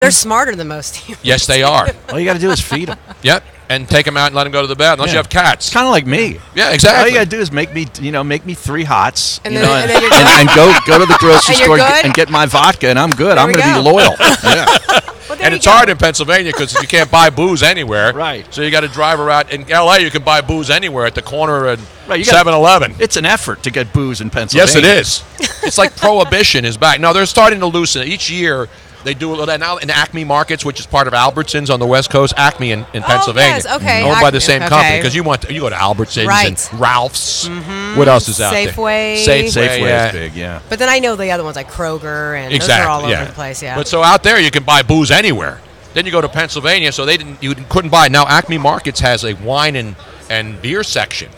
They're smarter than most humans. Yes, they are. All you got to do is feed them. Yep, and take them out and let them go to the bed, unless you have cats. It's kind of like me. Yeah, exactly. All you got to do is make me 3 hots, And you then- know, and then you're and go to the grocery And you're store good? and get my vodka, and I'm good. There I'm we going to be go. loyal. Yeah. Well, there And you it's go. hard in Pennsylvania because you can't buy booze anywhere. Right. So you got to drive around. In L.A., you can buy booze anywhere at the corner of Right, you gotta- 7-Eleven. It's an effort to get booze in Pennsylvania. Yes, it is. It's like Prohibition is back. No, they're starting to loosen it. Each year, they do now in Acme Markets, which is part of Albertsons on the West Coast. Acme in Pennsylvania. yes, okay. Owned by the Acme, same okay. company because you go to Albertsons Right. and Ralph's. What else is out Safeway. there? Safeway yeah. is big, yeah. But then I know the other ones like Kroger and those are all over the place. Yeah. But so out there, you can buy booze anywhere. Then you go to Pennsylvania, so you couldn't buy. Now Acme Markets has a wine and beer section.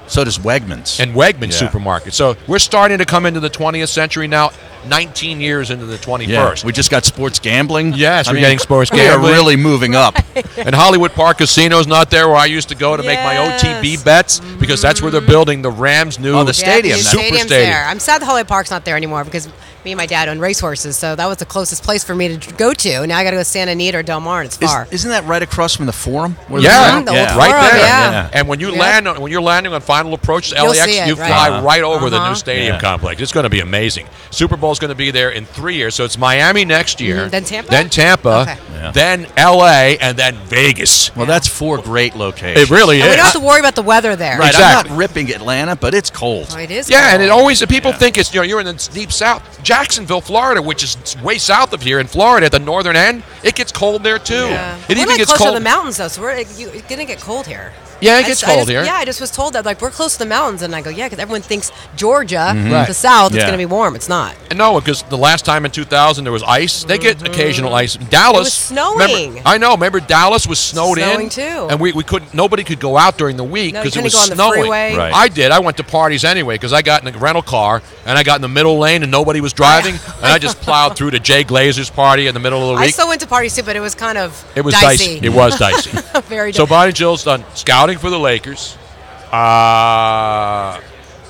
So does Wegmans. And Wegmans Yeah. supermarket. So we're starting to come into the 20th century now, 19 years into the 21st. Yeah, we just got sports gambling. Yes, I we're mean, getting sports We gambling. are really moving up. And Hollywood Park Casino's not there where I used to go to make my OTB bets because that's where they're building the Rams' new Oh, the stadium. The Super stadium's stadium. there. I'm sad the Hollywood Park's not there anymore because me and my dad own racehorses, so that was the closest place for me to go to. Now I got to go to Santa Anita or Del Mar, and it's far. Isn't that right across from the Forum? Where Yeah, the old right Forum, there. yeah. And when you Yeah. when you're landing on final approach to You'll LAX, see it, you right. fly right over the new stadium Yeah. complex. It's going to be amazing. Super Bowl's going to be there in 3 years, so it's Miami next year, Then Tampa? then Tampa, Okay. Yeah. then LA, and then Vegas. Well, that's 4 great locations. It really And we is. don't have to worry about the weather there. Right, Exactly. I'm not ripping Atlanta, but it's cold. Oh, it is. Yeah, cold. and it always people think it's you're in the deep south. Jacksonville, Florida, which is way south of here in Florida at the northern end, it gets cold there too. Yeah. It we're even like gets closer cold. to the mountains though, so it's gonna get cold here. Yeah, it gets cold here. Yeah, I just was told that like we're close to the mountains, and I go, yeah, because everyone thinks Georgia, Right. the south, Yeah. it's gonna be warm. It's not. No, because the last time in 2000 there was ice. They get occasional ice. Dallas It was snowing. Remember, I know. Remember Dallas was snowed Snowing in, too. and we couldn't. Nobody could go out during the week No, you because it couldn't was go on the snowing. freeway. Right. I did. I went to parties anyway because I got in a rental car and I got in the middle lane and nobody was driving, and I just plowed through to Jay Glazer's party in the middle of the I week. still went to parties too, but it was kind of It was dicey. dicey. It was dicey. Very So dicey. Bonnie Jill's done scouting for the Lakers.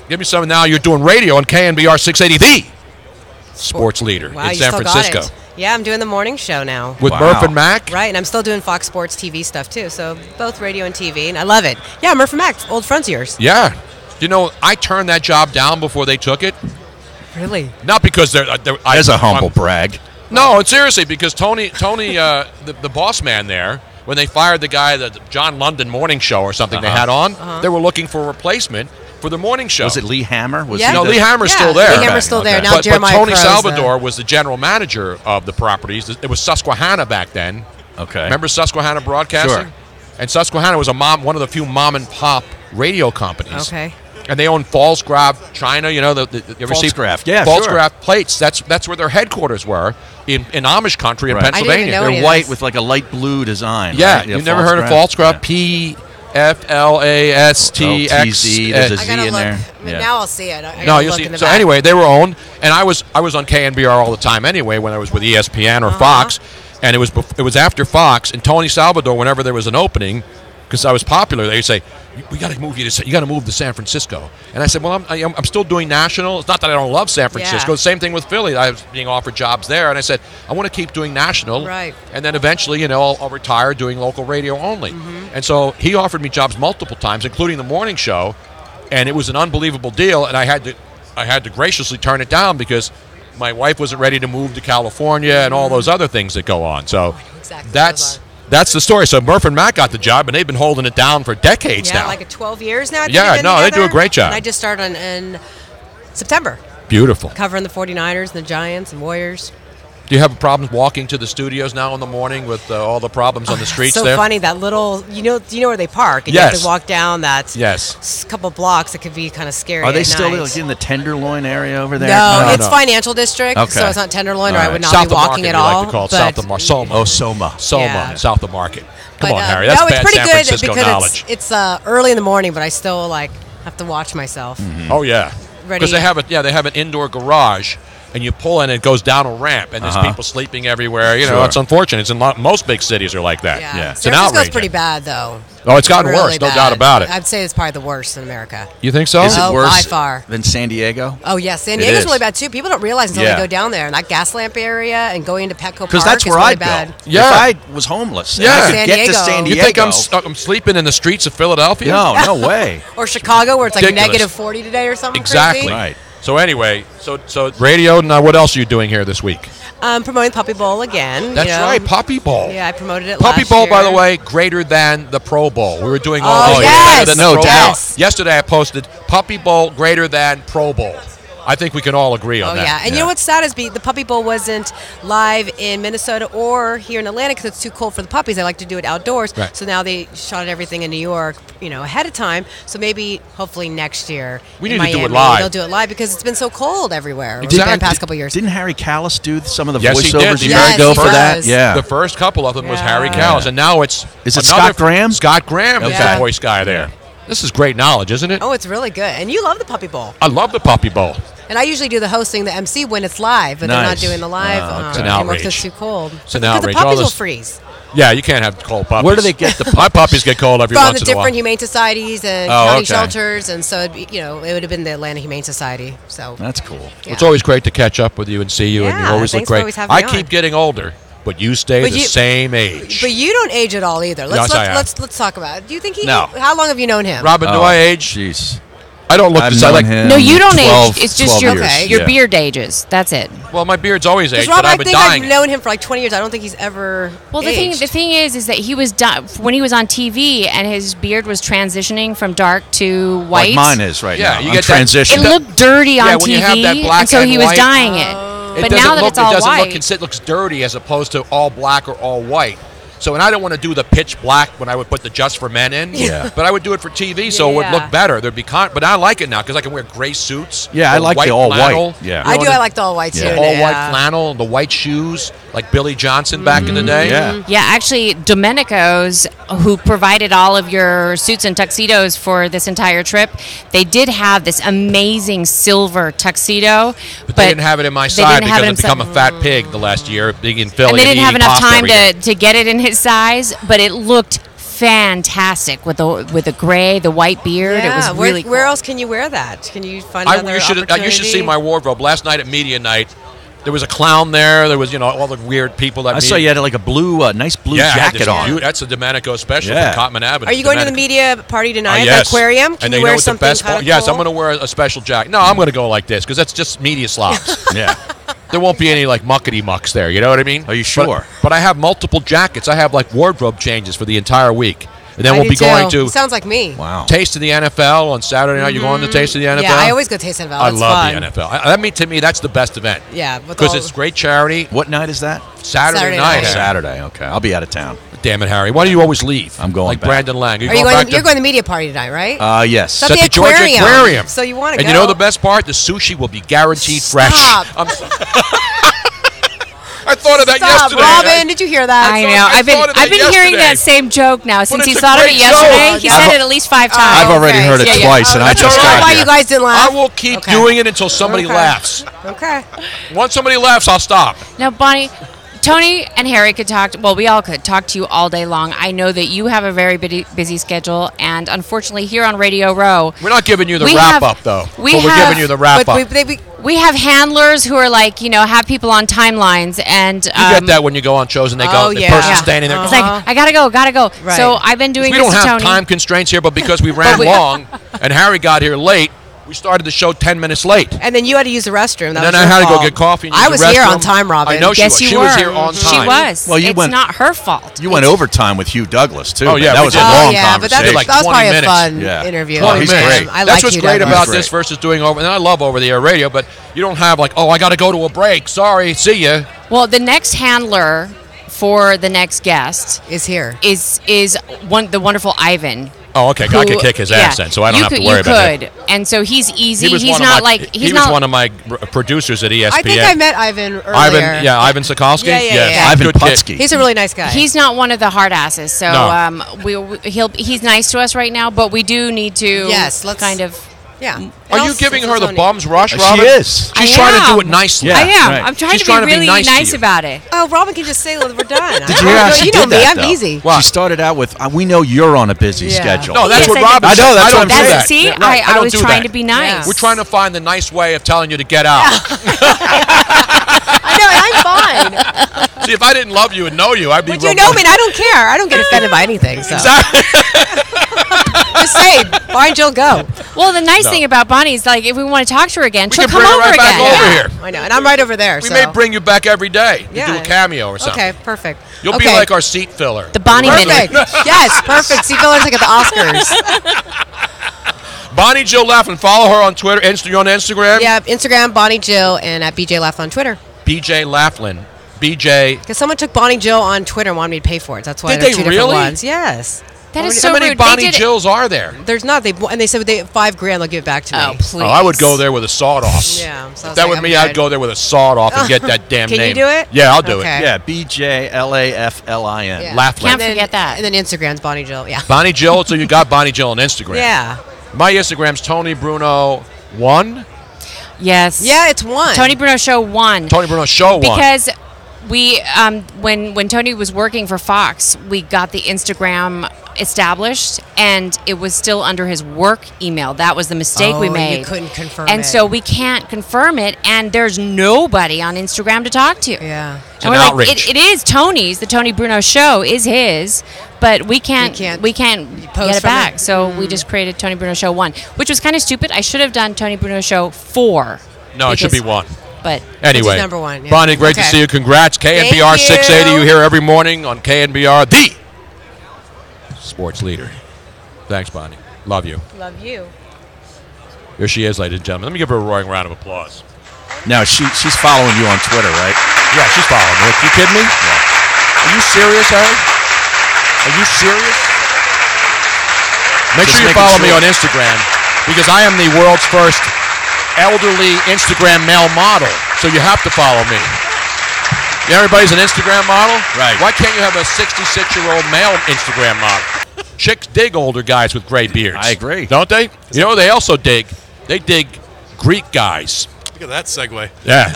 Give me some now. You're doing radio on KNBR 680, the sports leader Wow, in you San still Francisco. got it. Yeah, I'm doing the morning show now. With Wow. Murph and Mac. Right, and I'm still doing Fox Sports TV stuff too. So both radio and TV, and I love it. Yeah, Murph and Mac, old friends of yours. Yeah. You know, I turned that job down before they took it. Really? Not because they're As a humble brag. No, and seriously, because Tony, the boss man there, when they fired the guy, the John London morning show or something they had on, they were looking for a replacement for the morning show. Was it Lee Hammer? Was Yeah. he No, the- Lee Hammer's Yeah, still there. Lee Hammer's still there. Okay. Now but Jeremiah Tony Crow's Salvador was the general manager of the properties. It was Susquehanna back then. Okay. Remember Susquehanna Broadcasting? Sure. And Susquehanna was one of the few mom and pop radio companies. Okay. And they own Pfalzgraf, China. You know, you ever see Pfalzgraf, yeah, Pfalzgraf plates? That's where their headquarters were in Amish country in Right. I didn't even Pennsylvania. know any They're of white this. with like a light blue design. Yeah, right? you never heard of Pfalzgraf? PFLASTX. There's a I Z gotta in look. there. Now Yeah. I'll see it. I No, gotta you look see. in the So back. anyway, they were owned, and I was on KNBR all the time anyway when I was with ESPN or Fox, and it was after Fox and Tony Salvador. Whenever there was an opening, because I was popular, they'd say, "We got to move you to. You got to move to San Francisco." And I said, "Well, I'm still doing national. It's not that I don't love San Francisco. Yeah. Same thing with Philly. I was being offered jobs there, and I said I want to keep doing national. Right. And then eventually, I'll retire doing local radio only. Mm-hmm. And so he offered me jobs multiple times, including the morning show, and it was an unbelievable deal. And I had to graciously turn it down because my wife wasn't ready to move to California and all those other things that go on. So exactly that's the story. So Murph and Mac got the job, and they've been holding it down for decades Yeah, now. like 12 years now. I think Yeah, we've been no, they do together. a great job. And I just started in September, Beautiful. covering the 49ers, and the Giants, and Warriors. Do you have problems walking to the studios now in the morning with all the problems on the streets so there? funny that little. Do you know where they park? And you Yes. have to walk down that Yes. couple blocks. It could be kind of scary. Are they at still night. like in the Tenderloin area over there? No, No, it's no. financial district, Okay. so it's not Tenderloin, or All I right. would not South be of walking Market, at we all. like to call it but- South of Market. Soma. Oh, Soma. Soma, Yeah. South of Market. Come but, on, Harry. That's no, bad it's pretty San good Francisco because knowledge. it's early in the morning, but I still have to watch myself. Oh yeah, Ready- because they have they have an indoor garage, and you pull and it goes down a ramp, and there's people sleeping everywhere. You know, Sure. it's unfortunate. It's in most big cities are like that. Yeah. It's an San Francisco's outrage. pretty bad, though. Oh, it's gotten Really worse, no bad. doubt about it. I'd say it's probably the worst in America. You think so? Is it Oh, worse by far. than San Diego? Oh, yes. San It Diego's is. really bad, too. People don't realize until Yeah. they go down there. And that gas lamp area and going into Petco Park Because that's where is really I'd bad. go. Yeah. If I was homeless, and Yeah. I could San get to Diego. San You Diego. think I'm sleeping in the streets of Philadelphia? No way. Or Chicago, where it's like Ridiculous. negative 40 today or something Exactly. crazy. Right. So anyway, so radio. Now, what else are you doing here this week? Promoting Puppy Bowl again. That's you know. right, Puppy Bowl. Yeah, I promoted it Puppy last Bowl, by year. the way, greater than the Pro Bowl. We were doing all Oh, this yes. better than the No Pro doubt. Bowl. Yesterday, I posted Puppy Bowl greater than Pro Bowl. I think we can all agree on Oh, that. yeah. And you know what's sad is the Puppy Bowl wasn't live in Minnesota or here in Atlanta because it's too cold for the puppies. They like to do it outdoors. Right. So now they shot everything in New York, ahead of time. So maybe, hopefully next year, We in need to do it Miami, live. They'll do it live because it's been so cold everywhere Exactly. in the past couple years. Didn't Harry Callis do some of the Yes, he voiceovers did. years Yes, ago he for that? does. Yeah. The first couple of them was Yeah. Harry Callis, and now it's Is it another- Scott Graham? Scott Graham is Okay. the voice guy there. This is great knowledge, isn't it? Oh, it's really good. And you love the Puppy Bowl. I love the Puppy Bowl. And I usually do the hosting, the MC, when it's live, but they're not Nice. doing the live It's an anymore outrage. because it's too cold. It's an Because outrage. the All puppies will this- freeze. Yeah, you can't have cold puppies. Where do they get the My puppies get cold every From once the in a while. different humane societies and Oh, county okay. shelters, and so it would have been the Atlanta Humane Society. So That's cool. yeah. It's always great to catch up with you and see you, and you Yeah, always look thanks for great. always having I me keep on. getting older, but you stay But the you- same age. But you don't age at all either. Yes, I am. Let's talk about it. Do you think he? No. How long have you known him? Robin, do Oh, I age? Jeez. I don't look I've this. I known like. him No, you don't 12 age. It's just 12 your years. Okay. your Yeah. beard ages. That's it. Well, my beard's always aged, Because Rob, but I I've been think dying. I've known him for like 20 years. I don't think he's ever. Well, the aged. thing is that he was when he was on TV and his beard was transitioning from dark to white. Like mine is right Yeah, now. you I'm get that- transitioning. It looked dirty on Yeah, TV, when you have that black and so he and was white- dyeing it. It But doesn't now that look, it's all it doesn't white, look. It looks dirty as opposed to all black or all white. So, and I don't want to do the pitch black when I would put the Just for Men in. Yeah. But I would do it for TV, so it would Yeah. look better. There'd be but I like it now because I can wear gray suits. Yeah, I or like the white all flannel. white. Yeah. I You do. know, I like the all white too. Yeah. all yeah. white flannel, the white shoes, like Billy Johnson back in the day. Yeah. yeah, actually, Domenico's, who provided all of your suits and tuxedos for this entire trip, they did have this amazing silver tuxedo, But they didn't have it in my they size didn't have because it I've in become a si- fat pig the last year, being in Philly. and they didn't have eating enough pasta time every day. to get it in his size, but it looked fantastic with the gray, the white beard. Yeah. It was really Where cool. else can you wear that? Can you find I, another you should opportunity? see my wardrobe. Last night at media night, there was a clown there. There was all the weird people that I saw you had like a blue, nice blue I had this jacket on. That's a Domenico special Yeah. from Cotman Avenue. Are you going to the Domenico. media party tonight? Yes. The aquarium? Can and you they wear know what the something best kind part? of Yes, cool? I'm going to wear a special jacket. No, I'm going to go like this because that's just media slobs. Yeah. There won't be any like muckety mucks there. You know what I mean? Are you sure? But I have multiple jackets. I have like wardrobe changes for the entire week, and then I we'll do be going too. to Sounds like me. Wow. Taste of the NFL on Saturday night. You going to Taste of the NFL? Yeah, I always go to Taste of NFL. I It's love fun. the NFL. To me, that's the best event. Yeah, with Because all- it's great charity. What night is that? Saturday Saturday night. night. Harry. Saturday. Okay. I'll be out of town. Damn it, Harry. Why do you always leave? I'm going like back. Brandon Lang. Are you going going? back You're going to the media party tonight, right? Yes. It's at the the Georgia aquarium. Aquarium. So you want to And go? you know the best part? The sushi will be guaranteed fresh. Stop. I thought of that Stop, yesterday. Robin. Did you hear that? I thought- know. I I've been thought of that I've been hearing yesterday. that same joke now since he it's a thought of great it yesterday. joke. He I've- said it at least 5 times. I've already okay. heard it Yeah, yeah. twice, and I That's just all I don't right. know got why here. you guys didn't laugh. I will keep Okay. doing it until somebody Okay. laughs. Okay. Once somebody laughs, I'll stop. Now, Bonnie, Tony and Harry could talk. Well, we all could talk to you all day long. I know that you have a very busy schedule, and unfortunately, here on Radio Row, We're not giving you the We wrap have- up, though. we but we're have- giving you the wrap But up. we have handlers who are like, have people on timelines, and You get that when you go on shows and they go, Oh, the yeah. person's Yeah. standing there. It's going, like, I gotta go. Right. So I've been doing we this don't to have Tony. time constraints here, but because we ran we- long and Harry got here late, we started the show 10 minutes late. And then you had to use the restroom. That And then was I your had to go fault. get coffee and use I the was here on restroom. time, Robin. I know she Yes, was. you She were. was here on She time. was. Well, you it's went- not her fault. You went overtime with Hugh Douglas, too. Oh, yeah, That we was did. a Oh, long yeah, but conversation. Like that was 20 probably minutes. a fun Yeah. interview. 20 he's minutes. great. I That's like what's Hugh great Douglas. about He's this great. versus doing over. And I love over the air radio, but you don't have like, oh, I got to go to a break. Sorry, see ya. Well, the next handler for the next guest Is here. is the wonderful Ivan. Oh, okay. I who- could kick his yeah, ass then, so I don't you have to could- worry you about it. could. And so he's easy. He was He's one not of my, like he he's was not one of my producers at ESPN. I think I met Ivan earlier. Ivan Sokolsky? Yeah, yeah, Yes. yeah. Ivan Good kid. Putski. He's a really nice guy. He's not one of the hard asses, so No. he's nice to us right now. But we do need to Yes, let's- kind of Yeah. Are you giving her the bums rush, She Robin? is. She's I trying to do am. it nicely. Yeah. I am. right. I'm trying She's to trying be to be really nice to you. about it. Oh, Robin can just say, well, we're done. Did you hear how she You know did me. that, I'm though? easy. What? She started out with, "We know you're on a busy Yeah. schedule." No, that's Yes, what I Robin I said. know, that's I what don't I'm do saying. that. See, Yeah, right. I don't was do trying that. to be nice. We're trying to find the nice way of telling you to get out. I know, and I'm fine. See, if I didn't love you and know you, I'd be. But you know me, and I don't care. I don't get offended by anything. So Exactly. just say, Barney Jill, go. Well, the nice thing about Bonnie is, like, if we want to talk to her again, We she'll can come bring her over right back again. over Yeah. here. I know, and I'm right over there. We so. may bring you back every day to Yeah. do a cameo or something. Okay, perfect. You'll okay. be like our seat filler. The Bonnie Perfect. Minute. Yes, perfect. See, fillers like at the Oscars. Bonnie Jill Laughlin. Follow her on Twitter. You're on Instagram? Yeah, Instagram, Bonnie Jill, and at BJ Laughlin on Twitter. BJ Laughlin. BJ. Because someone took Bonnie Jill on Twitter and wanted me to pay for it. That's why Did there they are two different really? ones. Yes. That is How so many rude. Bonnie They did it- Jills are there? There's not. And they said they $5,000. They'll give it back to me. Oh, please. Oh, I would go there with a sawed off. Yeah. So I was That like, would I'm mean good. I'd go there with a sawed off and get that damn Can name. you do it? Yeah, I'll do Okay. it. Yeah, BJLAFLIN. Yeah. Laughlin. Can't forget that. And then Instagram's Bonnie Jill. Yeah. Bonnie Jill. So you got Bonnie Jill on Instagram. Yeah. My Instagram's Tony Bruno 1. Yes. Yeah, it's one. Tony Bruno Show 1. Tony Bruno Show 1. Because we, when Tony was working for Fox, we got the Instagram established, and it was still under his work email. That was the mistake we Oh, made. you couldn't confirm and it. so we can't confirm it, and there's nobody on Instagram to talk to. Yeah. It's And an we're outrage. like, it is Tony's. The Tony Bruno Show is his, but we can't can't get post it from back. it? So we just created Tony Bruno Show 1, which was kind of stupid. I should have done Tony Bruno Show 4. No, it should be because- 1. But Anyway, number 1, yeah. Bonnie, great to Okay. see you. Congrats. KNBR Thank 680. you. You hear every morning on KNBR, the sports leader. Thanks, Bonnie. Love you. Love you. Here she is, ladies and gentlemen. Let me give her a roaring round of applause. Now, she's following you on Twitter, right? Yeah, she's following me. You kidding me? Are you serious, Harry? Are you serious? Make Just sure you making follow me sure. on Instagram because I am the world's first elderly Instagram male model. So you have to follow me. Yeah, everybody's an Instagram model? Right. Why can't you have a 66-year-old male Instagram model? Chicks dig older guys with gray beards. I agree. Don't they? You know what they also dig? They dig Greek guys. Look at that segue. Yeah.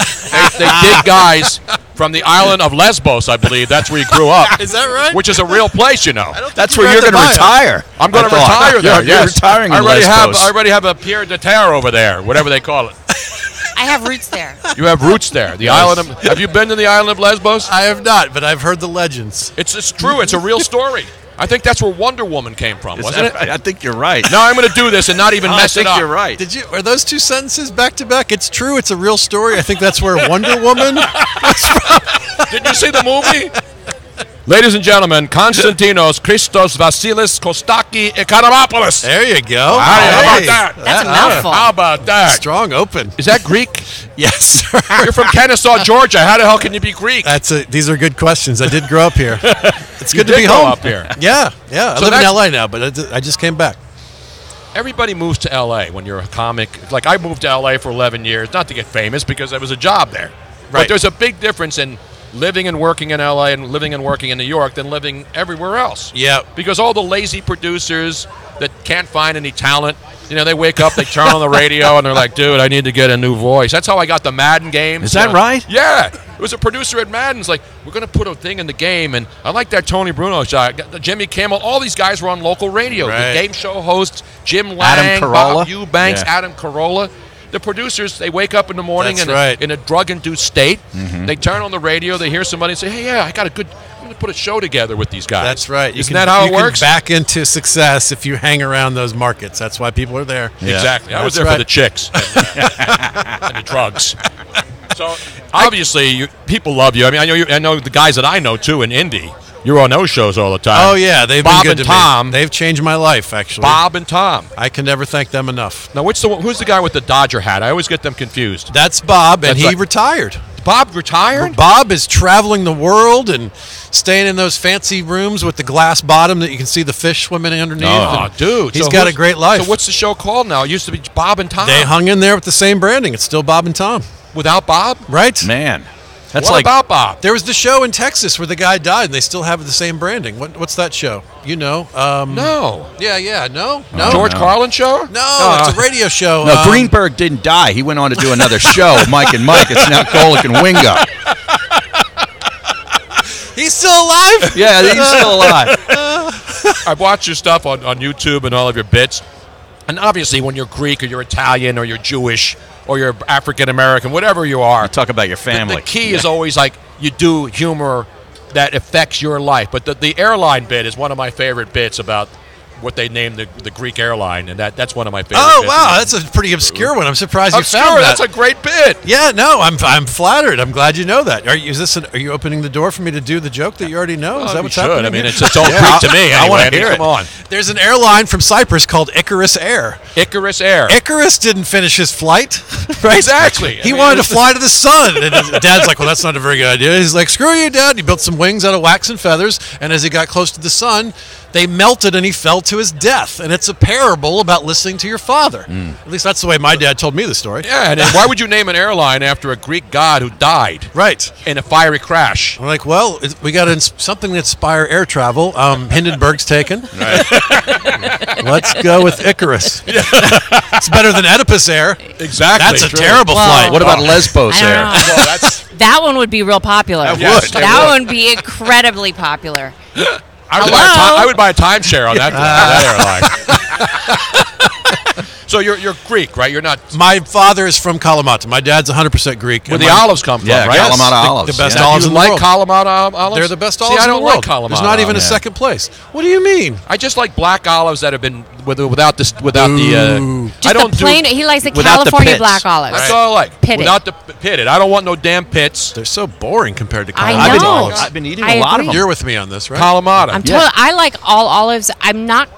they dig guys from the island of Lesbos, I believe. That's where you grew up. Is that right? Which is a real place, you know. That's where you're going to retire. I'm going I to thought. retire there. You're Yes. retiring in Lesbos. I already have a pied de terre over there, whatever they call it. I have roots there. You have roots there. The island of. Have you been to the island of Lesbos? I have not, but I've heard the legends. It's true. It's a real story. I think that's where Wonder Woman came from, wasn't it? I think you're right. No, I'm going to do this and not even I mess think it up. you're right. Are those two sentences back to back? It's true. It's a real story. I think that's where Wonder Woman. Did you see the movie? Ladies and gentlemen, Konstantinos Christos Vasilis Kostaki Economopoulos. There you go. How about Hey. that? That's a mouthful. How about that? Strong open. Is that Greek? Yes, sir. You're from Kennesaw, Georgia. How the hell can you be Greek? These are good questions. I did grow up here. It's good to did be grow home. up here. Yeah. I So live in that's- LA now, but I just came back. Everybody moves to L.A. when you're a comic. Like, I moved to L.A. for 11 years, not to get famous, because there was a job there. But Right. there's a big difference in living and working in L.A. and living and working in New York than living everywhere else. Yeah. Because all the lazy producers that can't find any talent, you know, they wake up, they turn on the radio, and they're like, dude, I need to get a new voice. That's how I got the Madden games. Is that you know. right? Yeah. It was a producer at Madden's like, we're going to put a thing in the game, and I like that Tony Bruno shot. Jimmy Kimmel, all these guys were on local radio. Right. The game show hosts, Jim Lang, Adam Carolla. Bob Eubanks, Yeah. Adam Carolla. The producers, they wake up in the morning That's in, right. in a drug-induced state. They turn on the radio, they hear somebody say, hey, yeah, I'm going to put a show together with these guys. That's right. Isn't that how it works? You can back into success if you hang around those markets. That's why people are there. Yeah. Exactly. I was That's there for right. the chicks and the drugs. So obviously, people love you. I mean, I know the guys that I know too in Indy. You're on those shows all the time. Oh yeah, they've Bob been good and to Tom. me. They've changed my life, actually. Bob and Tom. I can never thank them enough. Now, who's the guy with the Dodger hat? I always get them confused. That's Bob, and That's he right. retired. Bob retired? Bob is traveling the world and staying in those fancy rooms with the glass bottom that you can see the fish swimming underneath. Oh, and dude. he's So got a who's- great life. So what's the show called now? It used to be Bob and Tom. They hung in there with the same branding. It's still Bob and Tom, Without Bob? right? Man. That's what like about Bob? There was the show in Texas where the guy died, and they still have the same branding. What's that show? You know? No. Yeah. No. George Carlin show? No, it's a radio show. no. Greenberg didn't die. He went on to do another show, Mike and Mike. It's now Golick and Wingo. He's still alive? Yeah, he's still alive. I've watched your stuff on YouTube and all of your bits. And obviously, when you're Greek or you're Italian or you're Jewish or you're African American, whatever you are, Talk about your family. the key is always like you do humor that affects your life. But the airline bit is one of my favorite bits about what they named the Greek airline, and that's one of my favorite Oh, bits. wow. That's a pretty obscure one. I'm surprised you Obscure, found that. that's a great bit. Yeah, no, I'm flattered. I'm glad you know that. Are you opening the door for me to do the joke that you already know? Is that We what's should. happening? I mean, here? it's all Greek to me. I wanna Anyway. hear it. Come on. There's an airline from Cyprus called Icarus Air. Icarus Air. Icarus didn't finish his flight, right? Exactly. He I mean, wanted to fly to the sun. And his dad's like, well, that's not a very good idea. He's like, screw you, Dad. He built some wings out of wax and feathers, and as he got close to the sun, they melted and he fell to his death. And it's a parable about listening to your father. At least that's the way my dad told me the story. Yeah, and why would you name an airline after a Greek god who died Right. in a fiery crash? I'm like, well, we got something to inspire air travel. Hindenburg's taken. Let's go with Icarus. It's better than Oedipus Air. Exactly. That's a True. terrible Well, flight. What about Lesbos I don't Air? know. Well, that's. That one would be real popular. That Yes, would. that That would. one would be incredibly popular. I would buy a timeshare on that airline. So you're Greek, right? You're not My father is from Kalamata. My dad's 100% Greek. where and the my- olives come from, Yeah, right? Kalamata the olives. best yeah. Now, olives you in the like world. Kalamata olives? They're the best See, olives I in don't the world. like Kalamata. There's not even a olives. second place. What do you mean? I just like black olives that have been without the. Just I don't the plain. do. He likes the without the California pits. black olives. That's all I like. Pitted. Without the pitted. I don't want no damn pits. They're so boring compared to I Kalamata know. olives. I've been eating I a lot agree. of them. You're with me on this, right? Kalamata. I like all olives. I'm not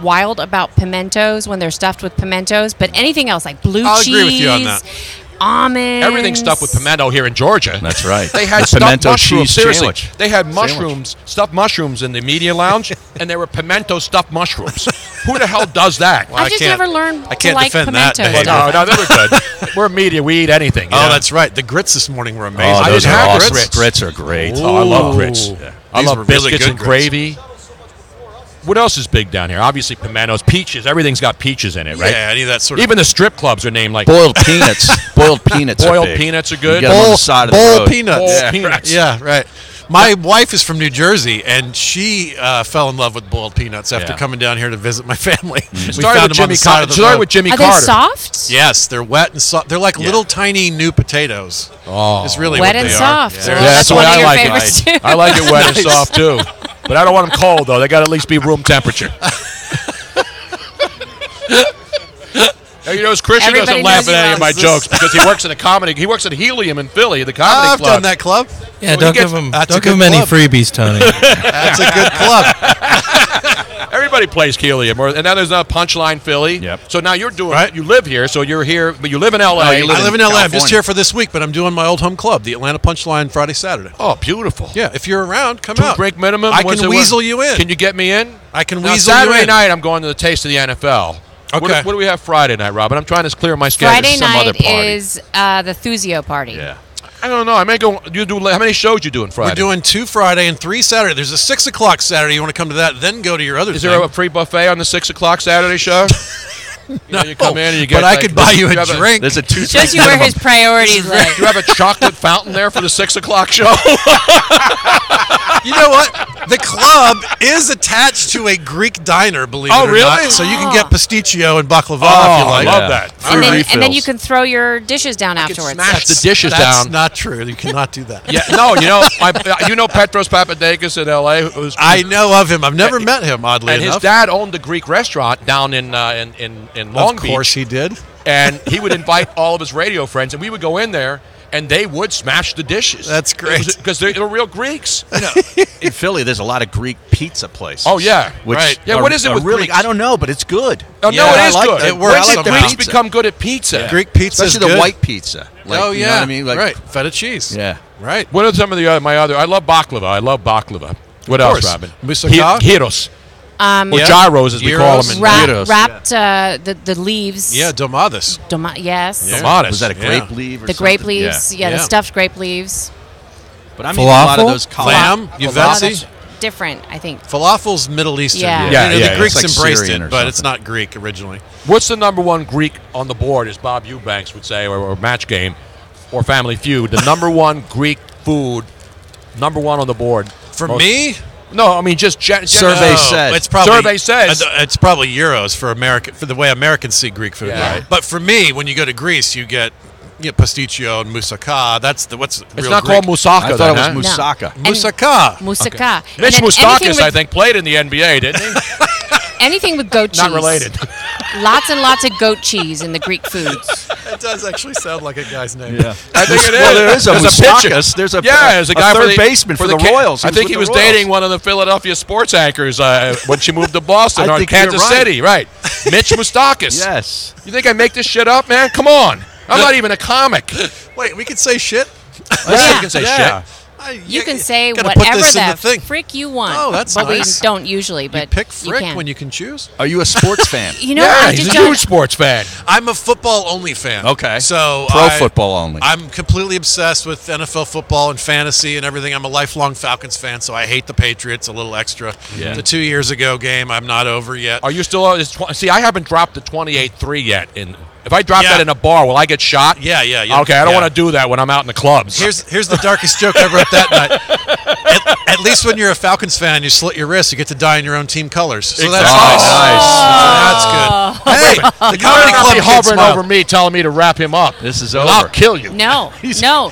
wild about pimentos when they're stuffed with pimentos, but anything else like blue I'll cheese, agree with you on that. almonds, Everything's stuffed with pimento here in Georgia. That's right. They had The stuffed pimento mushrooms. cheese Seriously, sandwich. they had mushrooms, stuffed mushrooms in the media lounge, and they were pimento stuffed mushrooms. Who the hell does that? I just can't- never learned I to can't like defend that pimentos. behavior. No, they were good. We're media. We eat anything. you Oh, know? that's right. The grits this morning were amazing. Oh, I those didn't are have awesome. grits. Grits are great. Oh, I love grits. Ooh. I These love were really biscuits good and grits. gravy. What else is big down here? Obviously, pimentos, peaches. Everything's got peaches in it, right? Yeah, any of that sort of. Even the strip clubs are named like Boiled peanuts. Boiled peanuts are boiled big. peanuts are You good. get 'em on the side of the bowl road. peanuts. Bowl Yeah, peanuts. Yeah, right. My wife is from New Jersey, and she fell in love with boiled peanuts after Yeah. coming down here to visit my family. It We started found with them on Jimmy the side Carter. of It the started road. with Jimmy Are Carter. they soft? Yes, they're wet and soft. They're like little tiny new potatoes. Oh. It's really Wet what and they soft. Are. So Yeah, that's that's the one way of I your like favorites it. too. I like it wet and soft too, but I don't want them cold though. They got to at least be room temperature. You know, Christian Everybody doesn't laugh knows at he any of my loves jokes because he works at a comedy. He works at Helium in Philly, the comedy I've club. done that club. Yeah, Well, don't he give gets- him that's a don't give him good any club. freebies, Tony. That's a good club. Everybody plays Helium, and now there's a Punchline Philly. Yep. So now you're doing. Right. You live here, so you're here, but you live in L.A. you live I live in LA. I'm just California. here for this week, but I'm doing my old home club, the Atlanta Punchline, Friday, Saturday. Oh, beautiful. Yeah, if you're around, come 2 out. drink minimum. I What's can it- weasel you in. Can you get me in? I can Now, weasel you Saturday in. night, I'm going to the Taste of the NFL. Okay. What do we have Friday night, Robin? I'm trying to clear my schedule. Friday Some other night party. is the Thuzio party. Yeah. I don't know. I may go. You do. How many shows you doing Friday? We're doing 2 Friday and 3 Saturday. There's a 6 o'clock Saturday. You want to come to that, then go to your other Is thing. there a free buffet on the 6 o'clock Saturday show? You know, you come in and you get. but I like, could buy you a have drink. There's a 2 Shows you where his priorities lie. You have a chocolate fountain there for the 6 o'clock show. You know what? The club is attached to a Greek diner, believe Oh, it or really? not. So you can get pasticcio and baklava if you I like. love Yeah. that. And then, refills. and then you can throw your dishes down afterwards. smash the dishes That's down. not true. You cannot do that. Yeah, no, you know Petros Papadakis in L.A. Who's, I know of him. I've never met him, oddly and his enough. dad owned the Greek restaurant down in Long of Beach. course he did. And he would invite all of his radio friends, and we would go in there, and they would smash the dishes. That's great. Because they're real Greeks. In Philly, there's a lot of Greek pizza places. Oh, yeah. Which Right. Yeah, are- what is it are with really? Greeks? I don't know, but it's good. Oh, Yeah, no, it I is like good. that. It When works did somehow. Greeks become good at pizza? Greek pizza is Especially good. the white pizza. Like, oh, you yeah. know what I mean? Like, right. Feta cheese. Yeah. Right. What are some of the my other? I love baklava. What else, course. Robin? Moussaka? Gyros. Or gyros, as we call them in gyros. Wrapped the leaves. Yeah, domadas. Yes. Yeah. Domadas. Was that a grape leaf or The something? grape leaves. Yeah, Yeah. the stuffed grape leaves. But I'm eating a lot of those Lamb, Uvetzi. Different, I think. Falafel's Middle Eastern. Yeah. Yeah, The yeah, Greeks it's like embraced Syrian it, or but it's something. not Greek originally. What's the number one Greek on the board, as Bob Eubanks would say, or Match Game, or Family Feud? The number one Greek food, number one on the board. For me, No, I mean just Survey said. it's probably Survey says. it's probably euros for American for the way Americans see Greek food. Yeah. Right. But for me, when you go to Greece, you get pasticcio and moussaka. That's the what's It's real not Greek. called moussaka. I thought then, it huh? was moussaka. And- Moussaka. Moussaka. Mitch And then Moustakis, I think, played in the NBA, didn't he? Anything with goat cheese. Not related. Lots and lots of goat cheese in the Greek foods. It does actually sound like a guy's name. Yeah. I think it is. Well, there is a There's pitcher. Moustakis. There's a there's a guy for third the, baseman for the Ca- Royals. I think he was dating one of the Philadelphia sports anchors when she moved to Boston I or think Kansas you're right. City. Right. Mitch Moustakis. Yes. You think I make this shit up, man? Come on. I'm not even a comic. Wait, we could say shit. Yeah, you can say shit. You can say gotta put whatever this in the the thing. frick you want. Oh, that's but nice. we don't usually. But You pick you frick can. when you can choose. Are you a sports fan? You know, Yeah, I he's just a huge sports fan. I'm a football only fan. Okay. So Pro football only. I'm completely obsessed with NFL football and fantasy and everything. I'm a lifelong Falcons fan, so I hate the Patriots a little extra. Yeah. The 2 years ago game, I'm not over yet. Are you still? See, I haven't dropped the 28-3 yet. If I drop Yeah. that in a bar, will I get shot? Yeah. Okay, I don't want to do that when I'm out in the clubs. Here's the darkest joke I wrote that night. At least when you're a Falcons fan, you slit your wrist, you get to die in your own team colors. So that's Oh, nice. That's good. Hey, the comedy club be kids hovering smile. over me, telling me to wrap him up. This is And over. I'll kill you. No, no.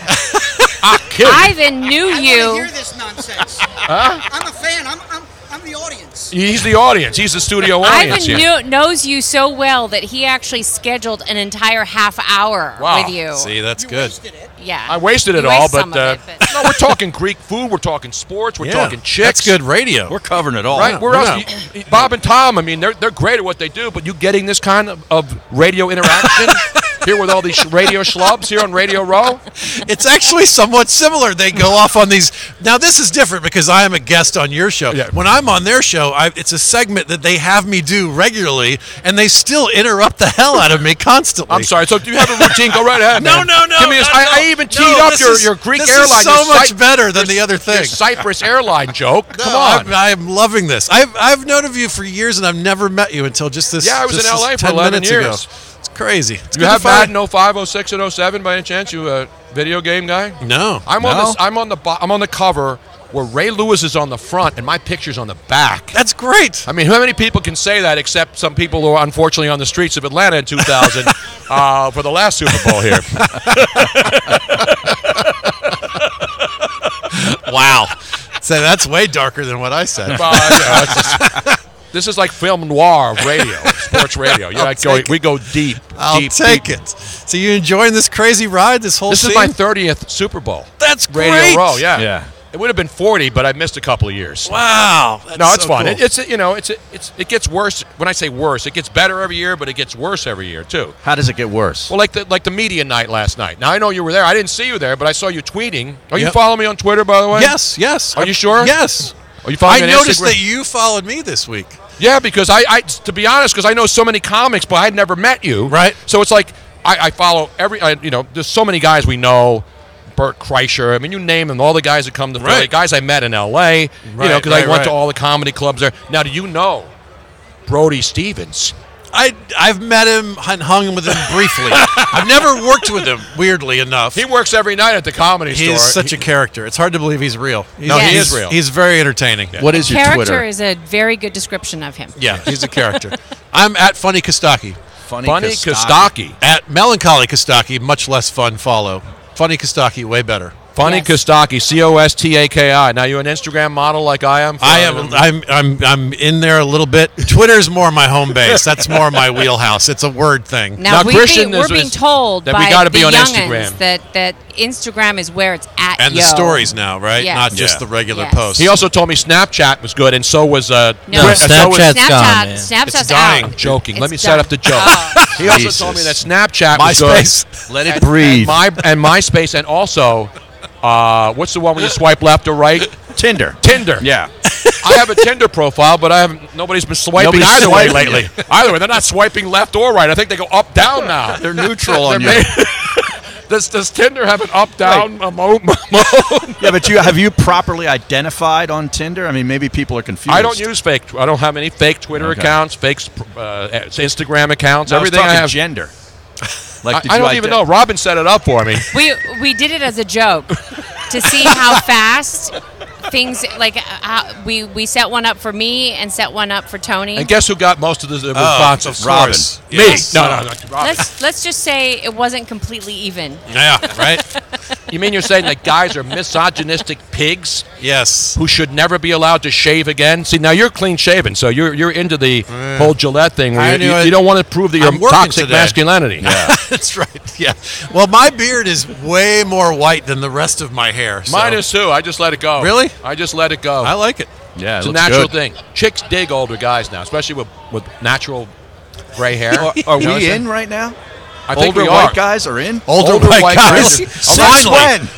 I'll kill you. Ivan knew I want to you. hear this nonsense. I'm a fan. I'm the audience. He's the audience. He's the studio audience Ivan here. knows you so well that he actually scheduled an entire half hour Wow. with you. See, that's You good. wasted it. Yeah. I wasted it You all, waste but, some of it, but no, we're talking Greek food. We're talking sports. We're talking chicks. That's good radio. We're covering it all. Right? Where Yeah. else? Bob and Tom, I mean, they're great at what they do, but you getting this kind of radio interaction here with all these radio schlubs here on Radio Row? It's actually somewhat similar. They go off on these. Now, this is different because I am a guest on your show. Yeah. When I'm on their show, it's a segment that they have me do regularly, and they still interrupt the hell out of me constantly. I'm sorry. So do you have a routine? Go right ahead, No, man. no. Give me I even teed up your Greek this airline. Is so your much Cy- better than the other your thing. Cyprus airline joke. No, Come on. I'm loving this. I've known of you for years, and I've never met you until just this. Yeah, I was just in this LA for 10 11 minutes years. ago. It's crazy. It's You good have to find- Madden 05, 06, and 07 by any chance? You a video game guy? No. I'm on the cover where Ray Lewis is on the front and my picture's on the back. That's great. I mean, how many people can say that except some people who are unfortunately on the streets of Atlanta in 2000 for the last Super Bowl here? Wow. So that's way darker than what I said. Well, it's just- this is like film noir of radio, sports radio. We go deep. I'll deep, take deep. it. So you enjoying this crazy ride, this whole This scene? is my 30th Super Bowl. That's Radio great. Row, yeah. Yeah. It would have been 40, but I missed a couple of years. Wow. That's No, it's so fun. cool. It gets worse. When I say worse, it gets better every year, but it gets worse every year too. How does it get worse? Well, like the media night last night. Now I know you were there. I didn't see you there, but I saw you tweeting. Are you Yep. following me on Twitter, by the way? Yes. Are you sure? Yes. Are you following I me on noticed Instagram? that you followed me this week. Yeah, because I to be honest, because I know so many comics, but I'd never met you. Right. So it's like I follow there's so many guys we know. Bert Kreischer. I mean, you name them. All the guys that come to Philly, Right. guys I met in L.A. Because I went to all the comedy clubs there. Now, do you know Brody Stevens? I've met him and hung with him briefly. I've never worked with him, weirdly enough. He works every night at the Comedy Store. He's such a character. It's hard to believe he's real. No, he is real. He's very entertaining. What is your Character Twitter? is a very good description of him. Yeah, he's a character. I'm at Funny Kostaki. Funny Kostaki. At Melancholy Kostaki, much less fun follow. Funny Kostaki, way better. Funny Yes. Kostaki, Kostaki. Now, you an Instagram model like I am? I am. I'm in there a little bit. Twitter's more my home base. That's more my wheelhouse. It's a word thing. Now, Now, Christian we're is- being told that by we gotta the be on youngins Instagram. that Instagram is where it's at. And the stories now, right? Yes. Not just Yeah. the regular Yes. posts. He also told me Snapchat was good, and so was No, Snapchat's gone, man. Snapchat's It's dying. out. I'm joking. Let It's me set up the joke. Oh. He also Jesus. told me that Snapchat was good. MySpace. Let it breathe. And MySpace, and also, what's the one when you swipe left or right? Tinder. Tinder. Yeah. I have a Tinder profile, but nobody's been swiping Nobody's either way swiping lately. Either way, they're not swiping left or right. I think they go up, down now. They're neutral on you. Does Tinder have an up, down mode? Yeah, but have you properly identified on Tinder? I mean, maybe people are confused. I don't use fake. I don't have any fake Twitter accounts, fake Instagram accounts. Everything I have. Gender. I don't even know. Robin set it up for me. We did it as a joke to see how fast things we set one up for me and set one up for Tony. And guess who got most of the responses? Robin. Me. Yes. No, Robin. Let's just say it wasn't completely even. Yeah, right? You mean you're saying that guys are misogynistic pigs? Yes. Who should never be allowed to shave again? See, now you're clean shaven, so you're into the whole Gillette thing where you don't want to prove that you're toxic masculinity. Yeah. That's right. Yeah. Well, my beard is way more white than the rest of my hair. So. Mine is too. I just let it go. Really? I just let it go. I like it. Yeah, it's a natural thing. Chicks dig older guys now, especially with natural gray hair. Are we in right now? I think older we are. white guys are in. Older white guys.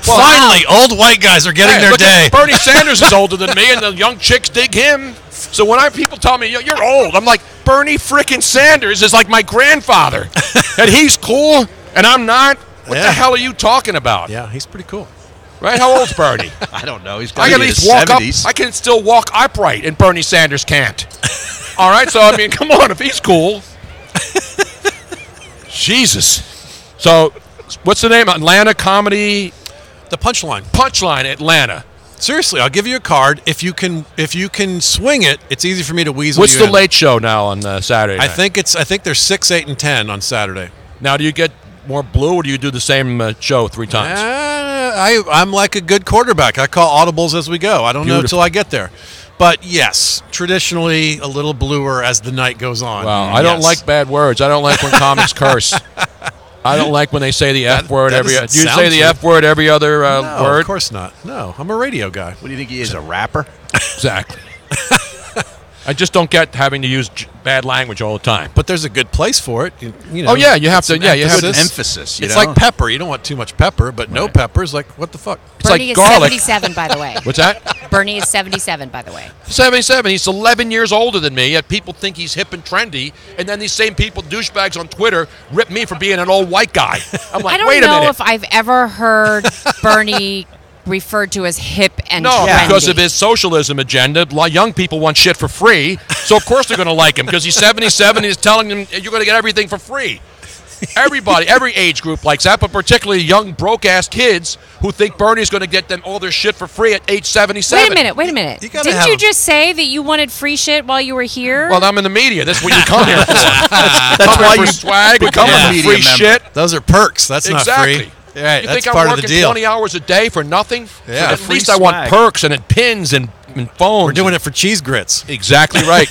Finally, old white guys are getting their day. Bernie Sanders is older than me, and the young chicks dig him. So when people tell me you're old, I'm like, Bernie frickin' Sanders is like my grandfather, and he's cool, and I'm not. What the hell are you talking about? Yeah, he's pretty cool. Right? How old's Bernie? I don't know. He's got I to can be at in his least walk 70s. up. I can still walk upright, and Bernie Sanders can't. All right, so I mean, come on, if he's cool. Jesus. So, what's the name? Atlanta Comedy. The Punchline. Punchline, Atlanta. Seriously, I'll give you a card. If you can swing it, it's easy for me to weasel. What's you the in. late show now on Saturday night? I think there's 6, 8, and 10 on Saturday. Now, do you get more blue, or do you do the same show 3 times? I'm like a good quarterback. I call audibles as we go. I don't know until I get there. But yes, traditionally a little bluer as the night goes on. Wow, I don't like bad words. I don't like when comics curse. I don't like when they say the F word every. Do you say the F word every other no, word? Of course not. No, I'm a radio guy. What do you think he is, a rapper? Exactly. I just don't get having to use bad language all the time. But there's a good place for it. You know, oh yeah, you have to. Yeah, you have good emphasis. It's like pepper. You don't want too much pepper, but no pepper is like what the fuck. It's Bernie like is garlic. 77, by the way. What's that? Bernie is 77, by the way. 77. He's 11 years older than me, yet people think he's hip and trendy. And then these same people, douchebags on Twitter, rip me for being an old white guy. I'm like, I wait a don't know minute. if I've ever heard Bernie referred to as hip and trendy. Because of his socialism agenda. Young people want shit for free, so of course they're going to like him because he's 77. He's telling them you're going to get everything for free. Everybody, every age group likes that, but particularly young broke-ass kids who think Bernie's going to get them all their shit for free at age 77. Wait a minute. Didn't you just say that you wanted free shit while you were here? Well, I'm in the media. That's what you come here for. That's why you swag. We come a for media free member. shit. Those are perks. That's not free. Right, you that's think part I'm of the working deal. 20 hours a day for nothing? Yeah, at free least I want swag. perks and pins and phones. We're doing it for cheese grits. Exactly right.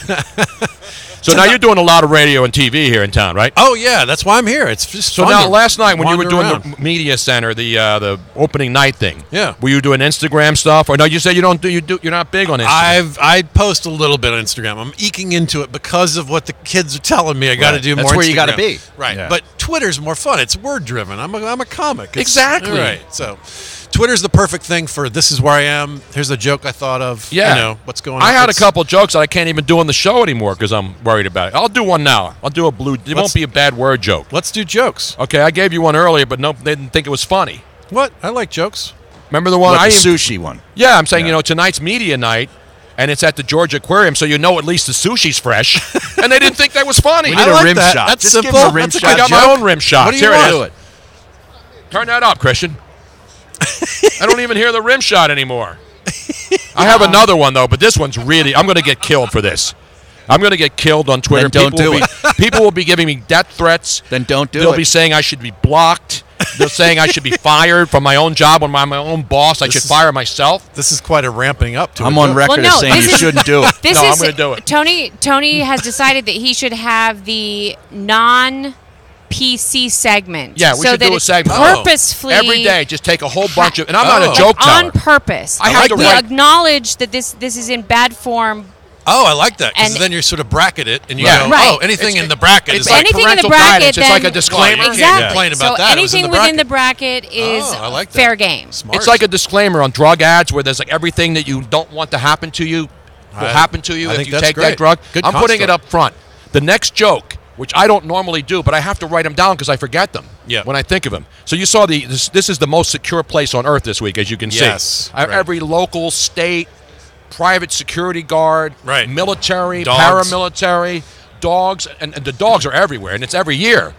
So now you're doing a lot of radio and TV here in town, right? Oh yeah, that's why I'm here. It's just so fun now to last night when you were wander doing around. the media center, the opening night thing. Yeah. Were you doing Instagram stuff, or no? You said you're not big on Instagram. I post a little bit on Instagram. I'm eking into it because of what the kids are telling me. I got to do That's more. where Instagram. you gotta be. Right. Yeah. But Twitter's more fun. It's word driven. I'm a comic. Exactly. Right. So Twitter's the perfect thing for this is where I am. Here's a joke I thought of. Yeah. You know what's going on. I had a couple jokes that I can't even do on the show anymore because I'm worried about it. I'll do one now. I'll do a blue. It won't be a bad word joke. Let's do jokes. Okay, I gave you one earlier, but no, they didn't think it was funny. What? I like jokes. Remember the one? What, the sushi one. Yeah, I'm saying, tonight's media night, and it's at the Georgia Aquarium, so at least the sushi's fresh. And they didn't think that was funny. We need a like rim that. shot. That's Just simple. give him a rim That's a shot. I got my own rim shot. What do you Here want? it is. Turn that up, Christian. I don't even hear the rim shot anymore. I have another one, though, but this one's really... I'm going to get killed for this. I'm going to get killed on Twitter. Then don't do it. People will be giving me death threats. Then don't do They'll it. be saying I should be blocked. They're saying I should be fired from my own job when I'm my own boss. I should fire myself. This is quite a ramping up to. I'm a on joke. record as saying you shouldn't do it. No, I'm going to do it. Tony has decided that he should have the non-PC segment. Yeah, we so should that do a it's segment. purposefully Every day, just take a whole bunch of... And I'm not a Oh. joke teller. on purpose. I have to we write- acknowledge that this is in bad form. Oh, I like that because And- then you sort of bracket it and you Yeah. go, Right. oh, anything It's- in the bracket it's is like like anything in the parental bracket, guidance. It's then like a disclaimer. Well, Exactly. Yeah. Complain about so that. It was in anything the within the bracket. bracket is Oh, I like that. fair game. Smart. It's like a disclaimer on drug ads where there's like everything that you don't want to happen to you will happen to you I if think you that's take great. that drug. Good I'm putting it construct. up front. The next joke, which I don't normally do, but I have to write them down because I forget them when I think of them. So you saw this is the most secure place on earth this week, as you can see. Yes, right. Every local, state, private security guard, military, Dogs. paramilitary, dogs, and the dogs are everywhere, and it's every year.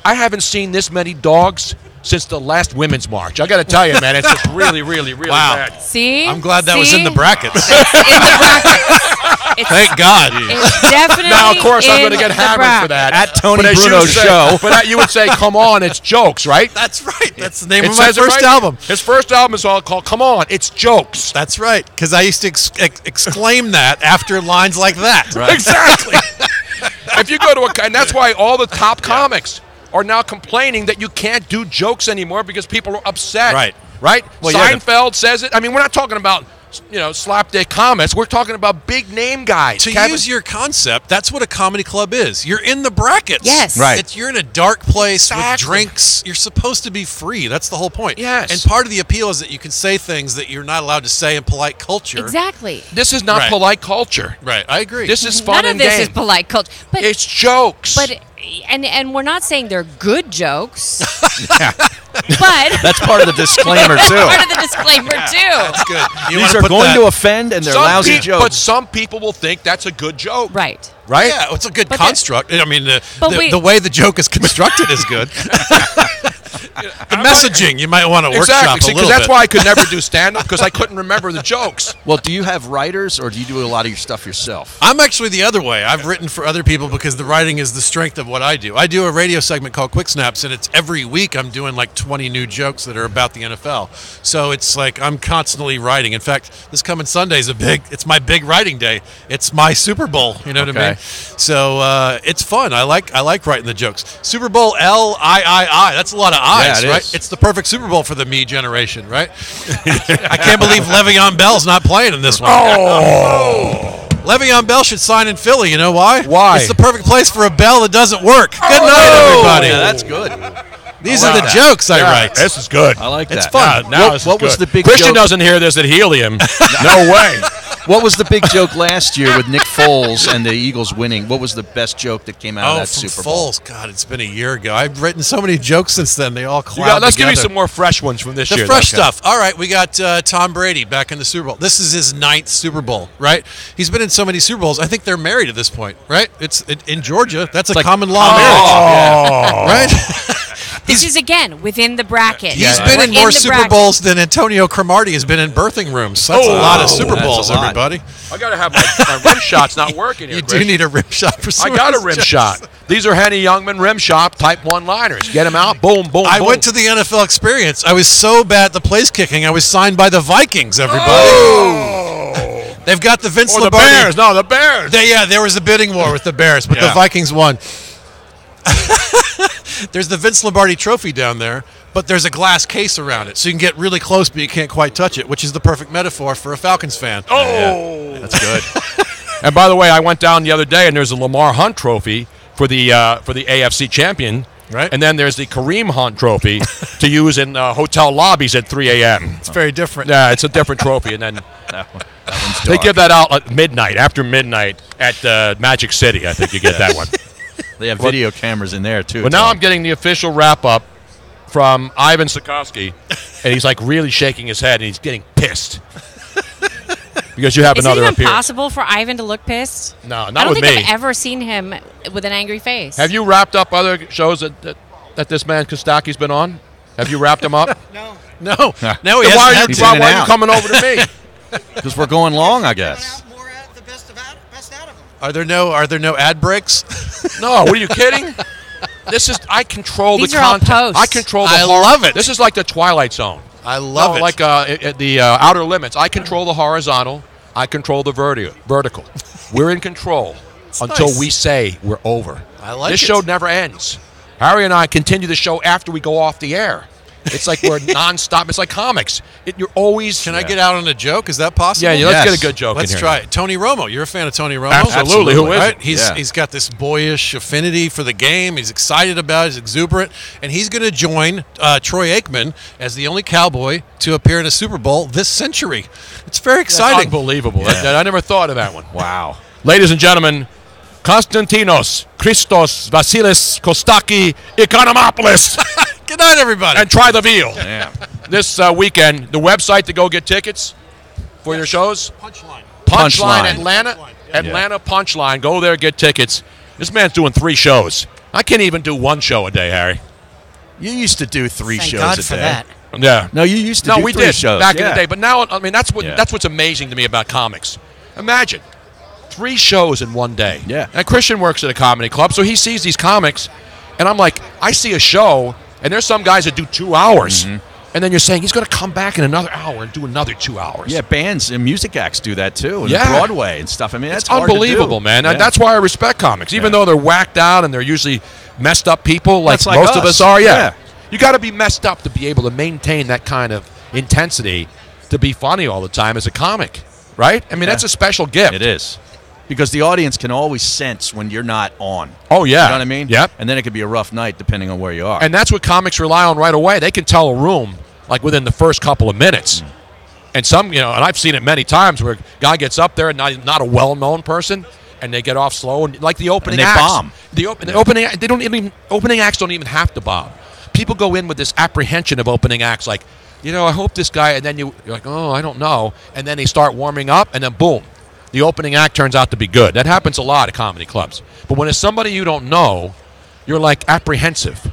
I haven't seen this many dogs since the last Women's March. I got to tell you, man, it's just really, really, really bad. See? I'm glad that was in the brackets. It's in the brackets. Thank God. It's definitely Now, of course, I'm going to get hammered for that. At Tony But as you Bruno's say- show. But you would say, come on, it's jokes, right? That's right. That's the name It of my says it first right. album. His first album is all called Come On, It's Jokes. That's right. Because I used to exclaim that after lines like that. Right. Exactly. If you go to and that's why all the top comics are now complaining that you can't do jokes anymore because people are upset. Right. Right? Well, yeah, Seinfeld says it. I mean, we're not talking about, slapdick comics. We're talking about big name guys. To use your concept, that's what a comedy club is. You're in the brackets. Yes. Right. You're in a dark place with Exactly. drinks. You're supposed to be free. That's the whole point. Yes. And part of the appeal is that you can say things that you're not allowed to say in polite culture. Exactly. This is not Right. polite culture. Right. I agree. This is fun None of and this game. is polite culture. But It's jokes. and we're not saying they're good jokes. But That's part of the disclaimer, that's too. part of the disclaimer too. That's good. You These wanna are put going that- to offend, and they're lousy But jokes. some people will think that's a good joke. Right. Right? Yeah, it's a good But construct. I mean, But we- the way the joke is constructed is good. The messaging, you might want to workshop Exactly. a See, little that's bit. why I could never do stand-up because I couldn't remember the jokes. Well, do you have writers, or do you do a lot of your stuff yourself? I'm actually the other way. I've written for other people because the writing is the strength of what I do. I do a radio segment called Quick Snaps, and it's every week I'm doing like 20 new jokes that are about the NFL. So it's like I'm constantly writing. In fact, this coming Sunday is it's my big writing day. It's my Super Bowl. You know what I mean? So it's fun. I like writing the jokes. Super Bowl LIII. That's a lot of I's, it right? is. It's the perfect Super Bowl for the me generation, right? I can't believe Le'Veon Bell's not playing in this one. Le'Veon Bell should sign in Philly. You know why? Why? It's the perfect place for a bell that doesn't work. Good night, everybody. Yeah, that's good. These I are like the that. jokes I Yeah, write. This is good. I like that. It's fun. Now What- this is what was good. the big Christian joke? doesn't hear this at Helium. No way. What was the big joke last year with Nick Foles and the Eagles winning? What was the best joke that came out of that from Super Bowl? Foles. God, it's been a year ago. I've written so many jokes since then. They all Let's give me together. some more fresh ones from this The year. fresh Okay. stuff. All right, we got Tom Brady back in the Super Bowl. This is his 9th Super Bowl, right? He's been in so many Super Bowls. I think they're married at this point, right? It's in Georgia. That's a like- common law marriage, right? This is again within the bracket. He's been We're in more the Super bracket. Bowls than Antonio Cromartie has been in birthing rooms. That's a lot of Super that's Bowls, a lot. everybody. I got to have my rim shot's not working here. You Chris. do need a rim shot for some I got a of these rim jokes. shot. These are Henny Youngman rim shot type one-liners. Get them out. Boom, boom, I boom. went to the NFL experience. I was so bad at the place kicking, I was signed by the Vikings, everybody. They've got the Vince Or the Lombardi. Bears. No, the Bears. There was a bidding war with the Bears, but the Yeah. Vikings won. There's the Vince Lombardi trophy down there, but there's a glass case around it, so you can get really close, but you can't quite touch it, which is the perfect metaphor for a Falcons fan. Oh. That's good. And by the way, I went down the other day, and there's a Lamar Hunt trophy for the AFC champion. Right. And then there's the Kareem Hunt trophy to use in hotel lobbies at 3 a.m. It's very different. Yeah, it's a different trophy. And then That one's they dark. give that out at midnight, after midnight at Magic City. I think you get that one. They have video cameras in there, too. But now Tom. I'm getting the official wrap-up from Ivan Sikorsky, and he's like really shaking his head, and he's getting pissed. Because you have Is it another even appearance. possible for Ivan to look pissed? No, I not don't with think me. I've ever seen him with an angry face. Have you wrapped up other shows that this man Kostaki's been on? Have you wrapped them up? No. No, no, he Then why hasn't are had you, He's to. in why and are you out. coming over to me? Because we're going long, I guess. Out more out the best out of them. Are there no ad breaks? No, what are you kidding? I control These the are all content. posts. I control the I hor- love it. This is like the Twilight Zone. I love it. Like the Outer Limits. I control the horizontal. I control the vertical. We're in control until nice. we say we're over. I like this it. show never ends. Harry and I continue the show after we go off the air. It's like we're nonstop. It's like comics. You're always. Can I get out on a joke? Is that possible? Yeah, let's get a good joke Let's in here. try it. Tony Romo. You're a fan of Tony Romo? Absolutely. Who isn't? Right? He's got this boyish affinity for the game. He's excited about it. He's exuberant. And he's going to join Troy Aikman as the only Cowboy to appear in a Super Bowl this century. It's very exciting. That's unbelievable. I never thought of that one. Wow. Ladies and gentlemen, Konstantinos Christos Vasilis Kostaki Economopoulos. Good night, everybody. And try the veal. Yeah. This weekend, the website to go get tickets for your shows? Punchline. Punchline Atlanta Punchline. Go there, get tickets. This man's doing 3 shows. I can't even do 1 show a day, Harry. You used to do 3 Thank shows God a for day. that. Yeah. No, you used to do we 3 did shows. back in the day. But now, I mean, that's Yeah. what's amazing to me about comics. Imagine 3 shows in 1 day. Yeah. And Christian works at a comedy club, so he sees these comics, and I'm like, I see a show, and there's some guys that do 2 hours, and then you're saying he's going to come back in another hour and do another 2 hours. Yeah, bands and music acts do that too, and Yeah. Broadway and stuff. I mean, that's It's hard unbelievable, to do. man. Yeah. And that's why I respect comics, even though they're whacked out and they're usually messed up people, like That's like most of us. us are. Yeah. You got to be messed up to be able to maintain that kind of intensity, to be funny all the time as a comic, right? I mean, that's a special gift. It is. Because the audience can always sense when you're not on. Oh, yeah. You know what I mean? Yep. And then it could be a rough night depending on where you are. And that's what comics rely on right away. They can tell a room, like, within the first couple of minutes. And some, and I've seen it many times where a guy gets up there and not a well-known person, and they get off slow, and like the opening And they acts. bomb. The opening acts don't even have to bomb. People go in with this apprehension of opening acts, like, I hope this guy, and then you're like, oh, I don't know, and then they start warming up, and then boom, the opening act turns out to be good. That happens a lot at comedy clubs. But when it's somebody you don't know, you're like apprehensive.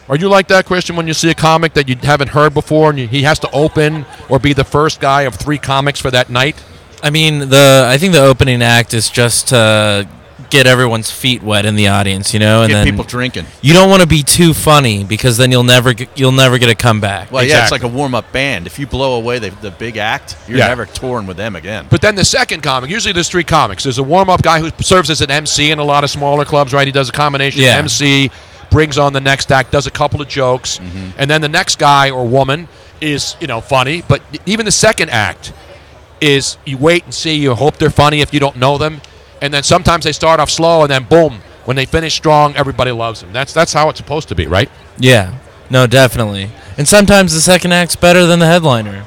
Are you like that, Christian, when you see a comic that you haven't heard before and he has to open or be the first guy of 3 comics for that night? I mean, I think the opening act is just to get everyone's feet wet in the audience, and Get then people drinking. you don't want to be too funny because then you'll never get a comeback. Well, yeah, it's Exactly. like a warm-up band. If you blow away the big act, you're never touring with them again. But then the second comic, usually there's 3 comics. There's a warm-up guy who serves as an MC in a lot of smaller clubs, right? He does a combination of MC, brings on the next act, does a couple of jokes, and then the next guy or woman is, funny. But even the second act is you wait and see, you hope they're funny if you don't know them, and then sometimes they start off slow, and then boom, when they finish strong, everybody loves them. That's how it's supposed to be, right? Yeah. No, definitely. And sometimes the second act's better than the headliner.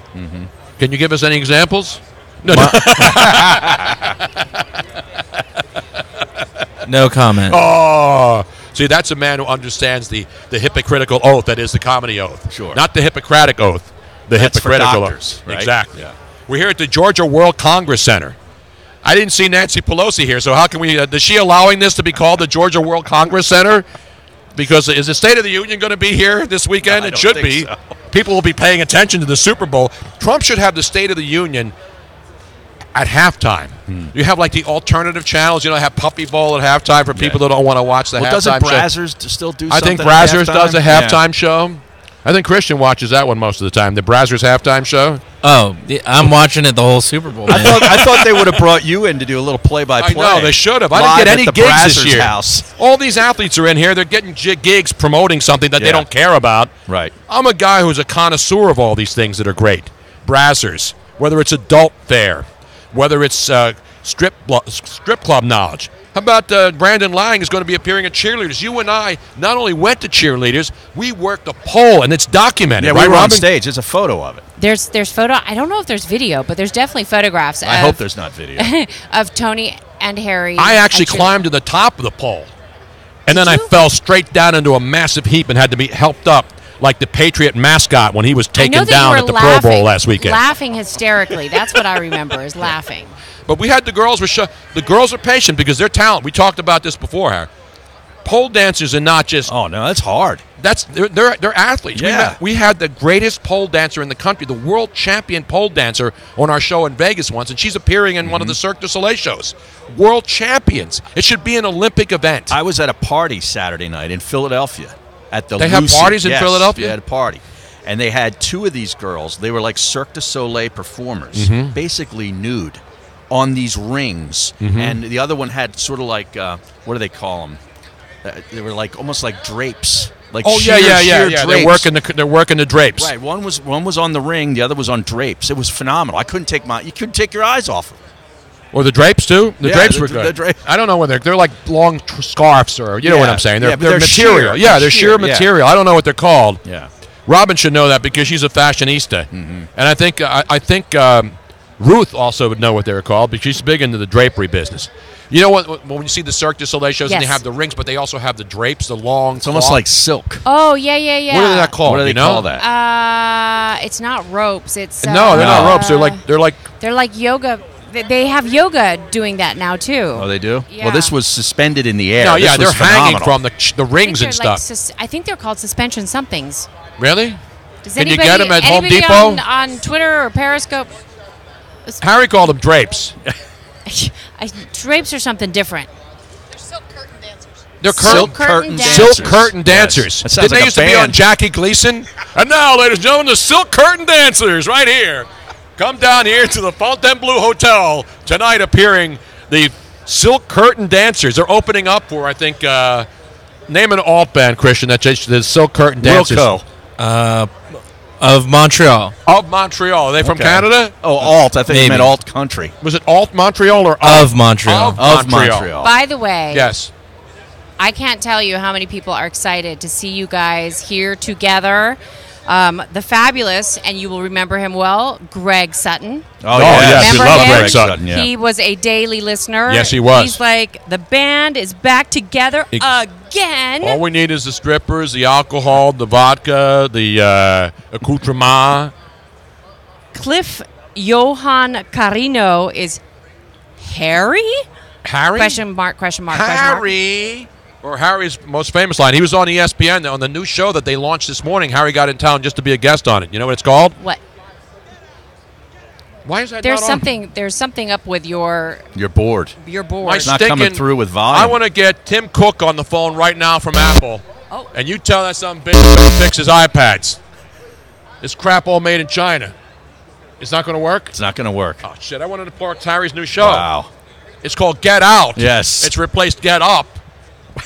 Can you give us any examples? No comment. Oh, see, that's a man who understands the hypocritical oath that is the comedy oath. Sure. Not the Hippocratic oath. The That's for hypocritical doctors, oath. right? Exactly. Yeah. We're here at the Georgia World Congress Center. I didn't see Nancy Pelosi here, so how can we? Is she allowing this to be called the Georgia World Congress Center? Because is the State of the Union going to be here this weekend? I It don't should think be. so. People will be paying attention to the Super Bowl. Trump should have the State of the Union at halftime. You have like the alternative channels. Have Puppy Bowl at halftime for people that don't want to watch the Well, halftime doesn't show. Brazzers still do I something think at Brazzers does a halftime? halftime show. I think Christian watches that one most of the time. The Brazzers halftime show. Oh, I'm watching it the whole Super Bowl, man. I thought they would have brought you in to do a little play-by-play. I know, they should have. I Live didn't at get the any gigs this Brazzers year. house. All these athletes are in here. They're getting gigs promoting something that they Yeah. don't care about. Right. I'm a guy who's a connoisseur of all these things that are great. Brazzers, whether it's adult fare, whether it's strip club knowledge. How about Brandon Lang is going to be appearing at Cheerleaders? You and I not only went to Cheerleaders, we worked a poll, and it's documented. Yeah, right, we were on Robin? stage. There's a photo of it. There's photo. I don't know if there's video, but there's definitely photographs. I hope there's not video. of Tony and Harry. I actually at climbed to the top of the pole, and then I you? fell straight down into a massive heap and had to be helped up like the Patriot mascot when he was I know taken that down you at were the laughing, Pro Bowl last weekend. laughing hysterically. That's what I remember is laughing. But we had the girls the girls are patient because they're talent. We talked about this before, Harry. Pole dancers are not just Oh no, that's hard. they're athletes. Yeah. We had the greatest pole dancer in the country, the world champion pole dancer, on our show in Vegas once, and she's appearing in one of the Cirque du Soleil shows. World champions. It should be an Olympic event. I was at a party Saturday night in Philadelphia at the They have Lucy. parties in Yes, Philadelphia? They had a party. And they had 2 of these girls. They were like Cirque du Soleil performers, basically nude, on these rings. And the other one had sort of like, what do they call them? They were like almost like drapes. Like Oh sheer yeah. drapes. They're working the drapes. Right. One was on the ring. The other was on drapes. It was phenomenal. You couldn't take your eyes off them. Or the drapes too. The Yeah, drapes the- were the good. drapes. I don't know whether they're like long scarves or you know what I'm saying. Yeah, They're, but they're they're material. sheer. Yeah, They're they're sheer sheer, yeah. material. I don't know what they're called. Yeah. Robin should know that because she's a fashionista, and I think Ruth also would know what they're called because she's big into the drapery business. You know what? When you see the Cirque du Soleil shows, and they Yes. have the rings, but they also have the drapes, the long. It's almost like silk. Oh, yeah. What are they called? What do they you know? call that? It's not ropes. It's No, they're not No. ropes. They're like yoga. They have yoga doing that now too. Oh, they do? Yeah. Well, this was suspended in the air. no, This yeah, was they're hanging phenomenal. from the rings and stuff. I think they're called suspension somethings. Really? Does Can you anybody, get 'em at Home anybody Depot? on Twitter or Periscope? Harry called them drapes. Drapes are something different. They're Silk curtain curtain dancers. dancers. Silk curtain dancers. Yes. That sounds Didn't they like used a to be on band. Jackie Gleason? And now, ladies and gentlemen, the Silk Curtain Dancers right here. Come down here to the Fontainebleau Hotel tonight, appearing the Silk Curtain Dancers. They're opening up for, I think, name an alt band, Christian. That's the Silk Curtain Dancers Wilco. Of Montreal. of Montreal. Are they from Okay. Canada? Oh, alt. I think you Maybe. meant alt country. Was it alt Montreal or Of Montreal. Of Montreal. By the way, Yes. I can't tell you how many people are excited to see you guys here together. The fabulous, and you will remember him well, Greg Sutton. Oh, yes, we Remember love him? Greg Sutton. Yeah. He was a daily listener. Yes, he was. He's like, the band is back together again. All we need is the strippers, the alcohol, the vodka, the accoutrement. Cliff Johan Carino is Harry? Harry? Question mark, question mark, question mark. Harry. Or Harry's most famous line. He was on ESPN on the new show that they launched this morning. Harry got in town just to be a guest on it. You know what it's called? What? Why is that There's not on? something up with your You're bored. board. My It's not coming stinking- through with volume. I want to get Tim Cook on the phone right now from Apple. Oh. And you tell that some bitch to fix his iPads. This crap all made in China. It's not going to work? It's not going to work. Oh, shit. I wanted to plug Harry's new show. Wow. It's called Get Out. Yes. It's replaced Get Up. Well,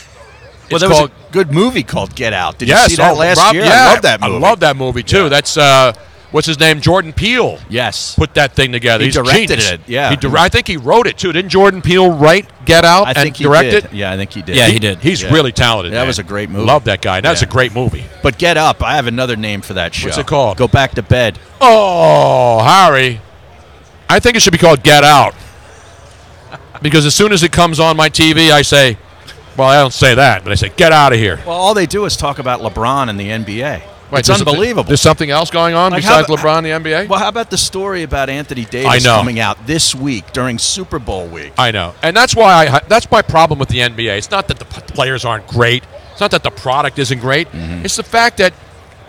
It's there was called- a good movie called Get Out. Did Yes, you see that last Rob- year? Yeah, I love that movie. I love that movie, too. Yeah. That's, what's his name? Jordan Peele. Yes. Put that thing together. He He's a directed genius. it, yeah. I think he wrote it, too. Didn't Jordan Peele write Get Out I think and direct did. it? Yeah, I think he did. Yeah, he did. He's Yeah. really talented. That man. was a great movie. Love that guy. That's Yeah. a great movie. But Get Up, I have another name for that show. What's it called? Go Back to Bed. Oh, Harry. I think it should be called Get Out. Because as soon as it comes on my TV, I say, well, I don't say that, but I say, get out of here. Well, all they do is talk about LeBron and the NBA. Wait, It's there's unbelievable. There's something else going on Like, besides how- LeBron and the NBA? Well, how about the story about Anthony Davis I know. coming out this week during Super Bowl week? I know. And that's why that's my problem with the NBA. It's not that the players aren't great. It's not that the product isn't great. Mm-hmm. It's the fact that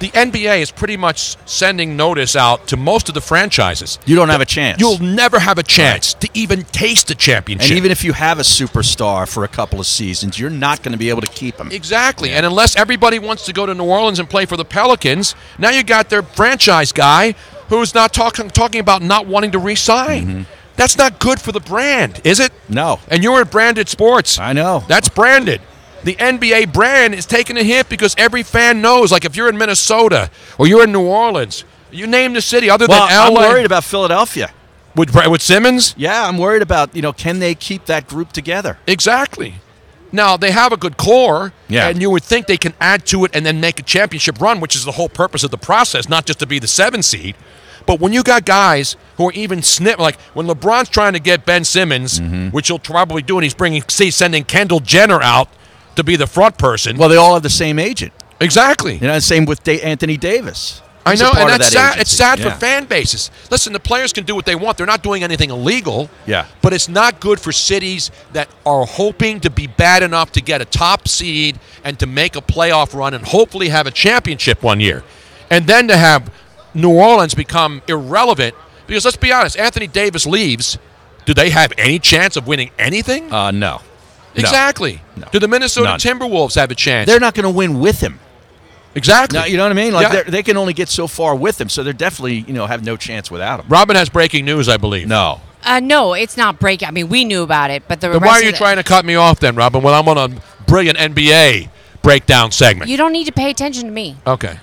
the NBA is pretty much sending notice out to most of the franchises. You don't have a chance. You'll never have a chance to even taste a championship. And even if you have a superstar for a couple of seasons, you're not going to be able to keep him. Exactly. And unless everybody wants to go to New Orleans and play for the Pelicans, now you got their franchise guy who's not talking about not wanting to re-sign. That's not good for the brand, is it? No. And you're at Branded Sports. I know. That's branded. The NBA brand is taking a hit because every fan knows, like if you're in Minnesota or you're in New Orleans, you name the city other Well, than I'm LA. worried about Philadelphia. With Simmons? Yeah, I'm worried about, can they keep that group together? Exactly. Now, they have a good core, Yeah. and you would think they can add to it and then make a championship run, which is the whole purpose of the process, not just to be the 7 seed. But when you got guys who are even like when LeBron's trying to get Ben Simmons, which he'll probably do, and he's sending Kendall Jenner out to be the front person. Well, they all have the same agent. Exactly. Same with Anthony Davis. I He's a know, part and of that's that sad. It's agency. sad Yeah. for fan bases. Listen, the players can do what they want. They're not doing anything illegal. Yeah. But it's not good for cities that are hoping to be bad enough to get a top seed and to make a playoff run and hopefully have a championship one year. And then to have New Orleans become irrelevant because let's be honest, Anthony Davis leaves. Do they have any chance of winning anything? No. Exactly. No. Do the Minnesota None. Timberwolves have a chance? They're not going to win with him. Exactly. No, you know what I mean? Like Yeah. they can only get so far with him, so they're definitely have no chance without him. Robin has breaking news, I believe. No. No, it's not breaking. I mean, we knew about it, but the Then rest why are of you the- trying to cut me off then, Robin, when I'm on a brilliant NBA breakdown segment. You don't need to pay attention to me. Okay.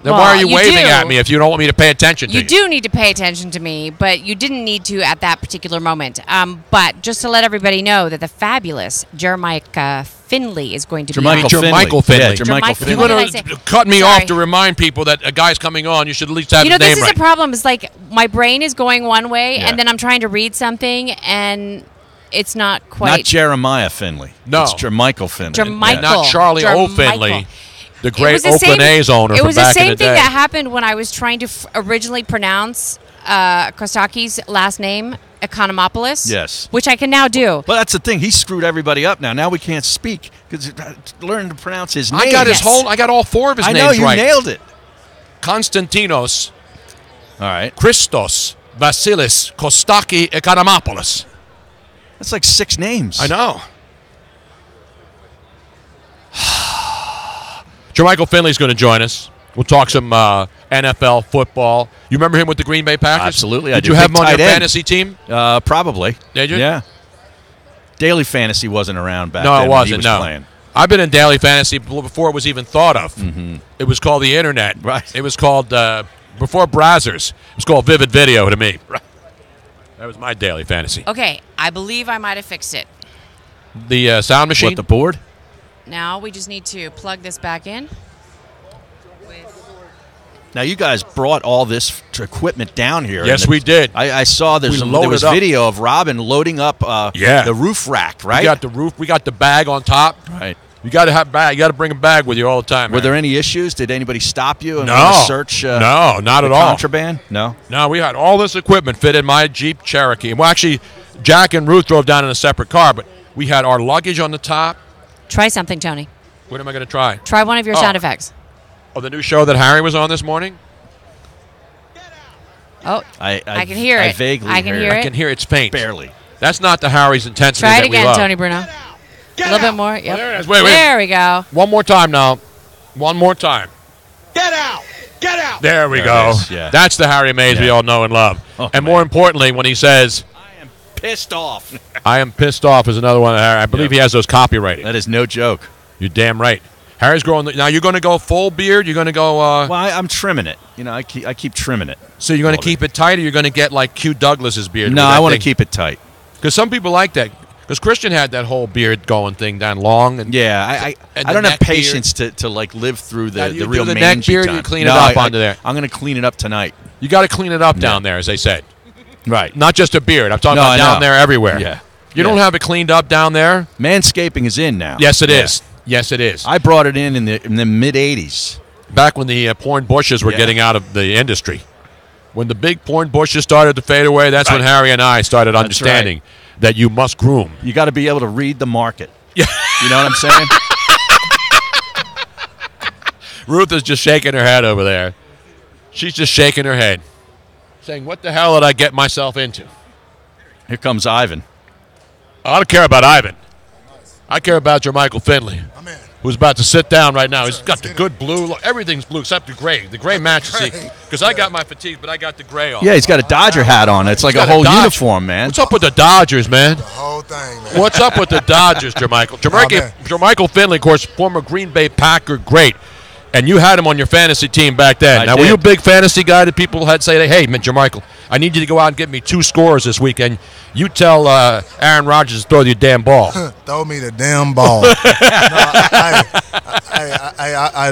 Then Well, why are you you waving do. at me if you don't want me to pay attention to you? You do need to pay attention to me, but you didn't need to at that particular moment. But just to let everybody know that the fabulous Jeremiah Finley is going to be on. Jermichael Finley. Yeah, Jermichael If Finley. you're What going did I to say? cut me Sorry. off to remind people that a guy's coming on, you should at least have You know, his name this is right. the problem. Is like my brain is going one way, Yeah. and then I'm trying to read something, and it's not quite. Not Jeremiah Finley. No. It's Jermichael Finley. Jermichael. Not Charlie O. Jermichael. Finley, the It great was the Oakland same- A's owner It from was the back in same the thing day. that happened when I was trying to originally pronounce Kostaki's last name, Economopoulos. Yes. Which I can now do. Well, that's the thing. He screwed everybody up now. Now we can't speak because learn to pronounce his name. I got all four of his I names know you right. nailed it. Konstantinos All right. Christos Vasilis Kostaki Economopoulos. That's like 6 names. I know. Jermichael Finley's going to join us. We'll talk some NFL football. You remember him with the Green Bay Packers? Absolutely, Did I do. you have Big him on your tight end. fantasy team? Probably. Did you? Yeah. Daily fantasy wasn't around back No, then it when wasn't. he was No. playing. I've been in daily fantasy before it was even thought of. Mm-hmm. It was called the internet. Right. It was called, before browsers, it was called Vivid Video to me. Right. That was my daily fantasy. Okay, I believe I might have fixed it. The sound machine? What, the board? Now we just need to plug this back in. Now, you guys brought all this equipment down here. Yes, and we did. I saw there We was loaded up. video of Robin loading up the roof rack, right? We got the roof. We got the bag on top. Right. You got to have bag. You got to bring a bag with you all the time. Were man. there any issues? Did anybody stop you and No. want to search? No, not the at all. Contraband? No. No, we had all this equipment fit in my Jeep Cherokee. Well, actually, Jack and Ruth drove down in a separate car, but we had our luggage on the top. Try something, Tony. What am I going to try? Try one of your sound effects. Oh, the new show that Harry was on this morning? Oh, I can hear I it. vaguely I can heard hear I it. can hear it's faint. Barely. That's not the Harry's intensity Try it that we again, love. Tony Bruno. A little bit more. Yep. there it is. Wait. There we go. One more time now. One more time. Get out! Get out! There we There go. it is, yeah. That's the Harry Mays we Yeah. all know and love. Oh, and man. more importantly, when he says, I am pissed off. I am pissed off, is another one of Harry. I believe he has those copyrighted. That is no joke. You're damn right. Harry's growing. Now you're going to go full beard. You're going to go. Well, I'm trimming it. You know, I keep trimming it. So you're going to Hold keep it tight, or you're going to get like Q Douglas's beard? No, I want to keep it tight. Because some people like that. Because Christian had that whole beard going thing down long, and Yeah, And I the don't have neck beard. patience to like live through Now, the you real do the mangy neck beard, time. you clean it up onto there. I'm going to clean it up tonight. you got to clean it up down there, as they said. Right. Not just a beard. I'm talking No, about I down know. there everywhere. Yeah. You don't have it cleaned up down there. Manscaping is in now. Yes, it Yeah. is. Yes, it is. I brought it in the mid '80s. Back when the porn bushes were Yeah. getting out of the industry. When the big porn bushes started to fade away, that's when Right. Harry and I started That's understanding that you must groom. You got to be able to read the market. Yeah. You know what I'm saying? Ruth is just shaking her head over there. She's just shaking her head, saying, what the hell did I get myself into? Here comes Ivan. I don't care about Ivan. I care about Jermichael Finley, who's about to sit down right now. He's got the good blue. Look, everything's blue except the gray. The gray matches. See, because I got my fatigue, but I got the gray on. Yeah, he's got a Dodger hat on. It's like He's a got whole Dodger. uniform, man. What's up with the Dodgers, man? Whole thing, man. What's up with the Dodgers, Jermichael? man. Jermichael Finley, of course, former Green Bay Packer, great. And you had him on your fantasy team back then. I Now, were did. you a big fantasy guy that people had say, hey, Jermichael, I need you to go out and get me 2 scores this weekend. You tell Aaron Rodgers to throw you a damn ball. Throw me the damn ball.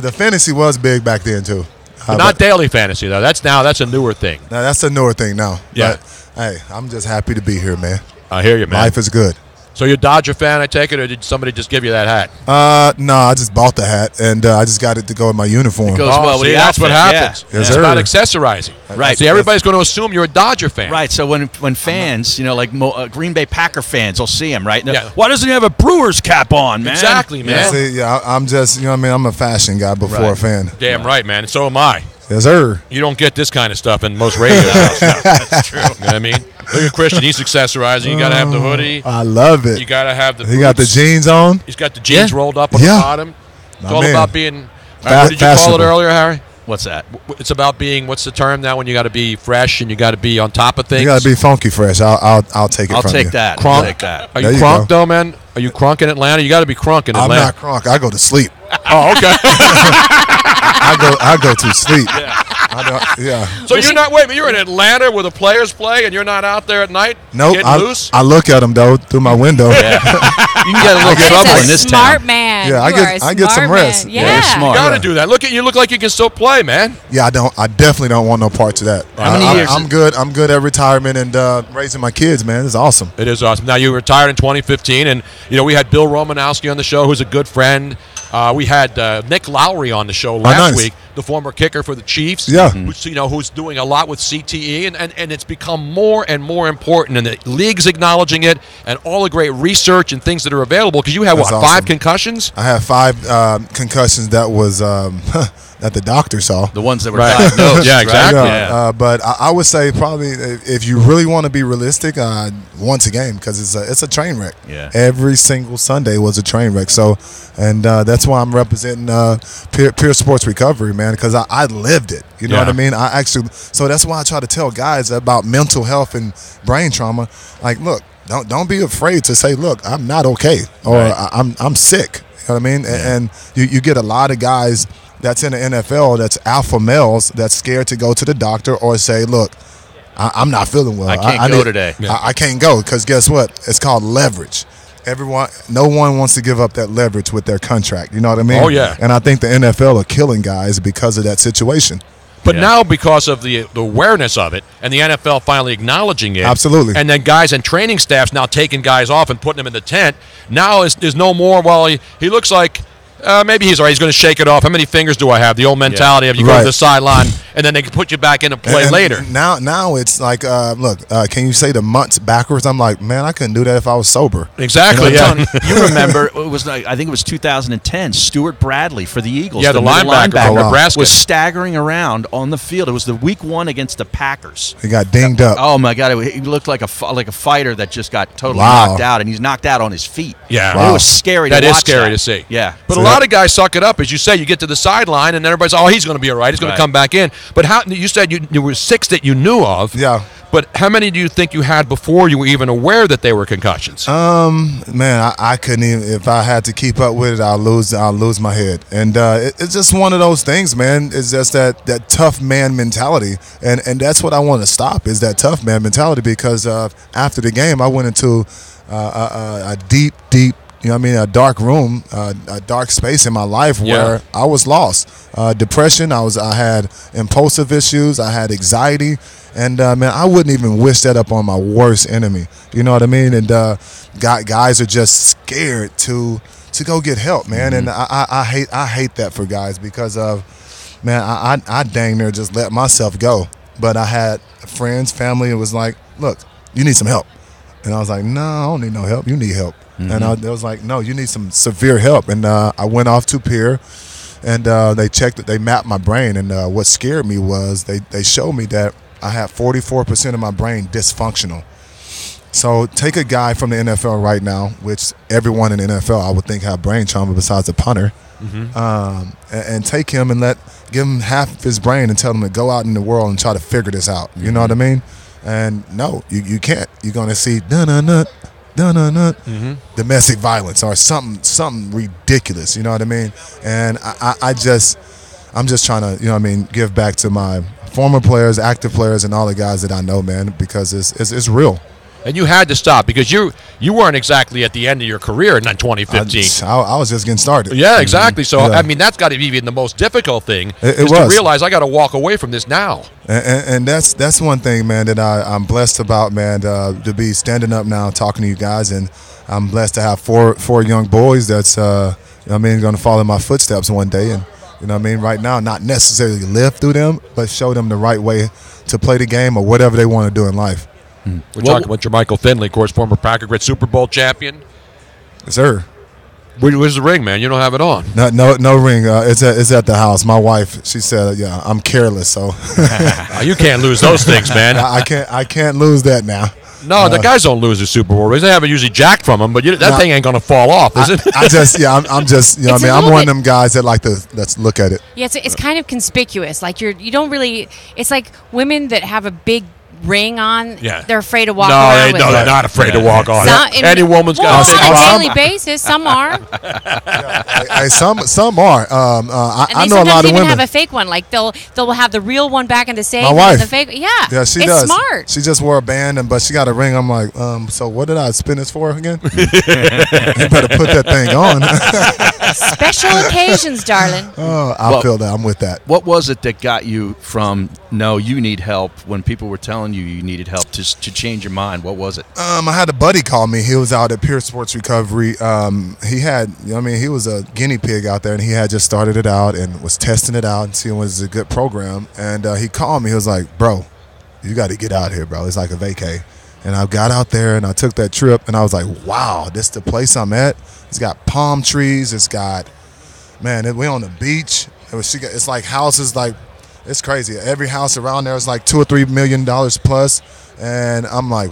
The fantasy was big back then too. But not daily fantasy, though. That's a newer thing. Now that's a newer thing now. Yeah. But, hey, I'm just happy to be here, man. I hear you, man. Life is good. So you're a Dodger fan, I take it, or did somebody just give you that hat? No, I just bought the hat and I just got it to go in my uniform. It goes well with see, the that's what outfit, happens. yeah. Yes, It's sir. about accessorizing. Right. See, everybody's going to assume you're a Dodger fan. Right, so when fans, you know, like Green Bay Packer fans, will see him, right? And they're, Yeah. why doesn't he have a Brewers cap on, man? Exactly, man. Yeah, see, I'm just, you know what I mean? I'm a fashion guy before Right. a fan. Damn right, man. And so am I. Yes, sir. You don't get this kind of stuff in most radio shows. That's true. You know what I mean? Look at Christian. He's accessorizing. You got to have the hoodie. I love it. You got to have the He got the boots. jeans on. He's got the jeans Yeah. rolled up on Yeah. the bottom. It's My all man. about being, what did you call it Fashionable. earlier, Harry? What's that? It's about being, what's the term now when you got to be fresh and you got to be on top of things? You got to be funky fresh. I'll take it I'll from take you. that. Crunk. I'll take that. Are There you you crunk go. though, man? Are you crunk in Atlanta? You got to be crunk in I'm Atlanta. not crunk. I go to sleep. Oh, okay. I go to sleep. Yeah. So you're not, wait, but you're in Atlanta where the players play and you're not out there at night Nope. getting loose? I look at them though through my window. You can get a little get trouble That in is this a smart town. man. Yeah, You I get some smart rest. man. Yeah, Yeah. you're smart. You got to do that. You look like you can still play, man. Yeah, I definitely don't want no parts of that. How many years- I'm good. I'm good at retirement and raising my kids, man. It's awesome. It is awesome. Now, you retired in 2015, and, we had Bill Romanowski on the show, who's a good friend. We had Nick Lowry on the show last nice. week, the former kicker for the Chiefs. Yeah. Who's doing a lot with CTE, and it's become more and more important, and the league's acknowledging it, and all the great research and things that are available. Because you have, That's 5 awesome. concussions? I have 5 concussions that was that the doctor saw. The ones that were Right. diagnosed. Yeah, right? exactly. Yeah. But I would say probably if you really want to be realistic, once a game because it's a train wreck. Yeah. Every single Sunday was a train wreck. So, and that's why I'm representing Peer Sports Recovery, man, because I lived it. You know Yeah. what I mean? So that's why I try to tell guys about mental health and brain trauma. Like, look, don't be afraid to say, look, I'm not okay or Right. I'm sick. You know what I mean? And you get a lot of guys that's in the NFL that's alpha males that's scared to go to the doctor or say, look, I'm not feeling well. I can't go today. I can't go because guess what? It's called leverage. No one wants to give up that leverage with their contract. You know what I mean? Oh, yeah. And I think the NFL are killing guys because of that situation. But Yeah. now, because of the awareness of it, and the NFL finally acknowledging it, Absolutely. and then guys and training staffs now taking guys off and putting them in the tent, now there's no more, well, he looks like maybe he's all right, he's going to shake it off. How many fingers do I have? The old mentality of you go to Right. the sideline, and then they can put you back in and play And later. Now it's like, look, can you say the months backwards? I'm like, man, I couldn't do that if I was sober. Exactly, You know, yeah. Tony, you remember it was like, I think it was 2010. Stuart Bradley for the Eagles, Yeah, the middle linebacker from wow. Nebraska. was staggering around on the field. It was the week 1 against the Packers. He got dinged up. Oh my God! He looked like a fighter that just got totally Wow. knocked out, and he's knocked out on his feet. Yeah. And Wow. it was scary. That to is watch scary that. to see. Yeah, But So a lot that- of guys suck it up. As you say, you get to the sideline, and everybody's, oh, he's going to be all right. He's going Right. to come back in. But how you said you were 6 that you knew of. Yeah. But how many do you think you had before you were even aware that they were concussions? Man, I couldn't even. If I had to keep up with it, I'll lose my head. And it's just one of those things, man. It's just that tough man mentality, and that's what I want to stop is that tough man mentality. Because after the game, I went into a deep. You know what I mean? A dark room, a dark space in my life where I was lost. Depression. I had impulsive issues. I had anxiety. And, man, I wouldn't even wish that up on my worst enemy. You know what I mean? And guys are just scared to go get help, man. And I hate that for guys because of, man, I dang near just let myself go. But I had friends, family, it was like, look, you need some help. And I was like, no, I don't need no help. You need help. And they was like, no, you need some severe help. And I went off to Peer, and they checked it. They mapped my brain. And what scared me was they showed me that I had 44% of my brain dysfunctional. So take a guy from the NFL right now, which everyone in the NFL I would think have brain trauma besides the punter, and take him and give him half of his brain and tell him to go out in the world and try to figure this out. You know what I mean? And no, you can't. You're gonna see domestic violence or something ridiculous. You know what I mean? And I'm just trying to, you know what I mean, give back to my former players, active players, and all the guys that I know, man, because it's real. And you had to stop because you weren't exactly at the end of your career in 2015. I was just getting started. Yeah, exactly. So, Yeah. I mean, that's got to be even the most difficult thing It is to was. realize I got to walk away from this now. And that's one thing, man, that I'm blessed about, man, to be standing up now talking to you guys. And I'm blessed to have four young boys that's, you know what I mean, going to follow in my footsteps one day. And, you know what I mean, right now, not necessarily live through them, but show them the right way to play the game or whatever they want to do in life. We're talking about Jermichael Finley, of course, former Packer, great Super Bowl champion. Yes, sir. Where's the ring, man? You don't have it on. No ring. It's at the house. My wife, she said, yeah, I'm careless, so You can't lose those things, man. I can't lose that now. No, the guys don't lose the Super Bowl rings. They haven't usually jacked from them, but that thing ain't going to fall off, is it? I'm just, you know what I mean? I'm one of them guys that like to, let's look at it. Yeah, it's kind of conspicuous. Like you don't really. It's like women that have a big ring on. Yeah. They're afraid to walk around with they're it. not afraid to walk on. Any woman's well, got a big on a problem. daily basis, some are. Hey, some are. I know a lot of even women have a fake one. Like they'll have the real one back in the safe. My wife. And the fake. Yeah. Yeah, she it's does. smart. She just wore a band, but she got a ring. I'm like, so what did I spin this for again? You better put that thing on. Special occasions, darling. Oh, I feel that. I'm with that. What was it that got you from no, you need help when people were telling you needed help to change your mind? What was it? I had a buddy call me. He was out at Pure Sports Recovery. He was a guinea pig out there, and he had just started it out and was testing it out and seeing was a good program. And he called me. He was like, "Bro, you got to get out here, bro. It's like a vacay." And I got out there and I took that trip, and I was like, "Wow, this the place I'm at. It's got palm trees. It's got, man, we on the beach. It's like houses like." It's crazy. Every house around there is like $2 or $3 million plus, and I'm like,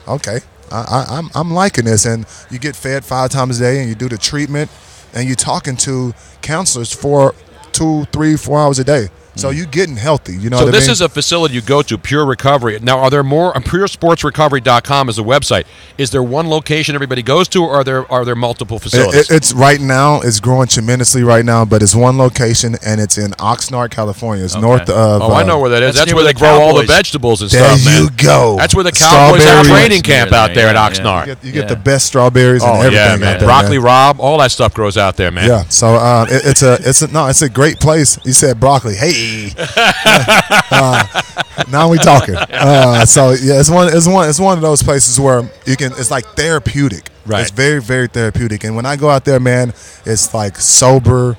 okay, I'm liking this. And you get fed 5 times a day, and you do the treatment, and you're talking to counselors for 2, 3, 4 hours a day. So you're getting healthy. You know. So what I this mean? is a facility you go to, Pure Recovery. Now, are there more? PureSportsRecovery.com is a website. Is there one location everybody goes to, or are there multiple facilities? It's right now. It's growing tremendously right now, but it's one location, and it's in Oxnard, California. It's north of. I know where that is. That's near where they the grow all the Cowboys. vegetables and There stuff, man. you go. That's where the Cowboys have Strawberries. training camp out there at Oxnard. You get the best strawberries and everything yeah, out man. there. Broccoli man. Rob, all that stuff grows out there, man. Yeah, so it's a great place. You said broccoli, hey. Now we talking. So yeah, it's one of those places where you can. It's like therapeutic. Right. It's very, very therapeutic. And when I go out there, man, it's like sober.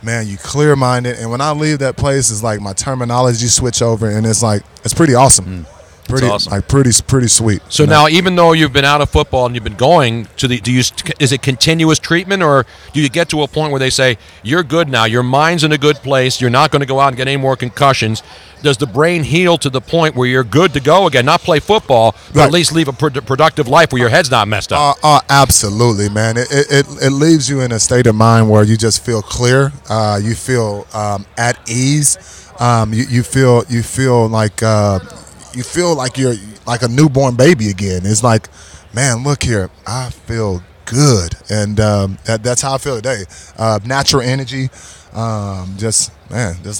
Man, you clear minded. And when I leave that place, it's like my terminology switch over, and it's like it's pretty awesome. Pretty awesome. Like pretty sweet. So now, even though you've been out of football and you've been going to is it continuous treatment, or do you get to a point where they say you're good now, your mind's in a good place, you're not going to go out and get any more concussions? Does the brain heal to the point where you're good to go again? Not play football, but at least live a productive life where your head's not messed up. Absolutely, man. It leaves you in a state of mind where you just feel clear. You feel at ease. You feel like you're like a newborn baby again. It's like, man, look here, I feel good, and that's how I feel today. Natural energy, just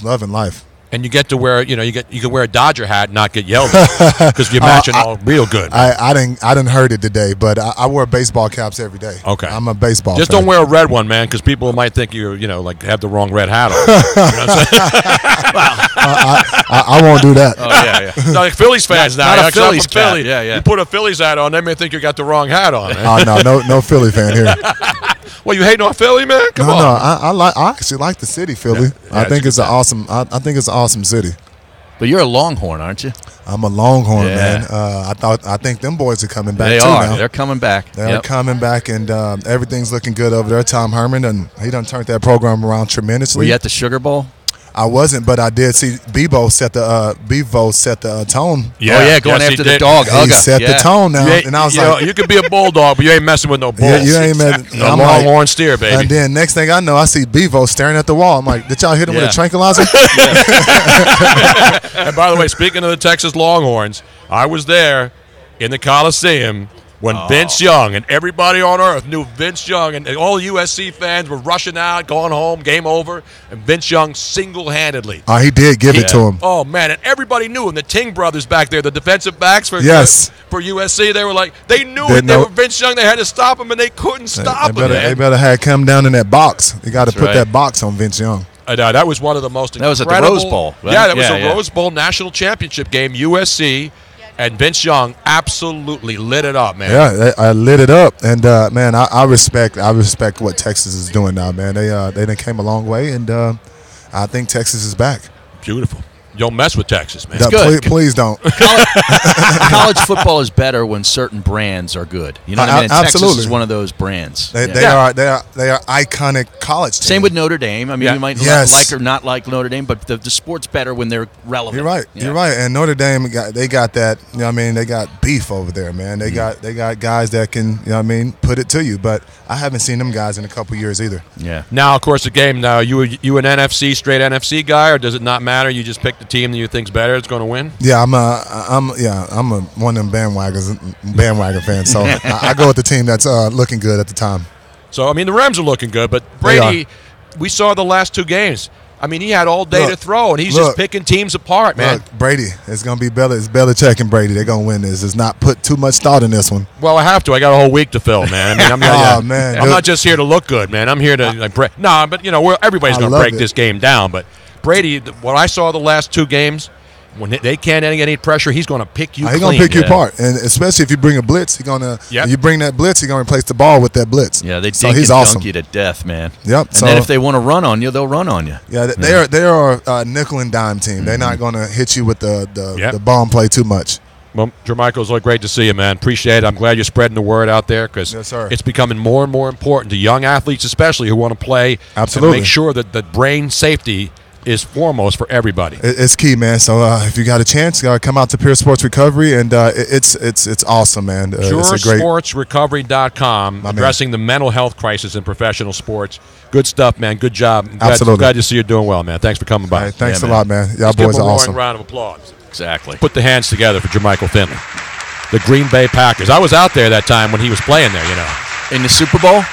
loving life. And you get to wear, you can wear a Dodger hat and not get yelled at because you're matching all real good. I didn't heard it today, but I wear baseball caps every day. Okay, I'm a baseball. Just fan. don't wear a red one, man, because people might think you like have the wrong red hat on. You know what I'm saying? I won't do that. Oh yeah. No, like Phillies fans now. Not a Actually, I'm Phillies from Philly. cap. Yeah. You put a Phillies hat on, they may think you got the wrong hat on. No Philly fan here. Well, you hating on Philly, man? Come on. No, I actually like the city, Philly. I think it's an awesome. I think it's an awesome city. But you're a Longhorn, aren't you? I'm a Longhorn, Yeah. man. I think them boys are coming back They too are. now. They're coming back. They're coming back, and everything's looking good over there. Tom Herman, and he done turned that program around tremendously. Were you at the Sugar Bowl? I wasn't, but I did see Bevo set the tone. Going after the dog. He Ugga. set the tone now, and I was like, you could be a bulldog, but you ain't messing with no bulls. yeah, you ain't mad. A Longhorn steer, baby. And then next thing I know, I see Bevo staring at the wall. I'm like, did y'all hit him with a tranquilizer? And by the way, speaking of the Texas Longhorns, I was there in the Coliseum when Vince Young and everybody on earth knew Vince Young, and all USC fans were rushing out, going home, game over, and Vince Young single-handedly. He did give it to him. Oh, man, and everybody knew him. The Ting brothers back there, the defensive backs for USC, they were like, they knew it. They were Vince Young. They had to stop him, and they couldn't stop him, They better have come down in that box. You got to put that box on Vince Young. That was one of the most incredible. That was at the Rose Bowl, right? Yeah, that was a Rose Bowl national championship game, USC. And Vince Young absolutely lit it up, man. Yeah, I lit it up, and man, I respect what Texas is doing now, man. They done came a long way, and I think Texas is back. Beautiful. Don't mess with Texas, man. Please don't. College football is better when certain brands are good. You know what I mean? And absolutely. Texas is one of those brands. They are iconic college teams. Same with Notre Dame. I mean, Yeah. you might Yes. like or not like Notre Dame, but the sport's better when they're relevant. You're right. Yeah. You're right. And Notre Dame got that. You know what I mean? They got beef over there, man. They got guys that can, you know what I mean, put it to you. But I haven't seen them guys in a couple years either. Yeah. Now, of course, the game. Now, you an straight NFC guy, or does it not matter? You just pick the team that you think's better. It's going to win. Yeah, I'm a one of them bandwagon fans. So I go with the team that's looking good at the time. So I mean, the Rams are looking good, but Brady, we saw the last two games. I mean, he had all day to throw, and he's just picking teams apart, man. Look, Brady, it's going to be Belichick and Brady. They're going to win this. It's not put too much thought in this one. Well, I have to. I got a whole week to fill, man. I mean, I'm not just here to look good, man. I'm here to break. No, but everybody's going to break this game down. But Brady, what I saw the last two games, when they can't get any pressure, he's going to pick you. He's going to pick you apart, and especially if you bring a blitz, he's going to. Yep. You bring that blitz, he's going to replace the ball with that blitz. Yeah, they so he's awesome. dunk you to death, man. Yep. And then if they want to run on you, they'll run on you. Yeah, they are a nickel and dime team. Mm-hmm. They're not going to hit you with the bomb play too much. Well, Jermichael, it's great to see you, man. Appreciate it. I'm glad you're spreading the word out there because it's becoming more and more important to young athletes, especially who want to play. Absolutely. And make sure that the brain safety is foremost for everybody. It's key, man. So if you got a chance, come out to Pure Sports Recovery, and it's awesome, man. PureSportsRecovery.com, addressing the mental health crisis in professional sports. Good stuff, man. Good job. Absolutely. Glad to see you doing well, man. Thanks for coming by. Right, thanks a lot, man. Y'all Let's boys give are awesome. A round of applause. Exactly. Put the hands together for Jermichael Finley. The Green Bay Packers. I was out there that time when he was playing there, In the Super Bowl?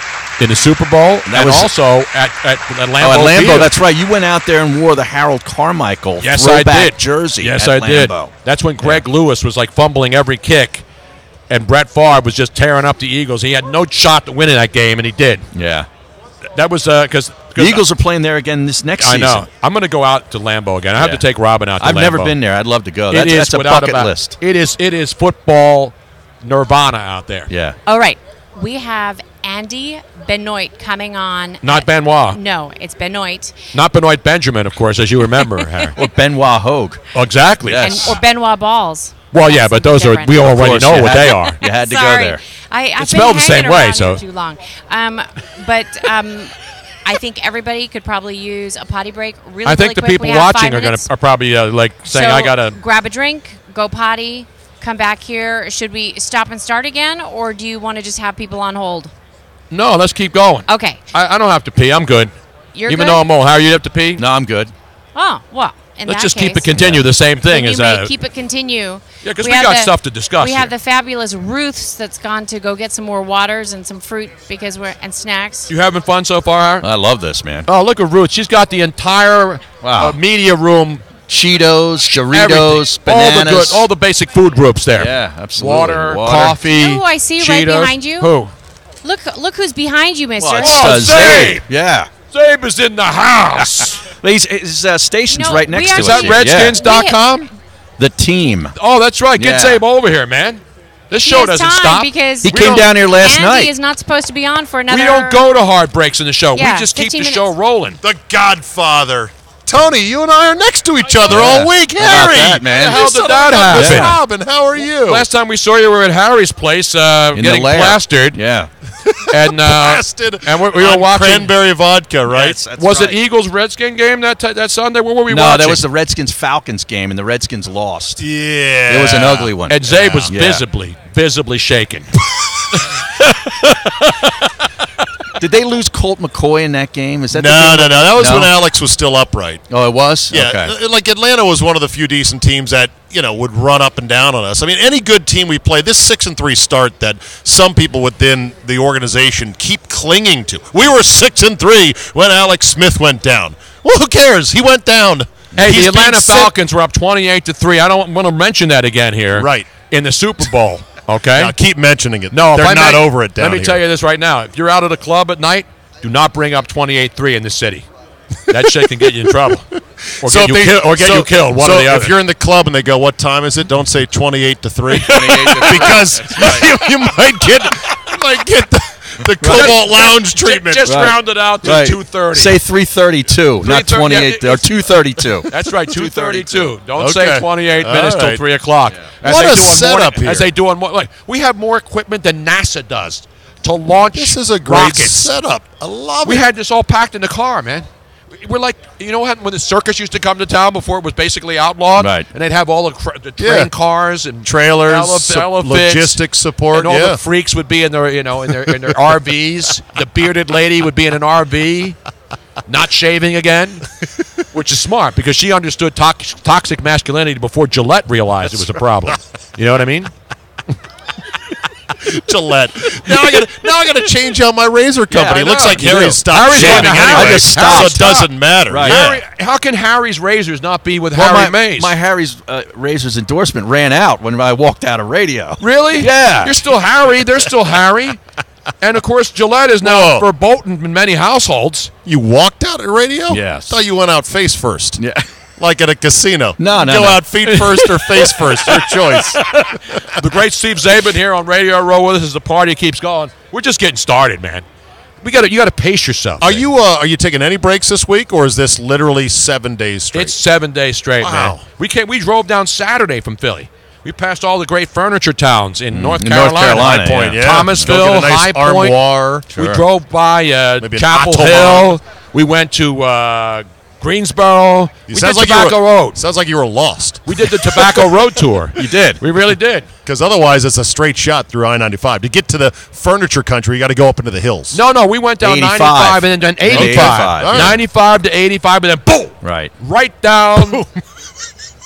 In the Super Bowl, and also at Lambeau Field. That's right. You went out there and wore the Harold Carmichael throwback jersey. Yes, at I did. Lambeau. That's when Greg Lewis was fumbling every kick, and Brett Favre was just tearing up the Eagles. He had no shot to win in that game, and he did. Yeah. That was because the Eagles are playing there again this next season. I know. I'm going to go out to Lambeau again. I have to take Robin out to Lambeau. I've never been there. I'd love to go. That's a bucket list. It is football nirvana out there. Yeah. All right. We have Andy Benoit coming on. Not Benoit. No, it's Benoit. Not Benoit Benjamin, of course, as you remember, Harry. Or Benoit Hogue. Exactly. Yes. Or Benoit Balls. Well, yeah, but those different. we already know what they are. You had to Sorry. go there. I've spelled been the same hanging way, around so. here too long. I think everybody could probably use a potty break really I think really the quick. people watching are probably saying, I got to grab a drink, go potty, come back here. Should we stop and start again, or do you want to just have people on hold? No, let's keep going. Okay. I don't have to pee. I'm good. You're Even good? though I'm old. Harry, you have to pee? No, I'm good. Oh, well, in Let's that just case, keep it continue. The same thing then as you may keep it continue. Yeah, because we got stuff to discuss We here. have the fabulous Ruth's that's gone to go get some more waters and some fruit and snacks. You having fun so far, Harry? I love this, man. Oh, look at Ruth. She's got the entire media room. Cheetos, Doritos, bananas. All the basic food groups there. Yeah, absolutely. Water, coffee, Oh, I see Cheetos. right behind you. Who? Look who's behind you, mister. Well, Zabe. Yeah. Zabe is in the house. His station's right next to Is us. that Redskins.com? The team. Oh, that's right. Get Yeah. Zabe over here, man. This show doesn't stop. Because he came down here last night. Andy is not supposed to be on for another. We don't go to hard breaks in the show. Yeah, we just keep 15 the show minutes. rolling. The Godfather. Tony, you and I are next to each other all week. How about Harry, that, man? How did that happen? Robin, how are you? Last time we saw you were at Harry's place getting plastered. Yeah. And Blasted. And we were watching cranberry vodka, right? That's was right. it Eagles-Redskin game that Sunday? What were we No, watching? that was the Redskins-Falcons game, and the Redskins lost. Yeah. It was an ugly one. And Zabe was Yeah. visibly shaken. Did they lose Colt McCoy in that game? Is that the No. game? That was when Alex was still upright. Oh, it was? Yeah, Okay. like Atlanta was one of the few decent teams that would run up and down on us. I mean, any good team we play, this 6-3 start that some people within the organization keep clinging to. We were 6-3 when Alex Smith went down. Well, who cares? He went down. Hey, He's the Atlanta being Falcons were up 28-3. I don't want to mention that again here. Right. In the Super Bowl. Okay. Now, keep mentioning it. No, if they're I not may- over it down Let me here. tell you this right now. If you're out at a club at night, do not bring up 28-3 in this city. That shit can get you in trouble. Or get you killed. One or the other. If you're in the club and they go, "What time is it?" Don't say 28-3. 28-3. Because you might get the Cobalt Lounge treatment. Just round it out to 2:30. Say 3:32, not 28 or 2:32. That's right, 2:32. Don't Okay. say 28 minutes till 3 o'clock. Yeah. What a setup here. As they do on like we have more equipment than NASA does to launch. This is a great rockets. setup. I love it. We had this all packed in the car, man. We're like, you know, when the circus used to come to town before it was basically outlawed, Right? And they'd have all the train cars and trailers, elephants, logistics support, and all the freaks would be in their, in their RVs. The bearded lady would be in an RV, not shaving again, which is smart because she understood toxic masculinity before Gillette realized it was a problem. You know what I mean? Gillette. Now I gotta change out my razor company. I it looks know. like Harry's stopped Harry's shaving going to anyway, Harry. I just stopped. so it doesn't matter. Right. Yeah. How can Harry's razors not be with Harry Mays? My Harry's razor's endorsement ran out when I walked out of radio. Really? Yeah. You're still Harry. They're still Harry. And, of course, Gillette is now verboten in many households. You walked out at radio? Yes. I thought you went out face first. Yeah. Like at a casino. No. Go out feet first or face first. Your choice. The great Steve Zabin here on Radio Row with us as the party keeps going. We're just getting started, man. You got to pace yourself. Are you taking any breaks this week, or is this literally 7 days straight? It's 7 days straight, Wow. man. We drove down Saturday from Philly. We passed all the great furniture towns in North in Carolina. North Carolina, High Point, yeah. Thomasville, Go get a nice High Point. armoire. We drove by Maybe an Chapel Ottoman. Hill. We went to Greensboro. We did Tobacco Road. Sounds like you were lost. We did the Tobacco Road tour. You did. We really did. Because otherwise, it's a straight shot through I-95. To get to the furniture country, you got to go up into the hills. No, we went down 85. 95 and then 85. 85. All right. 95 to 85, and then boom! Right down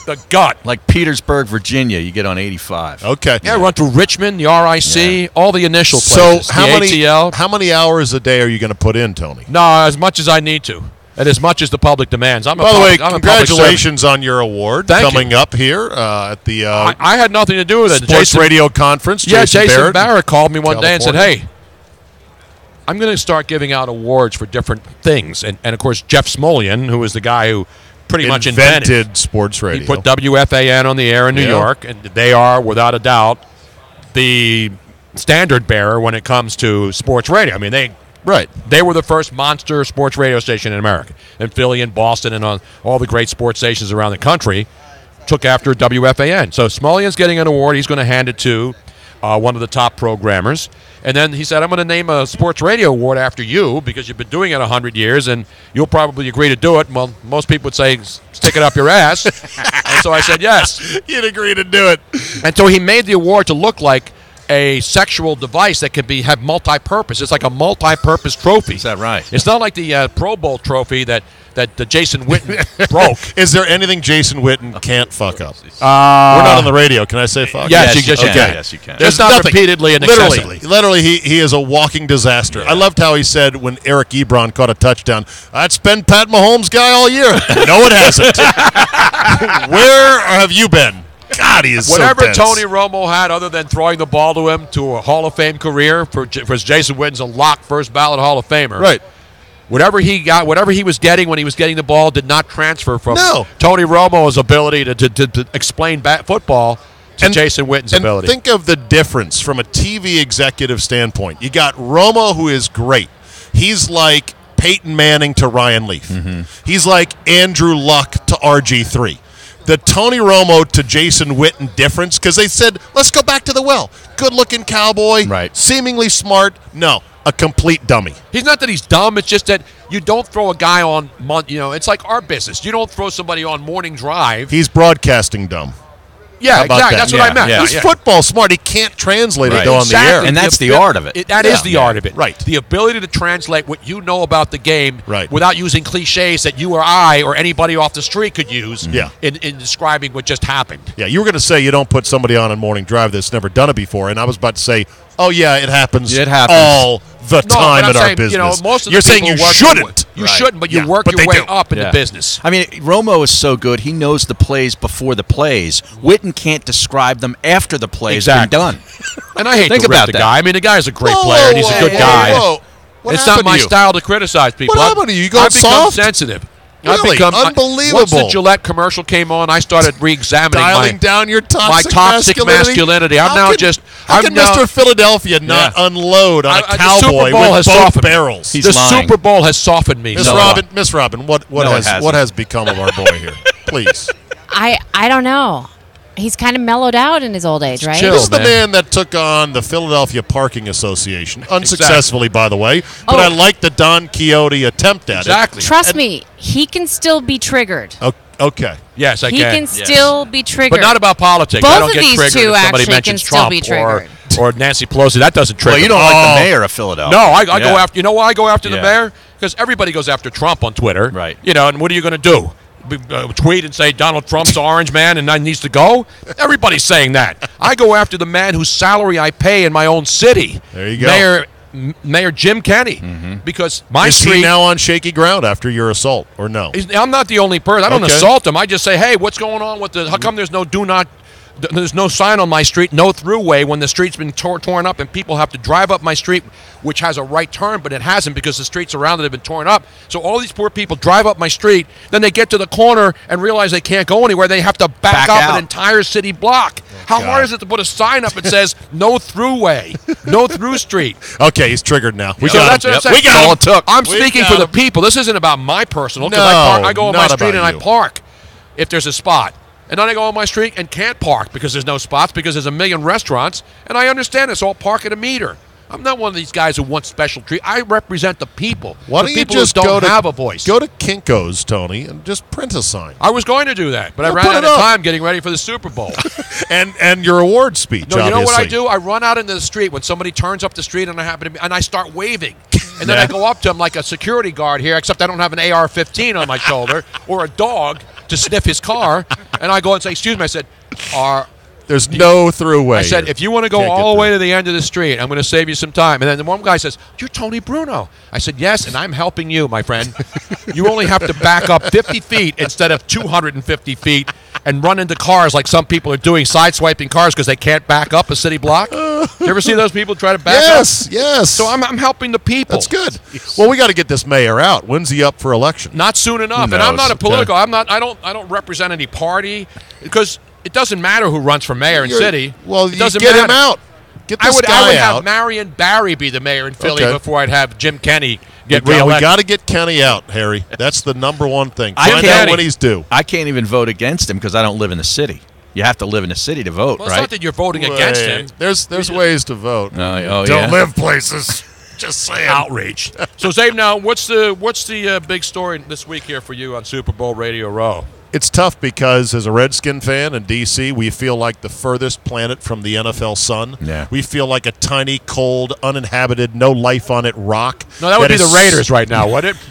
the gut. Like Petersburg, Virginia, you get on 85. Okay. Yeah, run through Richmond, the RIC, all the initial So places. how the many ATL. how many hours a day are you going to put in, Tony? No, as much as I need to. And as much as the public demands. By the way, I'm a public congratulations on your award coming up here at the I had nothing to do with it. Sports Radio Conference. Yeah, Jason Barrett called me one day and said, California. hey, I'm going to start giving out awards for different things. And of course, Jeff Smolian, who is the guy who pretty much invented sports radio. He put WFAN on the air in New York, and they are, without a doubt, the standard bearer when it comes to sports radio. I mean, they were the first monster sports radio station in America. And Philly and Boston and all the great sports stations around the country took after WFAN. So Smolian's getting an award. He's going to hand it to one of the top programmers. And then he said, I'm going to name a sports radio award after you because you've been doing it 100 years and you'll probably agree to do it. Well, most people would say, stick it up your ass. And so I said, yes. You'd agree to do it. And so he made the award to look like a sexual device that can have multi-purpose. It's like a multi-purpose trophy. Is that right? It's not like the Pro Bowl trophy that Jason Witten broke. Is there anything Jason Witten can't fuck up? We're not on the radio. Can I say fuck? Yes, you can. Yes, you can. Just not nothing. repeatedly and excessively. Literally, he is a walking disaster. Yeah. I loved how he said when Eric Ebron caught a touchdown, that's been Pat Mahomes' guy all year. No, it hasn't. Where have you been? God, he is Whatever so dense. Tony Romo had other than throwing the ball to him to a Hall of Fame career, for Jason Witten's a locked first ballot Hall of Famer. Right. Whatever he got, whatever he was getting when he was getting the ball did not transfer from No. Tony Romo's ability to explain football to Jason Witten's ability. Think of the difference from a TV executive standpoint. You got Romo, who is great. He's like Peyton Manning to Ryan Leaf. Mm-hmm. He's like Andrew Luck to RG3. The Tony Romo to Jason Witten difference, because they said, let's go back to the well. Good-looking cowboy, right? Seemingly smart. No, a complete dummy. He's not that he's dumb. It's just that you don't throw a guy on, it's like our business. You don't throw somebody on morning drive. He's broadcasting dumb. Yeah, How about exactly. that? That's what I meant. He's football smart. He can't translate it though on the air. And that's the art of it. That is the art of it. Right. The ability to translate what you know about the game Right. without using cliches that you or I or anybody off the street could use in describing what just happened. Yeah, you were going to say you don't put somebody on a morning drive that's never done it before, and I was about to say, oh, yeah, it happens, all the time in our business. Most of the You're saying people you work shouldn't. You shouldn't, but you work but your they way do. up in the business. I mean, Romo is so good. He knows the plays before the plays. Witten can't describe them after the plays been done. And I hate Think to rip about the that. guy. I mean, the guy's a great player, and he's a good guy. Whoa. What It's not happened to my you? style to criticize people. What happened to you? You got I've become soft? sensitive. Really? Unbelievable. Once the Gillette commercial came on, I started re-examining Dialing down your my toxic masculinity. I'm now just. How can Mr. Philadelphia not unload on a cowboy with both barrels? The Super Bowl has softened me. Miss Robin, what has become of our boy here? Please. I don't know. He's kind of mellowed out in his old age, right? This is the man that took on the Philadelphia Parking Association, unsuccessfully, by the way. But I like the Don Quixote attempt at it. Trust me, he can still be triggered. Okay. Yes, I can. He can still be triggered. But not about politics. Both I don't of get these triggered two if somebody actually mentions can still Trump be triggered. or Nancy Pelosi. That doesn't trigger. Well, you don't like the mayor of Philadelphia. No, I go after. You know why I go after the mayor? Because everybody goes after Trump on Twitter. Right. You know, and what are you going to do? Tweet and say Donald Trump's orange man and needs to go? Everybody's saying that. I go after the man whose salary I pay in my own city. There you go. Mayor Jim Kenney. Because my Is street he now on shaky ground after your assault, or no? I'm not the only person. I don't assault him. I just say, hey, what's going on with the? How come there's no sign on my street, no throughway, when the street's been torn up and people have to drive up my street, which has a right turn, but it hasn't because the streets around it have been torn up. So all these poor people drive up my street, then they get to the corner and realize they can't go anywhere. They have to back up an entire city block. How hard is it to put a sign up that says no throughway, no through street? Okay, he's triggered now. We got him. We got all it took. I'm speaking for the people. This isn't about my personal, because I go on my street and I park if there's a spot. And then I go on my street and can't park because there's no spots, because there's a million restaurants. And I understand it's all park at a meter. I'm not one of these guys who wants special treatment. I represent the people. Why the don't you people just who don't have a voice. Go to Kinko's, Tony, and just print a sign. I was going to do that, but I ran out of time getting ready for the Super Bowl. and your award speech, No, obviously. you know what I do? I run out into the street when somebody turns up the street and I start waving. And then I go up to them like a security guard here, except I don't have an AR-15 on my shoulder or a dog to sniff his car. And I go and say, excuse me, I said, there's no throughway. I said, if you want to go all the way to the end of the street, I'm going to save you some time. And then the one guy says, you're Tony Bruno. I said, yes, and I'm helping you, my friend. You only have to back up 50 feet instead of 250 feet and run into cars like some people are doing, sideswiping cars because they can't back up a city block. You ever see those people try to back up? Yes. So I'm helping the people. That's good. Well, we got to get this mayor out. When's he up for election? Not soon enough. And I'm not a political. I don't represent any party, because it doesn't matter who runs for mayor in city. Well, it doesn't get matter. him out. Get this I would guy out. have Marion Barry be the mayor in Philly before I'd have Jim Kenney get We reelected. got to get Kenny out, Harry. That's the number one thing. I Find can't- out when he's due. I can't even vote against him because I don't live in the city. You have to live in the city to vote, Well, it's right? not that you're voting against him. There's ways to vote. Don't live places. Just saying. Outraged. So, Zabe, now what's the big story this week here for you on Super Bowl Radio Row? It's tough because as a Redskin fan in D.C., we feel like the furthest planet from the NFL sun. Yeah. We feel like a tiny, cold, uninhabited, no life on it rock. No, that would be the Raiders right now, wouldn't it?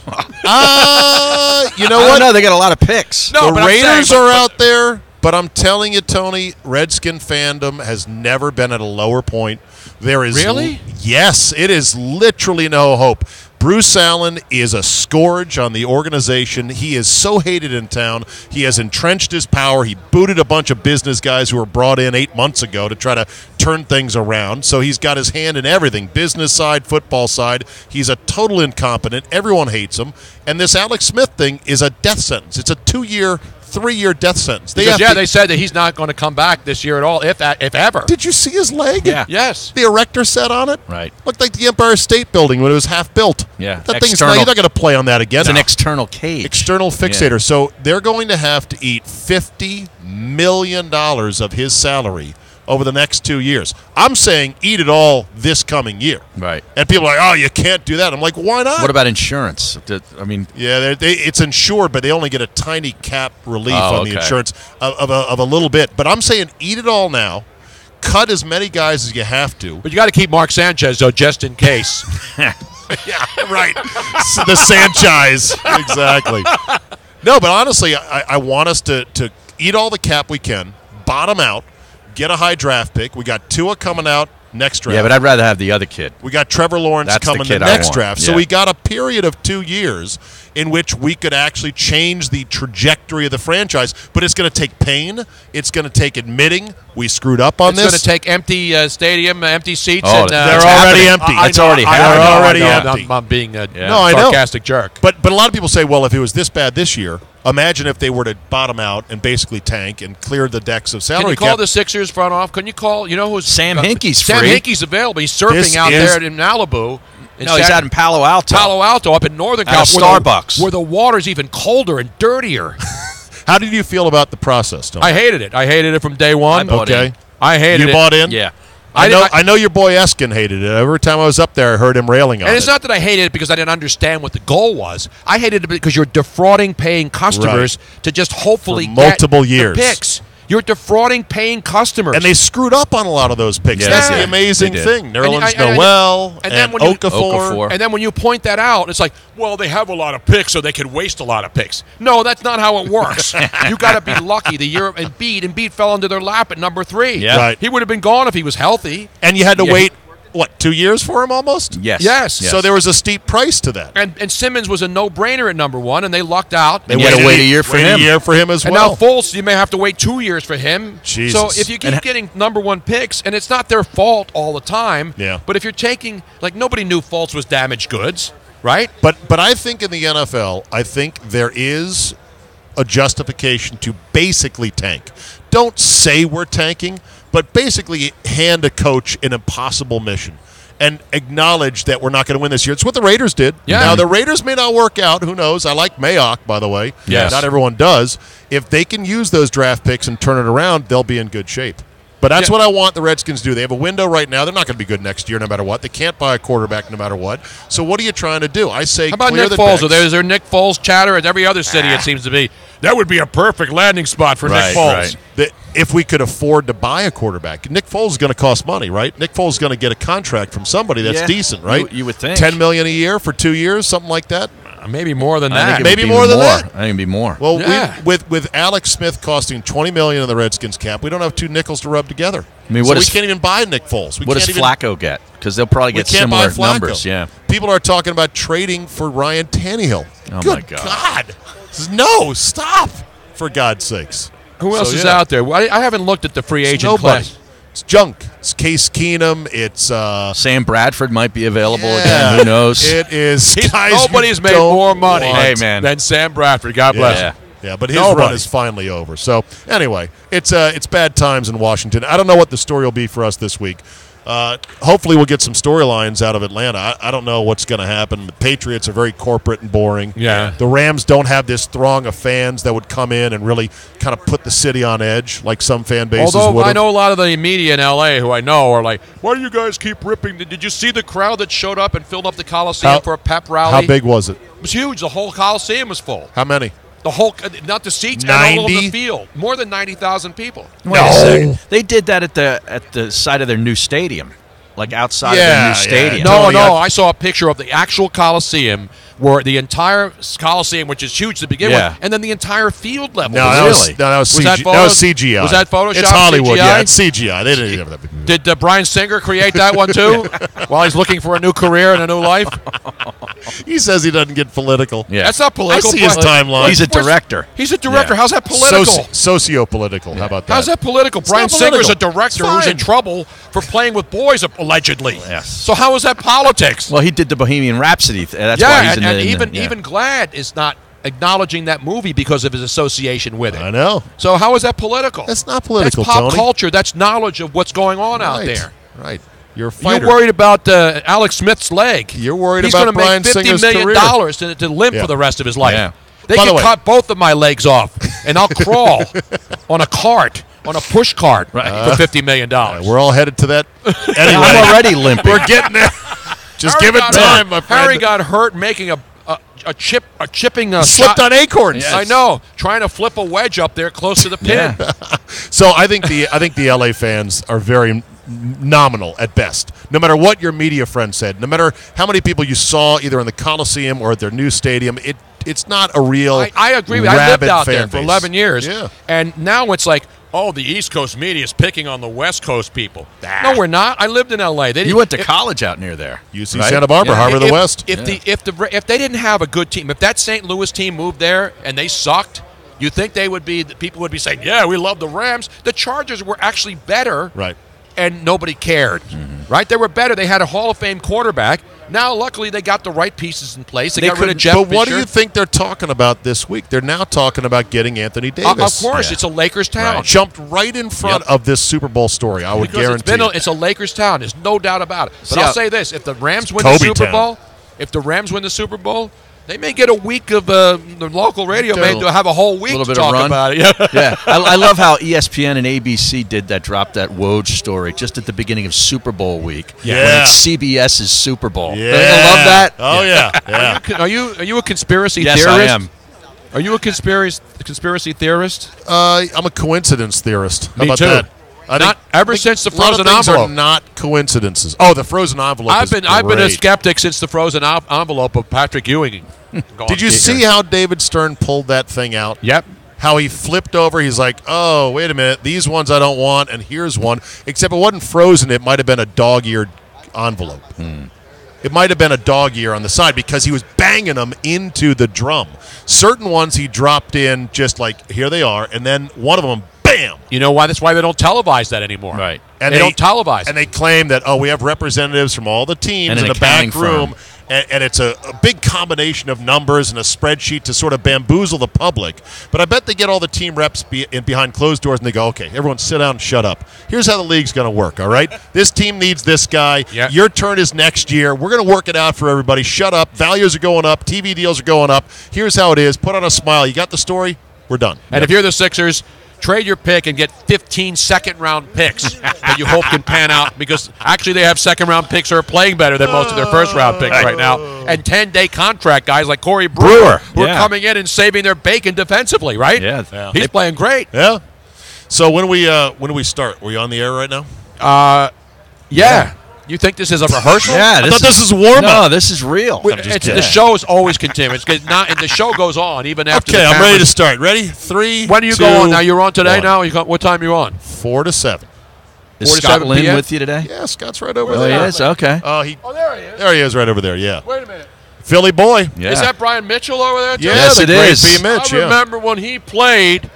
You know what? No, they got a lot of picks. No, the but I'm Raiders saying- are out there, but I'm telling you, Tony, Redskin fandom has never been at a lower point. There is Really? Yes, it is literally no hope. Bruce Allen is a scourge on the organization. He is so hated in town. He has entrenched his power. He booted a bunch of business guys who were brought in 8 months ago to try to turn things around. So he's got his hand in everything, business side, football side. He's a total incompetent. Everyone hates him. And this Alex Smith thing is a death sentence. It's a 2-year, 3-year death sentence. They said that he's not going to come back this year at all, if ever. Did you see his leg? Yeah. Yes. The erector set on it? Right. Looked like the Empire State Building when it was half built. Yeah. That thing's not, you're not going to play on that again. It's an now. external cage. External fixator. Yeah. So they're going to have to eat $50 million of his salary over the next 2 years. I'm saying eat it all this coming year. Right. And people are like, oh, you can't do that. I'm like, why not? What about insurance? I mean, Yeah, it's insured, but they only get a tiny cap relief on the okay. insurance of a little bit. But I'm saying eat it all now. Cut as many guys as you have to. But you got to keep Mark Sanchez, though, just in case. Yeah, right. The Sanchez. Exactly. No, but honestly, I want us to eat all the cap we can, bottom out, get a high draft pick. We got Tua coming out next draft. yeah, but I'd rather have the other kid. We got Trevor Lawrence That's the coming kid the I next want. draft. So Yeah. we got to period of 2 years in which we could actually change the trajectory of the franchise. But it's going to take pain. It's going to take admitting we screwed up on this. It's going to take empty stadium, empty seats. Oh, and, they're already empty. It's already happening. They're already empty. I'm being a I know. sarcastic jerk. But a lot of people say, well, if it was this bad this year, imagine if they were to bottom out and basically tank and clear the decks of salary Can you call cap. the Sixers front off? Can you call, who's Sam Hinkie's Sam free. Hinkie's available. He's surfing This out is- there in Malibu. No, he's out in Palo Alto. Palo Alto, up in Northern At a California. Starbucks. Where the water's even colder and dirtier. How did you feel about the process, Tony? I hated it. I hated it from day one. I bought Okay. in. I hated You it. bought in? Yeah. I know your boy Eskin hated it. Every time I was up there, I heard him railing on And it. it's not that I hated it because I didn't understand what the goal was. I hated it because you're defrauding paying customers to just hopefully For multiple get years. the picks. You're defrauding paying customers. And they screwed up on a lot of those picks. Yeah, That's they the did. amazing They did. thing. Nerlens And Noel and and, then when you- Okafor. And then when you point that out, it's like, well, they have a lot of picks, so they could waste a lot of picks. No, that's not how it works. You got to be lucky. The year Embiid fell into their lap at number 3. Yeah. Right. He would have been gone if he was healthy. And you had to Yeah. wait, 2 years for him almost? Yes. Yes. So there was a steep price to that. And Simmons was a no-brainer at number 1, and they lucked out. They had to wait a year for him. A year for him as And well. now Fultz, you may have to wait 2 years for him. Jesus. So if you keep getting number 1 picks, and it's not their fault all the time, Yeah. but if you're taking, like, nobody knew Fultz was damaged goods, right? But I think in the NFL, I think there is a justification to basically tank. Don't say we're tanking, but basically hand a coach an impossible mission and acknowledge that we're not going to win this year. It's what the Raiders did. Yeah. Now, the Raiders may not work out. Who knows? I like Mayock, by the way. Yes. Not everyone does. If they can use those draft picks and turn it around, they'll be in good shape. But that's Yeah. what I want the Redskins to do. They have a window right now. They're not going to be good next year no matter what. They can't buy a quarterback no matter what. So what are you trying to do? I say How about clear Nick the Foles? decks. Is there Nick Foles chatter at every other city? It seems to be. That would be a perfect landing spot for Nick Right, Foles. right. If we could afford to buy a quarterback, Nick Foles is going to cost money, right? Nick Foles is going to get a contract from somebody that's Yeah, decent, right? you would think. $10 million a year for 2 years, something like that. Maybe more than I think that. it would Maybe be more than that. I think it'd be more. Well, Yeah. with Alex Smith costing $20 million in the Redskins cap, we don't have 2 nickels to rub together. I mean, So what we is- can't even buy Nick Foles. What does can't even- Flacco get? Because they'll probably We get can't buy similar Flacco. numbers. Yeah. People are talking about trading for Ryan Tannehill. Oh, Good my God. God. No, stop. For God's sakes. Who else So, is yeah. out there? I haven't looked at the free It's agent nobody. class. It's junk. It's Case Keenum. It's Sam Bradford might be available yeah. again. Who knows? It is. guys Nobody's we made don't more money want. Hey, man. than Sam Bradford. God bless Yeah. him. Yeah, but his Nobody. run is finally over. So anyway, it's bad times in Washington. I don't know what the story will be for us this week. Hopefully we'll get some storylines out of Atlanta. I don't know what's going to happen. The Patriots are very corporate and boring. Yeah. The Rams don't have this throng of fans that would come in and really kind of put the city on edge like some fan bases Although would. I know a lot of the media in L.A. who I know are like, why do you guys keep ripping? Did you see the crowd that showed up and filled up the Coliseum for a pep rally? How big was it? It was huge. The whole Coliseum was full. How many? The whole, not the seats, and all over 90? the field. More than 90,000 people. Wait a second. They did that at the side of their new stadium, like outside of their Yeah, new yeah. stadium. No, Tony, I saw a picture of the actual Coliseum, where the entire Coliseum, which is huge to begin Yeah. with, and then the entire field level. No, Really? that was Was that CGI. That was photo- CGI. was that Photoshop, It's Hollywood. CGI? Yeah, it's CGI. They didn't even have that big. Did Brian Singer create that one too? While he's looking for a new career and a new life? He says he doesn't get political. Yeah. That's not political. I see his timeline. He's a director. He's a director. Yeah. How's that political? Socio-political. How about that? How's that political? Brian not Singer's a political. director It's who's in fine. trouble for playing with boys, allegedly. Yes. So how is that politics? Well, he did the Bohemian Rhapsody. That's yeah, why he's and, in and the, even yeah. even Glad is not acknowledging that movie because of his association with it. I know. So how is that political? That's not political, That's pop Tony. culture. That's knowledge of what's going on out Right. there. Right. You're a fighter. You're worried about Alex Smith's leg. You're worried He's about gonna Brian make $50 Singer's million career. to limp Yeah. for the rest of his life. Yeah. They By the can way- cut both of my legs off, and I'll crawl on a cart, on a push cart, for $50 million. We're all headed to that. Anyway, I'm already limping. we're getting there. Just give it time, my friend. Harry got hurt making a chipping Slipped shot. on acorns. I know, trying to flip a wedge up there close to the pin. Yeah. So I think the LA fans are very nominal at best. No matter what your media friend said, no matter how many people you saw either in the Coliseum or at their new stadium, it's not a real. I agree with you. I lived rabid out there fan for base. 11 years. Yeah. And now it's like, Oh, the East Coast media is picking on the West Coast people. No, we're not. I lived in L.A. You went to college out near there. UC Santa Barbara, Harbor of the West. If they didn't have a good team, if that St. Louis team moved there and they sucked, you think people would be saying, "Yeah, we love the Rams." The Chargers were actually better, right? And nobody cared, right? They were better. They had a Hall of Fame quarterback. Now, luckily, they got the right pieces in place. They got rid of Jeff But what do Fisher. you think they're talking about this week? They're now talking about getting Anthony Davis. Of course, it's a Lakers town. Right. Jumped right in front of this Super Bowl story, I would guarantee. It's a Lakers town. There's no doubt about it. But I'll say this: if the Rams win Kobe the Super town. Bowl, they may get a week of the local radio may have a whole week to talk about it. Yeah. I love how ESPN and ABC dropped that Woj story just at the beginning of Super Bowl week. Yeah. When it's CBS's Super Bowl. Yeah. Don't you love that? Oh, yeah. Are you a conspiracy yes, theorist? I am. Are you a conspiracy theorist? I'm a coincidence theorist. How Me about too. that? Since the a lot of frozen things envelope. are not coincidences. Oh, the frozen envelope. I've been a skeptic since the frozen envelope of Patrick Ewing. Did you see how David Stern pulled that thing out? Yep. How he flipped over. He's like, "Oh, wait a minute. These ones I don't want, and here's one." Except it wasn't frozen. It might have been a dog-eared envelope. It might have been a dog ear on the side because he was banging them into the drum. Certain ones he dropped in just like, here they are, and then one of them, bam! You know why? That's why they don't televise that anymore. Right. And they don't televise. And they claim that, we have representatives from all the teams And in an the back accounting room. firm. And it's a big combination of numbers and a spreadsheet to sort of bamboozle the public. But I bet they get all the team reps behind closed doors and they go, okay, everyone sit down and shut up. Here's how the league's going to work, all right? This team needs this guy. Yeah. Your turn is next year. We're going to work it out for everybody. Shut up. Values are going up. TV deals are going up. Here's how it is. Put on a smile. You got the story? We're done. And if you're the Sixers, trade your pick and get 15 second-round picks that you hope can pan out because actually they have second-round picks who are playing better than most of their first-round picks right now. And 10-day contract guys like Corey Brewer who are coming in and saving their bacon defensively, right? Yeah. He's playing great. Yeah. So when do we start? Were you on the air right now? Yeah. You think this is a rehearsal? Yeah, I thought this is warm-up. No, this is real. The show is always continuous. The show goes on even after. Okay, the I'm ready to cameras- start. Ready? 3. When do you 2, go on? Now you're on today. 1. Now what time are you on? 4 to 7. Is 4 to Scott 7 Lynn p.m.? with you today? Yeah, Scott's right over Oh, there. he is? Okay. Oh, there he is. There he is, right over there. Yeah, Wait a minute. Philly boy. Yeah. Is that Brian Mitchell over there? Too? Yeah, Yes, the it great is. B. Mitch. I Yeah. remember when he played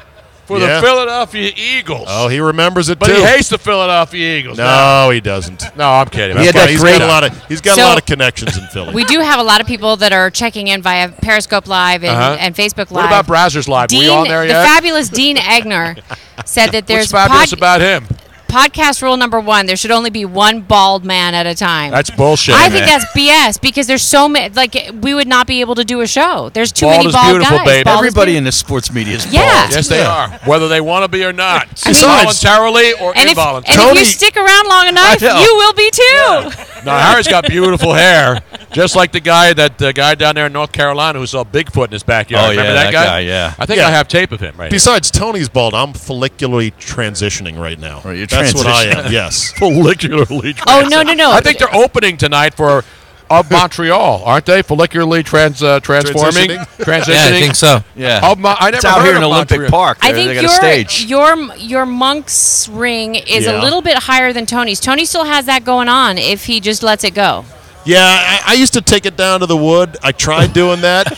for Yeah. the Philadelphia Eagles. Oh, he remembers it but too. he hates the Philadelphia Eagles. No, he doesn't. No, I'm kidding. He had But that he's great- got a lot of a So- lot of connections in Philly. We do have a lot of people that are checking in via Periscope Live and Facebook Live. What about Brazzers Live? Dean, Were you on there the yet? fabulous Dean Egner said that What's there's fabulous about him? podcast rule number 1. There should only be one bald man at a time. That's bullshit. I think that's BS because there's so many. Like we would not be able to do a show. There's too Bald many is bald beautiful, guys. baby. Bald is Everybody beautiful. in the sports media is Yeah. bald. Yes, they are. Whether they want to be or not. Besides- Voluntarily or And if involuntarily. you stick around long enough, know. you will be too. No, Harry's got beautiful hair, just like the guy down there in North Carolina who saw Bigfoot in his backyard. Oh, yeah, Remember that that guy, yeah. I think Yeah. I have tape of him right here. Besides, Tony's bald. I'm follicularly transitioning right now. Right, you're That's what I transitioning. am. Yes. Follicularly. Oh no. I think they're opening tonight for of Montreal, aren't they? Follicularly transforming, transitioning. Yeah, I think so. Yeah. I never It's out heard here in of Olympic Montreal. Park. I They think got a stage. your monk's ring is Yeah. a little bit higher than Tony's. Tony still has that going on if he just lets it go. Yeah, I used to take it down to the wood. I tried doing that,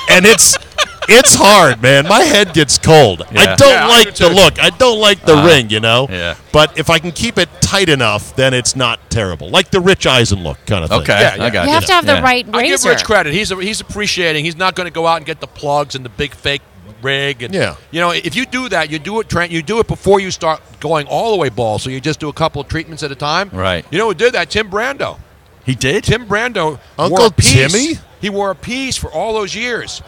and it's hard, man. My head gets cold. I Yeah. don't Yeah, I like do the too. look. I don't like the ring, you know? yeah. But if I can keep it tight enough, then it's not terrible. Like the Rich Eisen look kind of thing. Okay, Yeah, yeah. I got You have to have the right I give razor. Rich credit. He's appreciating. He's not going to go out and get the plugs and the big fake rig. And, Yeah. You know, if you do that, you do it before you start going all the way bald. So you just do a couple of treatments at a time. Right. You know who did that? Tim Brando. He did? Tim Brando Uncle wore a piece. Timmy? He wore a piece for all those years.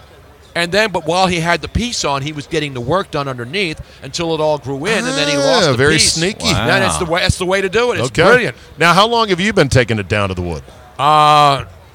And then, but while he had the piece on, he was getting the work done underneath until it all grew in, and then he lost the very piece. sneaky. Wow. Yeah, that's the way. That's the way to do it. It's Okay. brilliant. Now, how long have you been taking it down to the wood?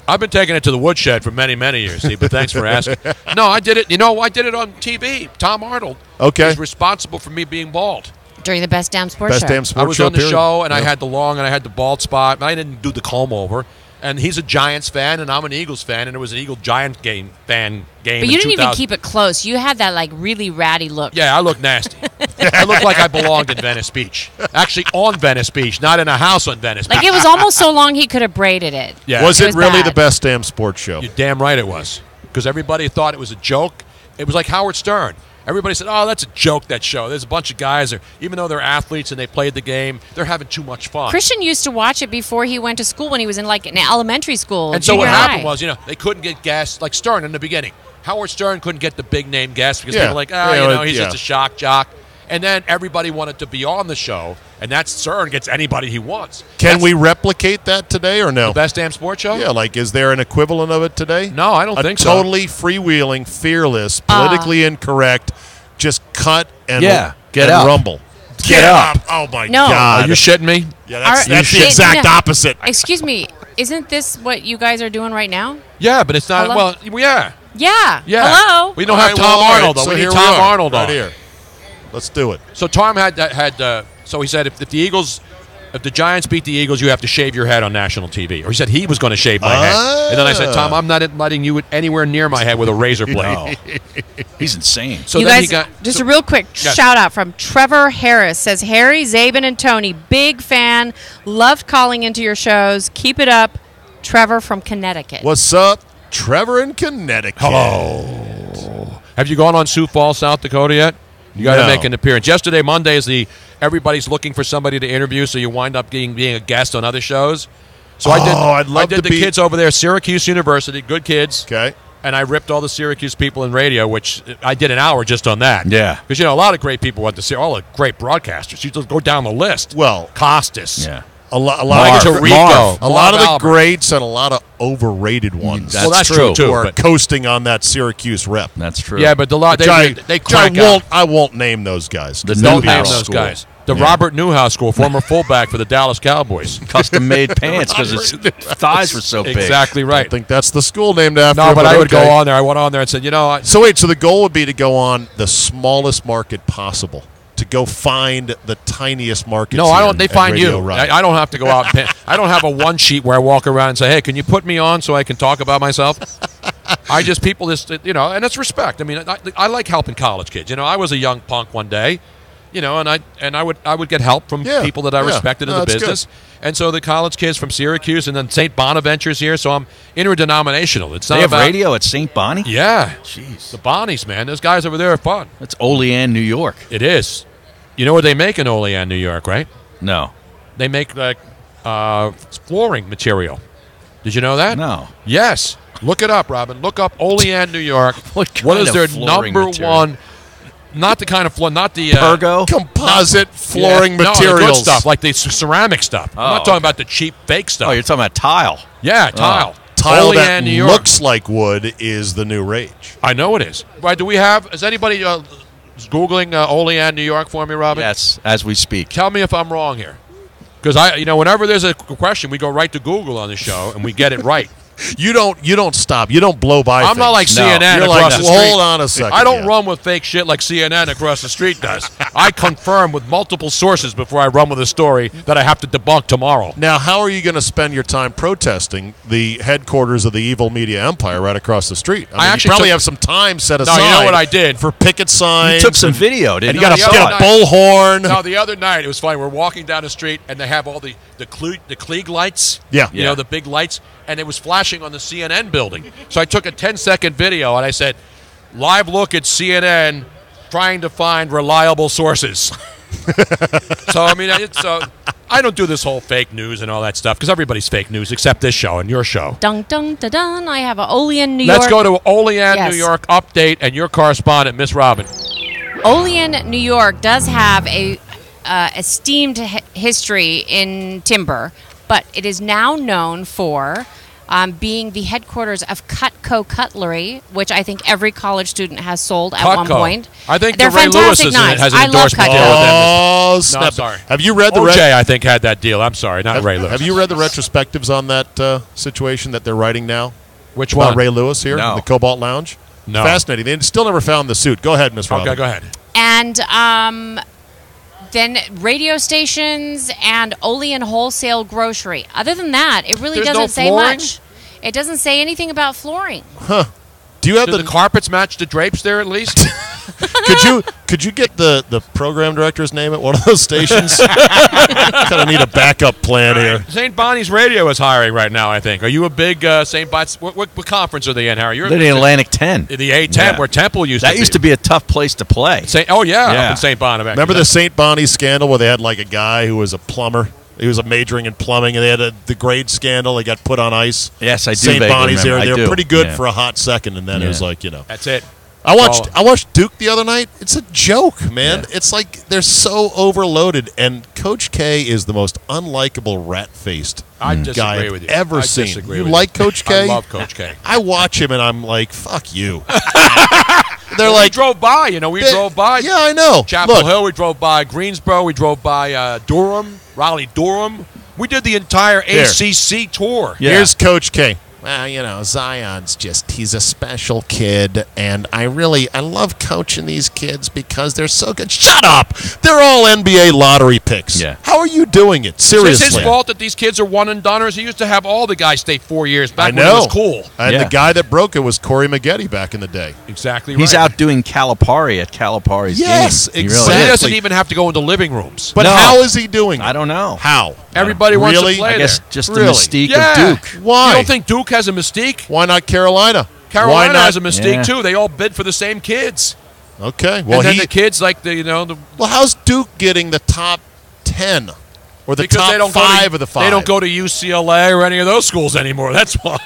I've been taking it to the woodshed for many, many years, Steve, but thanks for asking. No, I did it. You know, I did it on TV. Tom Arnold was responsible for me being bald. During the Best Damn Sports Best Show. damn sports I was show. on the period. show, and I Yeah. had the long, and I had the bald spot. And I didn't do the comb over. And he's a Giants fan, and I'm an Eagles fan, and it was an Eagle-Giant game. But you didn't even keep it close. You had that like really ratty look. Yeah, I look nasty. I look like I belonged in Venice Beach. Actually, on Venice Beach, not in a house on Venice Beach. Like it was almost so long he could have braided it. Yeah. Was it really bad. the best damn sports show? You're damn right it was. Because everybody thought it was a joke. It was like Howard Stern. Everybody said, oh, that's a joke, that show. There's a bunch of guys, even though they're athletes and they played the game, they're having too much fun. Christian used to watch it before he went to school when he was in like an elementary school. And so what junior happened high. was, they couldn't get guests like Stern in the beginning. Howard Stern couldn't get the big name guests because they Yeah. were like, Yeah, he's yeah. just a shock jock. And then everybody wanted to be on the show, and that Stern gets anybody he wants. Can we replicate that today or no? The best damn sports show? Yeah, like is there an equivalent of it today? No, I don't think so. Totally freewheeling, fearless, politically incorrect, just cut and Get and up. rumble. Get up. Oh my No. God! Are you shitting me? Yeah, that's Are- the exact no. opposite. Excuse me, isn't this what you guys are doing right now? Yeah, but it's not. Hello? Well, yeah. Yeah. Yeah. Hello. We don't All have right, Tom well, all right, Arnold, though. so We here need Tom are, Arnold right on. here. Let's do it. So Tom so he said if the Eagles, if the Giants beat the Eagles, you have to shave your head on national TV. Or he said he was going to shave my head. And then I said, Tom, I'm not letting you anywhere near my head with a razor blade. He's insane. So you then guys, he got just a real quick Yes. shout out from Trevor Harris. Says, Harry, Zabin, and Tony, big fan. Loved calling into your shows. Keep it up. Trevor from Connecticut. What's up, Trevor in Connecticut? Hello. Have you gone on Sioux Falls, South Dakota yet? You got to No. make an appearance. Yesterday, Monday, is everybody's looking for somebody to interview, so you wind up being a guest on other shows. So I'd love I did to the be- kids over there, Syracuse University, good kids. Okay. And I ripped all the Syracuse people in radio, which I did an hour just on that. Yeah. Because, a lot of great people went to see, all the great broadcasters. You just go down the list. Well, Costas. Yeah. a lot Mike of Tirico. a lot of the Albert. greats and a lot of overrated ones. That's true, too, Who are but- coasting on that Syracuse rep. That's true. Yeah, but they crank out. I won't name those guys. The Don't name Newhouse those School. guys. The Robert Newhouse School, former fullback for the Dallas Cowboys. Custom-made pants because his thighs were so big. Exactly I right. think that's the school named after No, him, but I would okay. go on there. I went on there and said, So wait, so the goal would be to go on the smallest market possible, to go find the tiniest market. no, I don't. They find you. I don't have to go out. And I don't have a one sheet where I walk around and say, "Hey, can you put me on so I can talk about myself?" People just, and it's respect. I mean, I like helping college kids. I was a young punk one day, and I would get help from Yeah, people that I yeah. respected in No, the that's business. And so the college kids from Syracuse and then St. Bonaventure's here. So I'm interdenominational. It's not They have about radio at St. Bonnie? Yeah, Jeez. the Bonnies, man. Those guys over there are fun. That's Olean, New York. It is. You know what they make in Olean, New York, right? No. They make like flooring material. Did you know that? No. Yes. Look it up, Robin. Look up Olean, New York. What kind is of their flooring number material? one? Not the kind of floor, not the Pergo? Composite flooring No, the materials. good stuff, like the ceramic stuff. I'm not talking about the cheap fake stuff. Oh, you're talking about tile. Yeah, tile. Tile Olean, that New York. looks like wood is the new rage. I know it is. Right? Is anybody Googling Olean, New York for me, Robin? Yes, as we speak. Tell me if I'm wrong here. Because whenever there's a question, we go right to Google on the show and we get it right. You don't stop. You don't blow by. I'm not like things. CNN You're across like, the well, street. hold on a second. I don't yeah. run with fake shit like CNN across the street does. I confirm with multiple sources before I run with a story that I have to debunk tomorrow. Now, how are you going to spend your time protesting the headquarters of the evil media empire right across the street? I mean, actually you probably took- have some time set No, aside. you know what I did? For picket signs. You took some and- video, didn't And you you? got the to other get a night- bullhorn. No, the other night it was funny. We're walking down the street and they have all the Klieg lights. Yeah. You know, the big lights, and it was flashing on the CNN building. So I took a 10-second video and I said, "Live look at CNN trying to find reliable sources." So I mean, I don't do this whole fake news and all that stuff because everybody's fake news except this show and your show. Dun dun dun dun. I have a Olean, New York. Let's go to Olean, Yes. New York update and your correspondent, Miss Robin. Olean, New York does have a esteemed history in timber, but it is now known for being the headquarters of Cutco Cutlery, which I think every college student has sold at one Cutco. point. I think They're the Ray Lewis fantastic knives. has an I love endorsement deal Cutco. with them. Oh, No, snap. I'm sorry. Have you read the OJ, I think, had that deal. I'm sorry, not Ray Lewis. Have you read the retrospectives on that situation that they're writing now? Which About one? Ray Lewis here No. in the Cobalt Lounge? No. Fascinating. They still never found the suit. Go ahead, Miss Robin. Okay, go ahead. And Then radio stations and Olean Wholesale Grocery. Other than that, it really There's doesn't no say flooring? much. It doesn't say anything about flooring. Do you have Do the carpets match the drapes there at least? Could you get the program director's name at one of those stations? Kind of need a backup plan here. St. Bonnie's Radio is hiring right now, I think. Are you a big St. Bonnie's? What conference are they in, Harry? You're They're in Atlantic 10. The A10, where Temple used to be. That used to be a tough place to play. Up in St. Bonnie. Remember the St. Bonnie scandal where they had like a guy who was a plumber? He was majoring in plumbing, and they had the grade scandal. They got put on ice. Yes, I do St. vaguely Bonnie's remember. there. They I were do. pretty good Yeah. for a hot second, and then it was like, That's it. I watched Duke the other night. It's a joke, man. Yeah. It's like they're so overloaded, and Coach K is the most unlikable rat-faced I guy disagree I've with you. ever I seen. disagree You with like you. Coach K? I love Coach K. I watch him, and I'm like, fuck you. They're We like, drove by. We drove by. Yeah, I know. Chapel Look, Hill. We drove by Greensboro. We drove by Durham, Raleigh-Durham. We did the entire ACC tour. Yeah. Here's Coach K. Well, Zion's he's a special kid, and I love coaching these kids because they're so good. Shut up! They're all NBA lottery picks. Yeah. How are you doing it? Seriously. Is it his fault that these kids are one-and-doners? He used to have all the guys stay 4 years back I when know. it was cool. And the guy that broke it was Corey Maggette back in the day. Exactly right. He's out doing Calipari at Calipari's Yes, game. exactly. He doesn't even have to go into living rooms. But No. how is he doing it? I don't know. How? Everybody wants to Really? play I guess there. just Really? the mystique Yeah. of Duke. Why? You don't think Duke has a mystique? Why not Carolina? Carolina Why not? has a mystique, Yeah. too. They all bid for the same kids. Okay. Well, And then the kids, like, the Well, how's Duke getting the top 10 or the because top they don't 5 go of the 5? They don't go to UCLA or any of those schools anymore. That's why.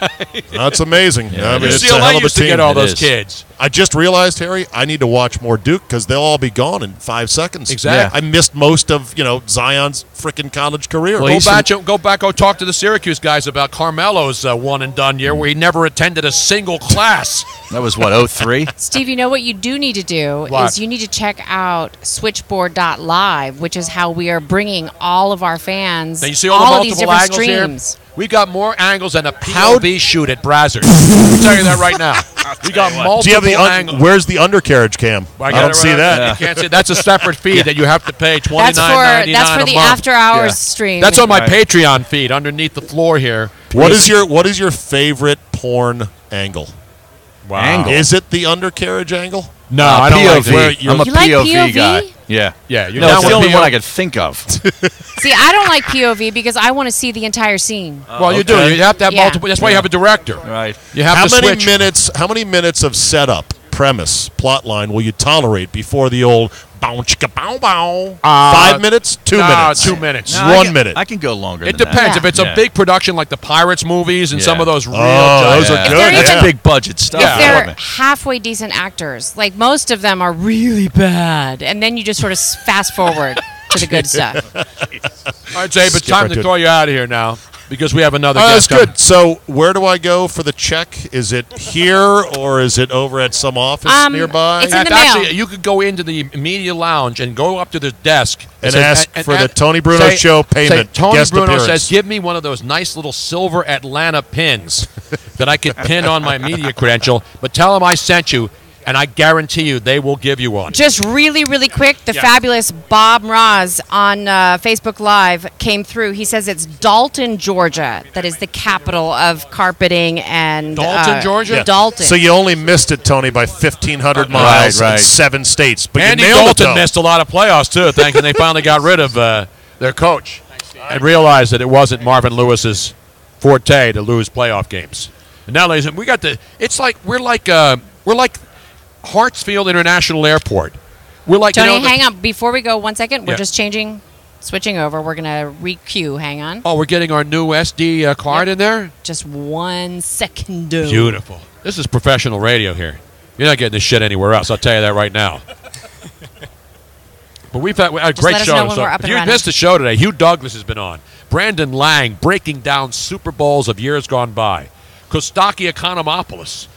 That's amazing. Yeah, I mean, it's a UCLA hell of a used to team. get all It those is. kids. I just realized, Harry, I need to watch more Duke because they'll all be gone in 5 seconds. Exactly. I missed most of Zion's freaking college career. Well, Go back, go talk to the Syracuse guys about Carmelo's one-and-done year where he never attended a single class. That was, what, 03? Steve, you know what you do need to do What? is you need to check out switchboard.live, which is how we are bringing all of our fans Now you see all the of multiple these different angles streams. here? We got more angles than a POV shoot at Brazzers. Let me tell you that right now. We got multiple Do you have the angles. where's the undercarriage cam? I don't see that. You can't see. That's a separate feed that you have to pay $29.99 That's for a the month. after hours Yeah. stream. That's on my Patreon feed underneath the floor here. What is your favorite porn angle? Wow. Angle. Is it the undercarriage angle? No, I don't like POV. that. you're- I'm a You like POV, POV? guy. Yeah. Yeah, you're No, down it's the with only POV. one I could think of. See, I don't like POV because I want to see the entire scene. Well, you do. Okay. You have to have Yeah. multiple. That's why you have a director. Right. You have How to many switch. minutes? How many minutes of setup, premise, plot line will you tolerate before the old bow chicka bow bow? 5 minutes? 2 minutes? 2 minutes. No, 1 minute. I can go longer It than depends. that. If it's a Yeah. big production like the Pirates movies and Yeah. some of those real those giants. are If good. they're That's even- big budget stuff. Yeah. I They're love it. halfway decent actors. Like most of them are really bad, and then you just sort of fast forward to the good stuff. All right, Jay, but Skip time right to to throw you out of here now because we have another That's guest coming. good. So, where do I go for the check? Is it here or is it over at some office nearby? it's in the Actually, mail. you could go into the media lounge and go up to the desk And say- ask for the Tony Bruno say- Show payment, Say, Tony guest Bruno appearance. says, "Give me one of those nice little silver Atlanta pins that I could pin on my media credential." But tell them I sent you, and I guarantee you they will give you one. Just really, really quick, the Yeah. fabulous Bob Mraz on Facebook Live came through. He says it's Dalton, Georgia, that is the capital of carpeting and Dalton, Georgia? Yeah. Dalton. So you only missed it, Tony, by 1,500 miles right. and 7 states. But Andy you nailed Dalton it, though. missed a lot of playoffs too, thinking they finally got rid of their coach and realized that it wasn't Marvin Lewis's forte to lose playoff games. And now, ladies and we got the. It's like we're like Hartsfield International Airport. We're like Tony, hang on. Before we go, 1 second. We're Yeah. just switching over. We're going to re-queue. Hang on. Oh, we're getting our new SD card in there. Just 1 second. Beautiful. This is professional radio here. You're not getting this shit anywhere else. I'll tell you that right now. But we've had a great let us show. know when So we're up if and you running. missed the show today, Hugh Douglas has been on. Brandon Lang breaking down Super Bowls of years gone by. Kostaki Economopoulos,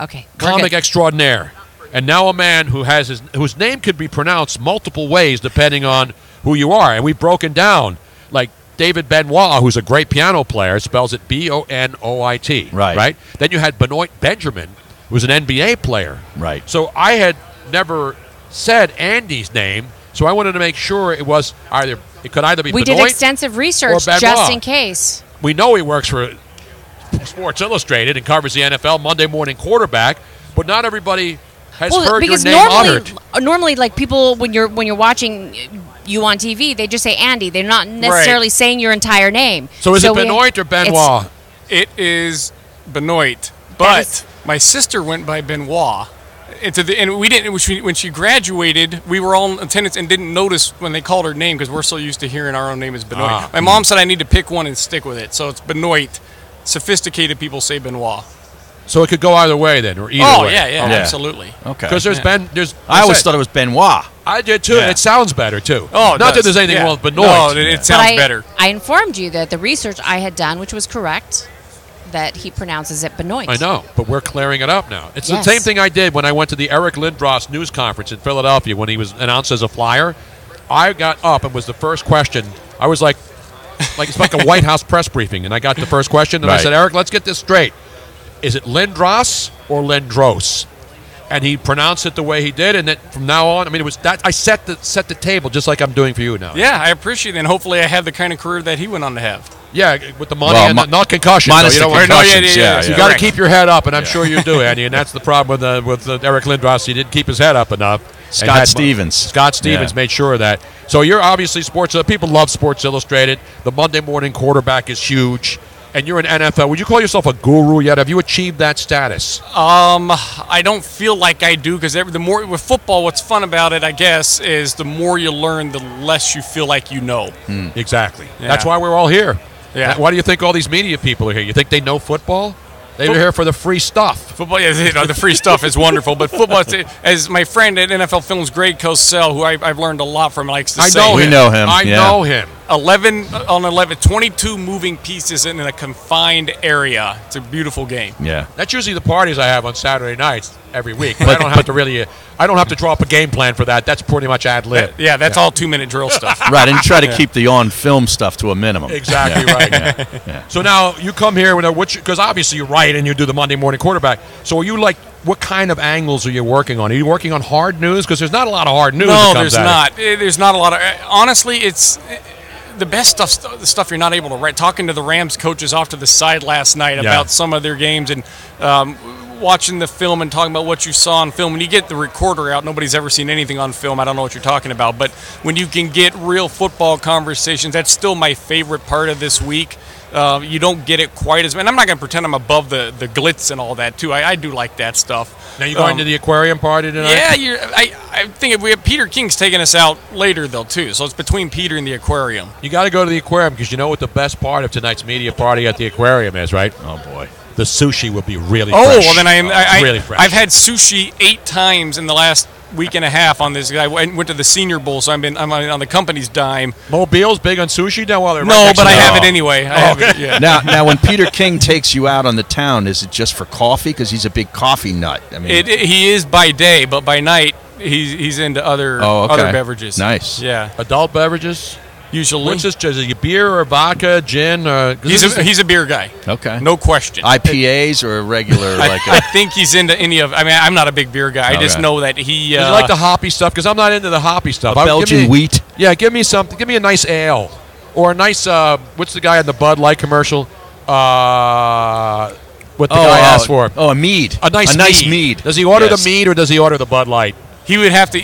Okay. we're comic good. extraordinaire. And now a man whose name could be pronounced multiple ways depending on who you are. And we've broken down, like David Benoit, who's a great piano player, spells it Bonoit. Right. Then you had Benoit Benjamin, who's an NBA player. Right. So I had never said Andy's name, So I wanted to make sure it was either it could either be We Benoit did extensive research Benoit. just in case. We know he works for Sports Illustrated and covers the NFL Monday morning quarterback, but not everybody has heard your because name uttered. normally, like people when you're watching you on TV, they just say Andy. They're not necessarily saying your entire name. So is it Benoit or Benoit? It is Benoit, but my sister went by Benoit. And we didn't. When she graduated, we were all in attendance and didn't notice when they called her name because we're so used to hearing our own name as Benoit. My mom said I need to pick one and stick with it, so it's Benoit. Sophisticated people say Benoit. So it could go either way then, or either way. Oh yeah, absolutely. Okay. Because I always thought it was Benoit. I did too, and it sounds better too. Oh, not that there's anything wrong with Benoit. No, it sounds better. I informed you that the research I had done, which was correct, that he pronounces it Benoit. I know, but we're clearing it up now. It's Yes. the same thing I did when I went to the Eric Lindros news conference in Philadelphia when he was announced as a flyer. I got up and was the first question. I was like it's like a White House press briefing, and I got the first question, and I said, Eric, let's get this straight. Is it Lindros or Lindros? And he pronounced it the way he did, and then from now on, I mean, it was that I set the table just like I'm doing for you now. Yeah, I appreciate it, and hopefully I have the kind of career that he went on to have. Yeah, with the money and not concussion. Minus you the concussions, you got to keep your head up, and I'm sure you do, Andy. And that's the problem with Eric Lindros. He didn't keep his head up enough. Scott Stevens made sure of that. So you're obviously sports. People love Sports Illustrated. The Monday morning quarterback is huge. And you're an NFL. Would you call yourself a guru yet? Have you achieved that status? I don't feel like I do because the more with football, what's fun about it, I guess, is the more you learn, the less you feel like you know. Exactly. Yeah. That's why we're all here. Yeah. Why do you think all these media people are here? You think they know football? They're here for the free stuff. Football, the free stuff is wonderful, but football, as my friend at NFL Films, Greg Cosell, who I've learned a lot from, likes to say. We know him. I know him. 22 moving pieces in a confined area. It's a beautiful game. Yeah. That's usually the parties I have on Saturday nights every week. But I don't have to really. I don't have to draw up a game plan for that. That's pretty much ad lib. Yeah, that's all 2-minute drill stuff. Right, and you try to keep the on-film stuff to a minimum. Exactly right. Yeah. So now you come here because obviously you write and you do the Monday morning quarterback. So are you like, what kind of angles are you working on? Are you working on hard news? Because there's not a lot of hard news. No, there's not. There's not a lot of. Honestly, it's. The best stuff, the stuff you're not able to write. Talking to the Rams coaches off to the side last night about some of their games and watching the film and talking about what you saw on film. When you get the recorder out, nobody's ever seen anything on film. I don't know what you're talking about. But when you can get real football conversations, that's still my favorite part of this week. You don't get it quite as. And I'm not going to pretend I'm above the glitz and all that too. I do like that stuff. Now you going to the aquarium party tonight? Yeah, I think we have Peter King's taking us out later though too. So it's between Peter and the aquarium. You got to go to the aquarium because you know what the best part of tonight's media party at the aquarium is, right? Oh boy. The sushi will be really fresh. fresh. Well then really fresh. I've had sushi 8 times in the last week and a half on this. I went to the Senior Bowl, so I'm on the company's dime. Mobile's big on sushi now. Well, no, but I have it anyway. Now, when Peter King takes you out on the town, is it just for coffee? Because he's a big coffee nut. I mean, he is by day, but by night he's into other beverages. Nice. Yeah, adult beverages. Usually. What's this? Is it beer or vodka, gin? He's a beer guy. Okay. No question. IPAs or a regular I think he's into any of. I mean, I'm not a big beer guy. I just know that he. Does he like the hoppy stuff? Because I'm not into the hoppy stuff. Belgian wheat. Yeah, give me something. Give me a nice ale or a nice. What's the guy in the Bud Light commercial? What the guy asked for? Oh, a mead. A nice mead. Does he order the mead or does he order the Bud Light? He would have to.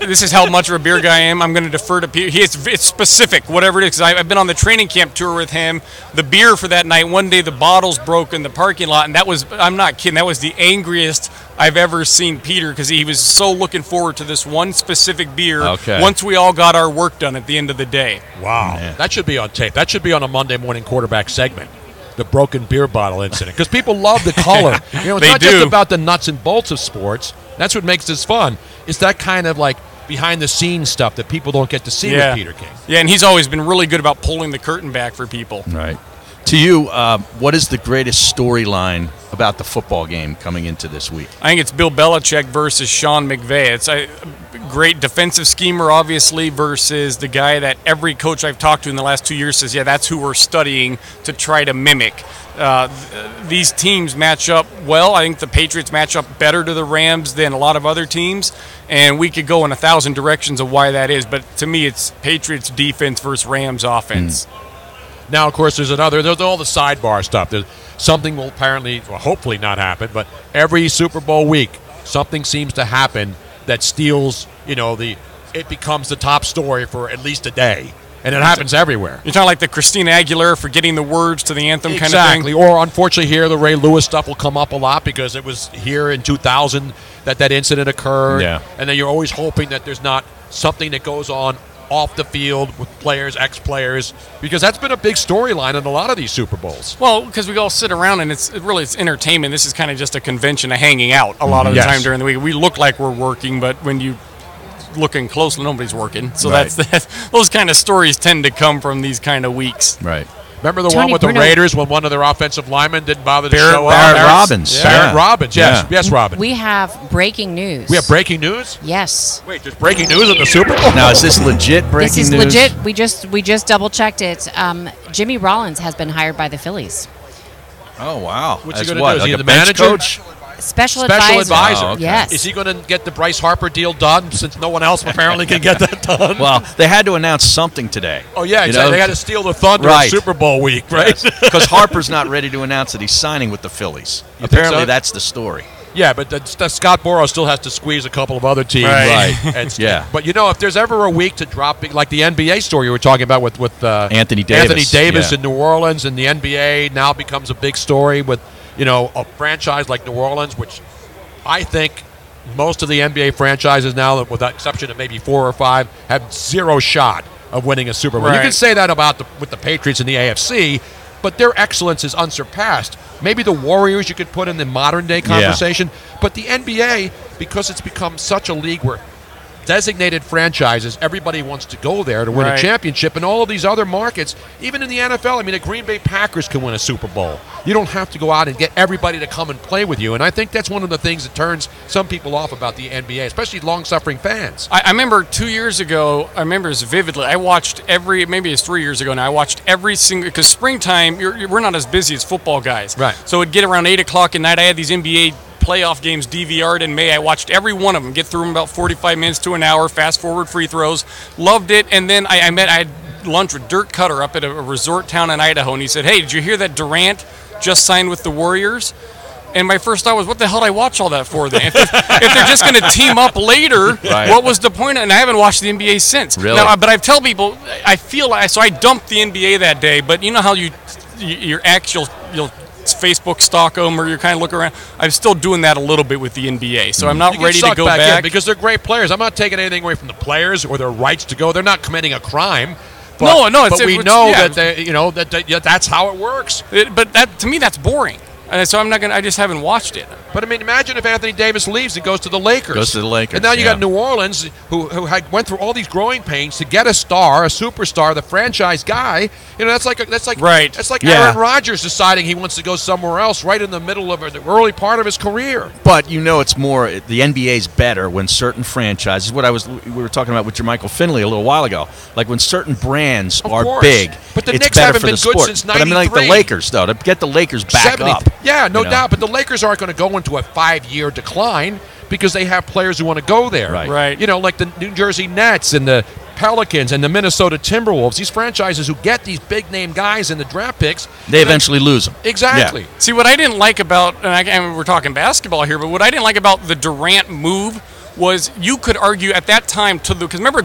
This is how much of a beer guy I am. I'm going to defer to Peter. It's specific, whatever it is. Because I've been on the training camp tour with him. The beer for that night. One day the bottles broke in the parking lot, and that was. I'm not kidding. That was the angriest I've ever seen Peter because he was so looking forward to this one specific beer. Okay. Once we all got our work done at the end of the day. Wow, that should be on tape. That should be on a Monday morning quarterback segment. The broken beer bottle incident, because people love the color. It's not just about the nuts and bolts of sports. That's what makes this fun. It's that kind of like behind the scenes stuff that people don't get to see with Peter King. Yeah, and he's always been really good about pulling the curtain back for people. Right. To you, what is the greatest storyline about the football game coming into this week? I think it's Bill Belichick versus Sean McVay. It's great defensive schemer, obviously, versus the guy that every coach I've talked to in the last 2 years says, yeah, that's who we're studying to try to mimic. These teams match up well. I think the Patriots match up better to the Rams than a lot of other teams, and we could go in 1,000 directions of why that is, but to me it's Patriots defense versus Rams offense. Now, of course, there's all the sidebar stuff. There's something will hopefully not happen, but every Super Bowl week, something seems to happen that steals, it becomes the top story for at least a day. And it happens everywhere. You're talking like the Christina Aguilera forgetting the words to the anthem kind of thing? Exactly. Or, unfortunately, here the Ray Lewis stuff will come up a lot because it was here in 2000 that incident occurred. Yeah. And then you're always hoping that there's not something that goes on off the field with players, ex-players, because that's been a big storyline in a lot of these Super Bowls. Well, because we all sit around and it's entertainment. This is kind of just a convention of hanging out a lot of the time during the week. We look like we're working, but when you looking closely, nobody's working. So Right. that's those kind of stories tend to come from these kind of weeks. Right. Remember the Tony, one with Bruno. the Raiders when one of their offensive linemen didn't bother to show up? Barrett Robbins. Barrett Robbins, yes. Yeah. Yes, Robin. We have breaking news. We have breaking news? Yes. Wait, there's breaking news at the Super Bowl? Now, is this legit breaking This is news? legit. We just double checked it. Jimmy Rollins has been hired by the Phillies. Oh, wow. What's he As gonna what, do? Is like he a the bench manager? coach? Special advisor. Oh, okay. Yes. Is he going to get the Bryce Harper deal done since no one else apparently can get that done? Well, they had to announce something today. Oh, yeah, You exactly. know? They had to steal the thunder Right. of Super Bowl week, right? Because Harper's not ready to announce that he's signing with the Phillies. You think Apparently, so? that's the story. Yeah, but the Scott Boras still has to squeeze a couple of other teams. Right. And Yeah. But, if there's ever a week to drop, like the NBA story you were talking about with Anthony Davis. Yeah. in New Orleans, and the NBA now becomes a big story with, a franchise like New Orleans, which I think most of the NBA franchises now, with the exception of maybe 4 or 5, have zero shot of winning a Super Bowl. You Right. can say that with the Patriots in the AFC, but their excellence is unsurpassed. Maybe the Warriors you could put in the modern-day conversation, but the NBA, because it's become such a league where designated franchises, everybody wants to go there to win a Right. championship, and all of these other markets, even in the NFL, the Green Bay Packers can win a Super Bowl. You don't have to go out and get everybody to come and play with you, and I think that's one of the things that turns some people off about the NBA, especially long-suffering fans. I remember 2 years ago, I remember this vividly. I watched maybe it's 3 years ago now, I watched every single, because springtime, we're not as busy as football guys. Right. So it'd get around 8 o'clock at night. I had these NBA playoff games DVR'd in May. I watched every one of them, get through them about 45 minutes to an hour, fast forward free throws. Loved it. And then I had lunch with Dirk Cutter up at a resort town in Idaho, and he said, hey, did you hear that Durant just signed with the Warriors? And my first thought was, what the hell did I watch all that for then? If they're just going to team up later, Right. what was the point? And I haven't watched the NBA since. Really? Now, but I tell people, I feel like, so I dumped the NBA that day, but you know how your ex, you'll Facebook stalk them, or you kind of look around. I'm still doing that a little bit with the NBA, so I'm not You can ready to suck go back back. in because they're great players. I'm not taking anything away from the players or their rights to go. They're not committing a crime. No, but we know that that's how it works. But that, to me, that's boring. And so I'm not gonna. I just haven't watched it. But imagine if Anthony Davis leaves and goes to the Lakers. Goes to the Lakers, and now you yeah. got New Orleans, who went through all these growing pains to get a star, a superstar, the franchise guy. That's like Right. That's like Yeah. Aaron Rodgers deciding he wants to go somewhere else, right in the middle of the early part of his career. But it's more, the NBA's better when certain franchises, we were talking about with Jermichael Finley a little while ago, like when certain brands Of are course. big, But the it's Knicks better haven't for been the good sport. since But I mean, like the 93. Lakers, though, to get the Lakers back 70. up. Yeah, no you know. doubt. But the Lakers aren't going to go into a 5-year decline because they have players who want to go there. Right. Right. Like the New Jersey Nets and the Pelicans and the Minnesota Timberwolves, these franchises who get these big-name guys in the draft picks. They eventually lose them. Exactly. See, what I didn't like about, and we're talking basketball here, but what I didn't like about the Durant move was you could argue at that time because remember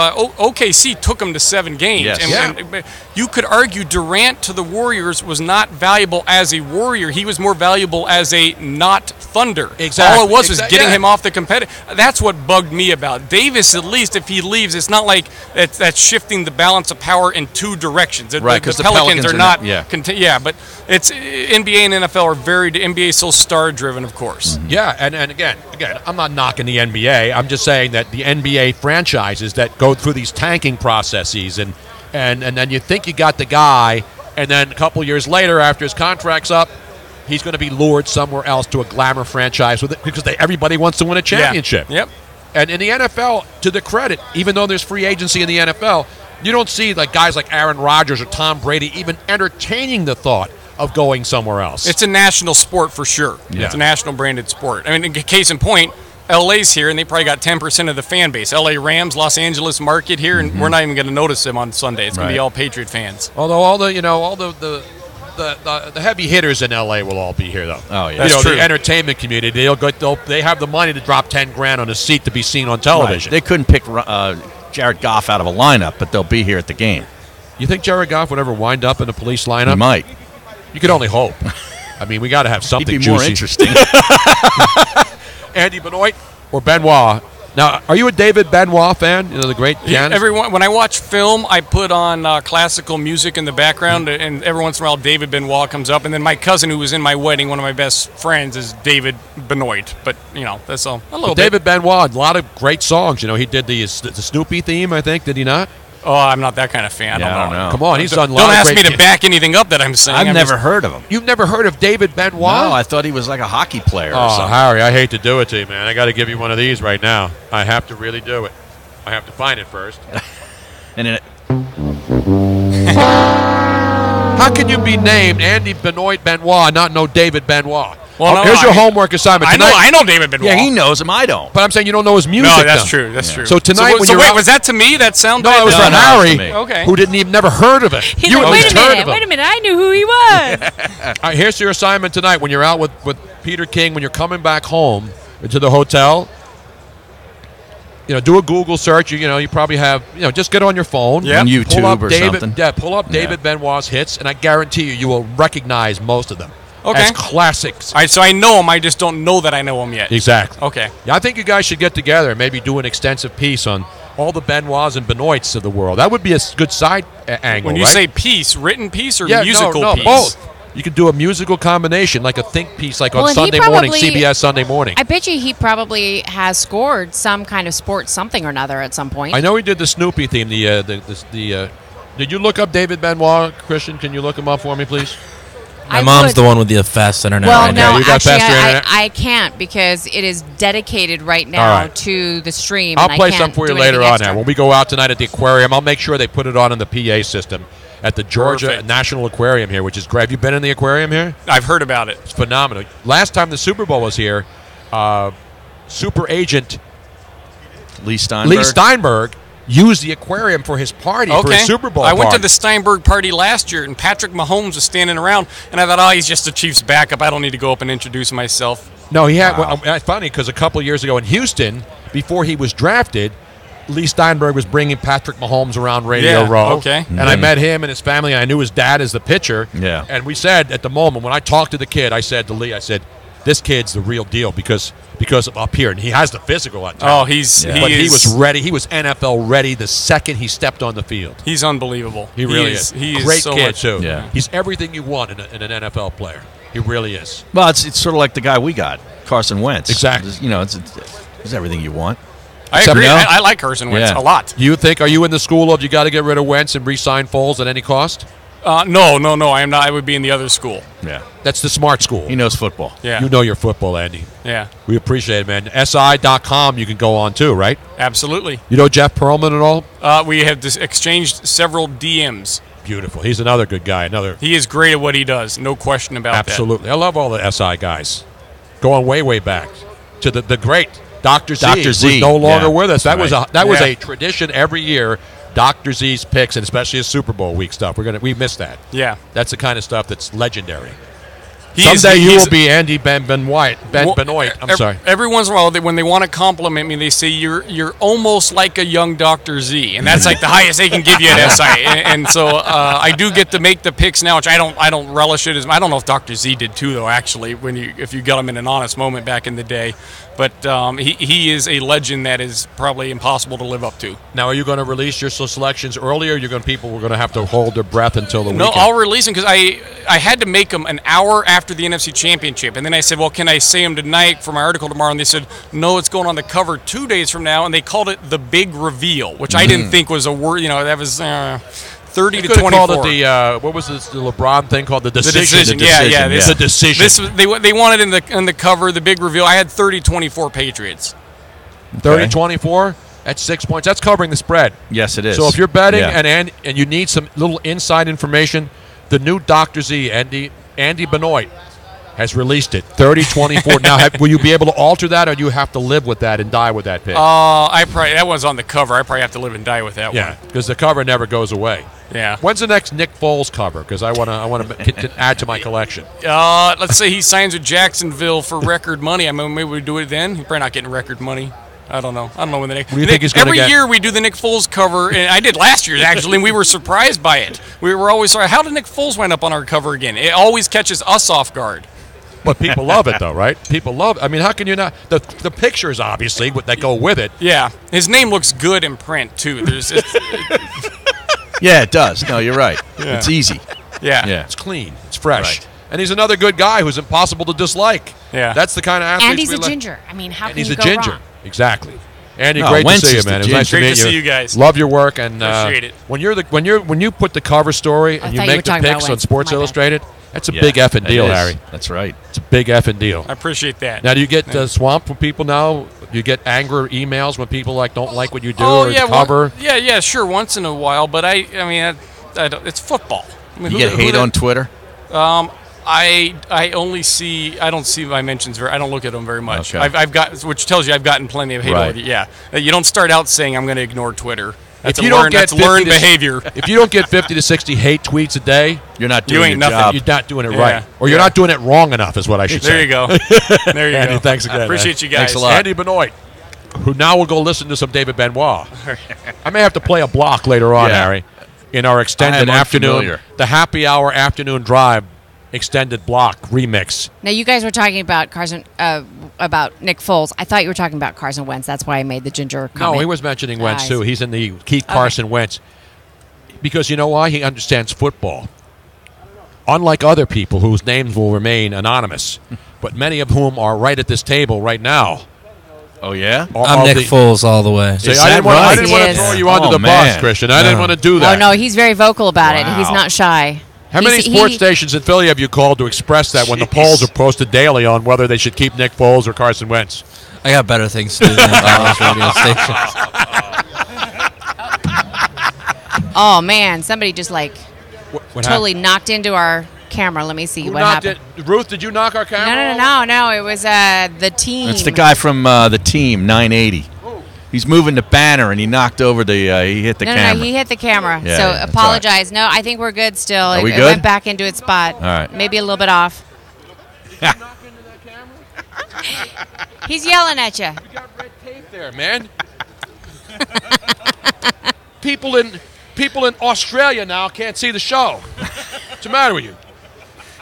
OKC took him to 7 games. Yes. And you could argue Durant to the Warriors was not valuable as a Warrior. He was more valuable as a not Thunder. Exactly. All it was getting yeah. him off the competitive. That's what bugged me about Davis. At least if he leaves, it's not like that's shifting the balance of power in 2 directions. Right, The 'cause the Pelicans Pelicans are are not. not- Yeah, but it's NBA and NFL are NBA is so star driven, of course. Yeah, and again, I'm not knocking the NBA. I'm just saying that the NBA franchises that go through these tanking processes and then you think you got the guy, and then a couple years later, after his contract's up, he's going to be lured somewhere else to a glamour franchise with it because everybody wants to win a championship. Yeah. Yep. And in the NFL, to the credit, even though there's free agency in the NFL, you don't see like guys like Aaron Rodgers or Tom Brady even entertaining the thought of going somewhere else. It's a national sport for sure. Yeah. It's a national branded sport. I mean, case in point, LA's here, and they probably got 10% of the fan base. LA Rams, Los Angeles market here, and we're not even going to notice them on Sunday. It's going to be all Patriot fans. Although all the heavy hitters in LA will all be here though. Oh yeah, That's true. The entertainment community. They have the money to drop $10,000 on a seat to be seen on television. Right. They couldn't pick Jared Goff out of a lineup, but they'll be here at the game. You think Jared Goff would ever wind up in the police lineup? He might. You could only hope. I mean, we got to have something He'd be juicy. more interesting. Andy Benoit or Benoit? Now, are you a David Benoit fan? You know, the great pianist? When I watch film, I put on classical music in the background, and every once in a while David Benoit comes up. And then my cousin who was in my wedding, one of my best friends, is David Benoit. But, that's all. A little bit. David Benoit, a lot of great songs. You know, he did the Snoopy theme, I think. Did he not? Oh, I'm not that kind of fan. Yeah, I don't know. Come on, he's done a lot Don't of ask great me to back anything up that I'm saying. I've never heard of him. You've never heard of David Benoit? No, I thought he was like a hockey player or Oh, something. Harry, I hate to do it to you, man. I got to give you one of these right now. I have to really do it. I have to find it first. And in it, How can you be named Andy Benoit Benoit and not know David Benoit? Well, no, here's your homework assignment tonight. I know David Benoit. yeah, he knows him. I don't. But I'm saying you don't know his music. No, that's though. true. That's true. So tonight, when so you're wait, out, was that to me? That sound? no, it was No, for no, Harry, it was for me. Okay. who didn't even never heard of it. He's You like, at least heard of wait a him. minute, I knew who he was. All right, here's your assignment tonight. When you're out with Peter King, when you're coming back home to the hotel, do a Google search. You probably have, just get on your phone. Yeah. On YouTube pull up or David, something. Yeah, pull up David Benoit's hits, and I guarantee you will recognize most of them Okay. as classics. All right, so I know him. I just don't know that I know him yet. Exactly. Okay. Yeah, I think you guys should get together and maybe do an extensive piece on all the Benoits and Benoits of the world. That would be a good side angle. When you right? say piece, written piece or yeah, musical no, piece? both. You could do a musical combination, like a think piece, like Well, on and he Sunday morning, probably- CBS Sunday morning. I bet you he probably has scored some kind of sport something or another at some point. I know he did the Snoopy theme. Did you look up David Benoit, Christian? Can you look him up for me, please? My mom's the one with the fast internet. Well, right no, now. you got actually, faster internet? I can't because it is dedicated right now All right. to the stream. I'll and I play can't some for you do later anything on. extra. Now, when we go out tonight at the aquarium, I'll make sure they put it on in the PA system at the Georgia Perfect. National Aquarium here, which is great. Have you been in the aquarium here? I've heard about it. It's phenomenal. Last time the Super Bowl was here, super agent Lee Steinberg. Lee Steinberg used the aquarium for his party for his Super Bowl I went to party. the Steinberg party last year, and Patrick Mahomes was standing around, and I thought, he's just the Chiefs' backup. I don't need to go up and introduce myself. No, he had. Well, it's funny because a couple of years ago in Houston, before he was drafted, Lee Steinberg was bringing Patrick Mahomes around Radio Yeah, Row. okay. And I met him and his family, and I knew his dad as the pitcher. Yeah. And we said at the moment when I talked to the kid, I said to Lee, this kid's the real deal because of up here, and he has the physical at Oh, times. he was ready. He was NFL ready the second he stepped on the field. He's unbelievable. He really is. He is Great so kid much, too. Yeah. He's everything you want in an NFL player. He really is. Well, it's sort of like the guy we got, Carson Wentz. Exactly. It's everything you want. I Except agree. now- I like Carson Wentz Yeah. a lot. Do you think? Are you in the school of you got to get rid of Wentz and re-sign Foles at any cost? No, I am not. I would be in the other school. Yeah. That's the smart school. He knows football. Yeah. You know your football, Andy. Yeah, We appreciate it, man. SI.com you can go on too, right? absolutely. You know Jeff Perlman at all? We have exchanged several DMs. Beautiful. He's another good guy. He is great at what he does. No question about Absolutely. I love all the SI guys. Going way, way back to the great Dr. Z. Dr. Z, who's no longer yeah. with us. That was Yeah. a tradition every year. Dr. Z's picks, and especially his Super Bowl week stuff. We missed that. that. Yeah. That's the kind of stuff that's legendary. He is- Someday you he's- will be Andy Benoit. I'm sorry. Every once in a while, when they want to compliment me, they say you're almost like a young Dr. Z, and that's like the highest they can give you at SI. And so I do get to make the picks now, which I don't relish it as. I don't know if Dr. Z did too, though. Actually, if you got him in an honest moment back in the day, but he is a legend that is probably impossible to live up to. Now, are you going to release your selections earlier? People were going to have to hold their breath until the No, weekend. I'll release them because I had to make them an hour after the NFC Championship, and then I said, well, can I say them tonight for my article tomorrow? And they said, no, it's going on the cover 2 days from now, and they called it the Big Reveal, which I didn't think was a word. That was 30 to They could have 24. called it what was this, the LeBron thing called the The decision? decision, yeah. It's a decision. They wanted in the cover, the Big Reveal. I had 30-24 Patriots. 30-24. That's 6 points. That's covering the spread. Yes, it is. So if you're betting Yeah. and you need some little inside information, the new Dr. Z, Andy Benoit, has released it. 30-24. Now, will you be able to alter that, or do you have to live with that and die with that pick? That one's on the cover. I probably have to live and die with that one. Yeah, because the cover never goes away. Yeah. When's the next Nick Foles cover? Because I want to add to my collection. Let's say he signs with Jacksonville for record money. I mean, maybe we do it then. He's probably not getting record money. I don't know. I don't know when the next. What do you think he's going to Every get? year we do the Nick Foles cover, and I did last year actually, and we were surprised by it. We were always sorry. How did Nick Foles wind up on our cover again? It always catches us off guard. But people love it, though, right? People love it. I mean, how can you not? The pictures, obviously, that go with it. Yeah, his name looks good in print too. Yeah, it does. No, you're right. Yeah. It's easy. Yeah. Yeah. It's clean. It's fresh. Right. And he's another good guy who's impossible to dislike. Yeah. That's the kind of athlete And he's we a like. ginger. I mean, how And can he's you a go ginger. wrong? Exactly. Andy, No, great Wentz to see you, is the man. It was ginger. nice to Great meet to see you guys. Love your work and Appreciate it. When you put the cover story and you thought you were make the talking about picks on Wentz. Sports My bad. Illustrated, that's a Yeah, big effing it deal, is. Harry. That's right. It's a big effing deal. I appreciate that. Now, do you get swamped from people now? You get anger emails when people don't like what you do Oh or yeah, the cover? yeah, sure. Once in a while, but I mean, I don't, it's football. I mean, You get hate on Twitter? I only see. I don't see my mentions I don't look at them very much. Okay. I've got, which tells you I've gotten plenty of hate Right. already. Yeah, you don't start out saying I'm going to ignore Twitter. That's If you don't get that's learned 50 to- behavior. If you don't get 50 to 60 hate tweets a day, You're not You doing ain't your nothing. job. you're not doing it Yeah. right, or you're Yeah. not doing it wrong enough, is what I should There say. you go. There you Andy, go. thanks again. Appreciate man. you guys. Thanks a lot. Andy Benoit, who now will go listen to some David Benoit. I may have to play a block later on, Yeah. Harry, in our I extended am afternoon, unfamiliar. the happy hour afternoon drive extended block remix. Now, you guys were talking about about Nick Foles. I thought you were talking about Carson Wentz. That's why I made the ginger comment. No, he was mentioning Wentz I too. see. He's in the Keith Carson Wentz. Because you know why? He understands football. Unlike other people whose names will remain anonymous, but many of whom are right at this table right now. Oh, yeah? I'm Nick Foles all the way. See, Is I that didn't want right? to He is. throw you under Oh, the man. bus, Christian. I didn't No. want to do Oh that. no, he's very vocal about it. He's Wow. not shy. How many sports stations in Philly have you called to express that when the polls are posted daily on whether they should keep Nick Foles or Carson Wentz? I got better things to do than all those radio stations. Oh man, somebody just What totally knocked into our camera. Let me see Who what knocked happened. it? Ruth, did you knock our camera? No. It was the team. That's the guy from the team, 980. He's moving the banner, and he knocked over he hit the camera. No, he hit the camera. Yeah, so yeah, that's apologize. No, I think we're good still. Are we It good? went back into its spot. All right. Maybe a little bit off. He's yelling at you. We got red tape there, man. people in Australia now can't see the show. What's the matter with you?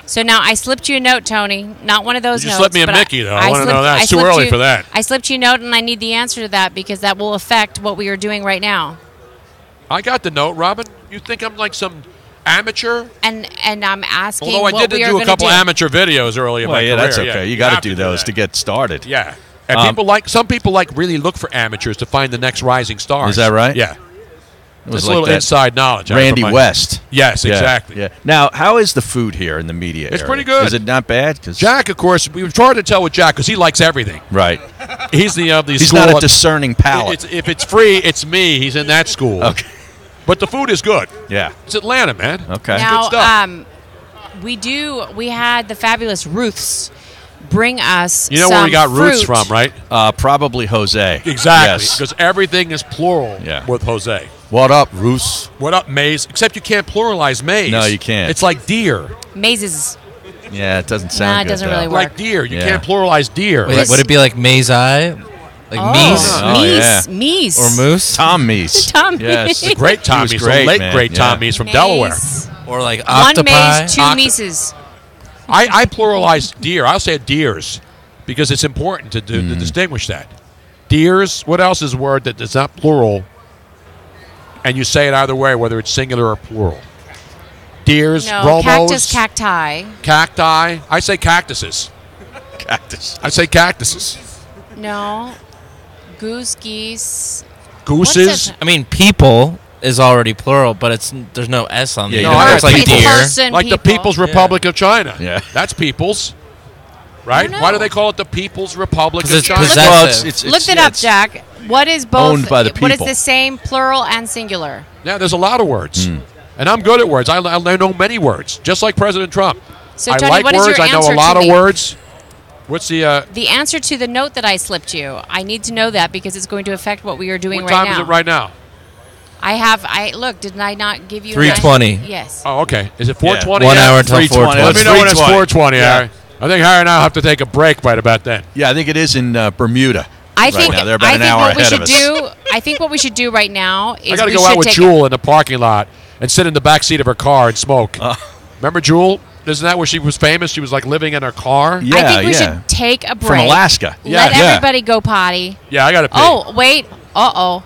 So now I slipped you a note, Tony. Not one of those You notes. slipped me a but Mickey, though. I wanna know that. It's too slipped early for that. I slipped you a note, and I need the answer to that because that will affect what we are doing right now. I got the note, Robin. You think I'm like some amateur? And I'm asking Although I what did we are do a going couple to do. amateur videos early in Well, my yeah, career. that's okay. You got have to do do those that. to get started. Yeah. And some people really look for amateurs to find the next rising stars. Is that right? Yeah. It was It's like a little that inside knowledge. Randy West. Yes, Yeah, exactly. Yeah. Now, how is the food here in the media It's area? pretty good. Is it not bad? 'Cause- Jack, of course, we were trying to tell with Jack because he likes everything. Right. He's the He's school not a discerning palate. if it's free, it's me. He's in that school. Okay. But the food is good. Yeah. It's Atlanta, man. Okay. Now, Good stuff. we had the fabulous Ruths bring us You know where we some got roots fruit. from, right? Probably Jose. Exactly. Yes. Because everything is plural Yeah. with Jose. What up, Roos? What up, maize? Except you can't pluralize maize. No, you can't. It's like deer. Mazes. Yeah, it doesn't sound Nah, it good. doesn't though. really work. Like deer. You Yeah. can't pluralize deer. Wait, would it be like Maze Eye? Like Meese? Oh, yeah. Meese. Or Moose? Tom Meese. Tom Yes. Meese. Great Tom He was Meese. great, Late man. great Tom Yeah. Meese from Delaware. Maze. Or like One Octopi? maze, two Mises. I pluralize deer. I'll say deers because it's important to distinguish that. Deers. What else is a word that is not plural? And you say it either way, whether it's singular or plural. Deers, No, romos, cactus, cacti. cacti. I say cactuses. Cactus. I say cactuses. No. Goose, geese. Gooses. What's it? I mean, people is already plural, but there's no S on the Yeah, end. you don't It's like have It's deer. person, Like the people. People's Republic of China. Yeah. That's people's. right? don't Why do know. they call it the People's Republic 'Cause of it's China? possessive. Well, Looked it up, it's Jack. What is both? owned by the What is people. the same plural and singular? Yeah, there's a lot of words. And I'm good at words. I know many words, just like President Trump. So, I Tony, like what is words. your I know answer a lot to of me? words. What's the... The answer to the note that I slipped you. I need to know that because it's going to affect what we are doing what right time now. is it right now? Look, didn't I not give you 3:20. Yes. Oh, okay. Is it 4:20? 1 yet? hour until 3:20. 4:20. Let me know when it's 4:20, Yeah. Harry. I think Harry and I will have to take a break right about then. Yeah, I think it is in Bermuda. I right think now. They're about I an think hour what we ahead should of us. do. I think what we should do right now is I got to we go out should with take Jewel in the parking lot and sit in the back seat of her car and smoke. Uh. Remember Jewel? Isn't that where she was famous? She was like living in her car. Yeah, I think we yeah. should take a break. From Alaska. Yeah, Let yeah. everybody go potty. Yeah, I got to pee. Oh, wait. Uh-oh.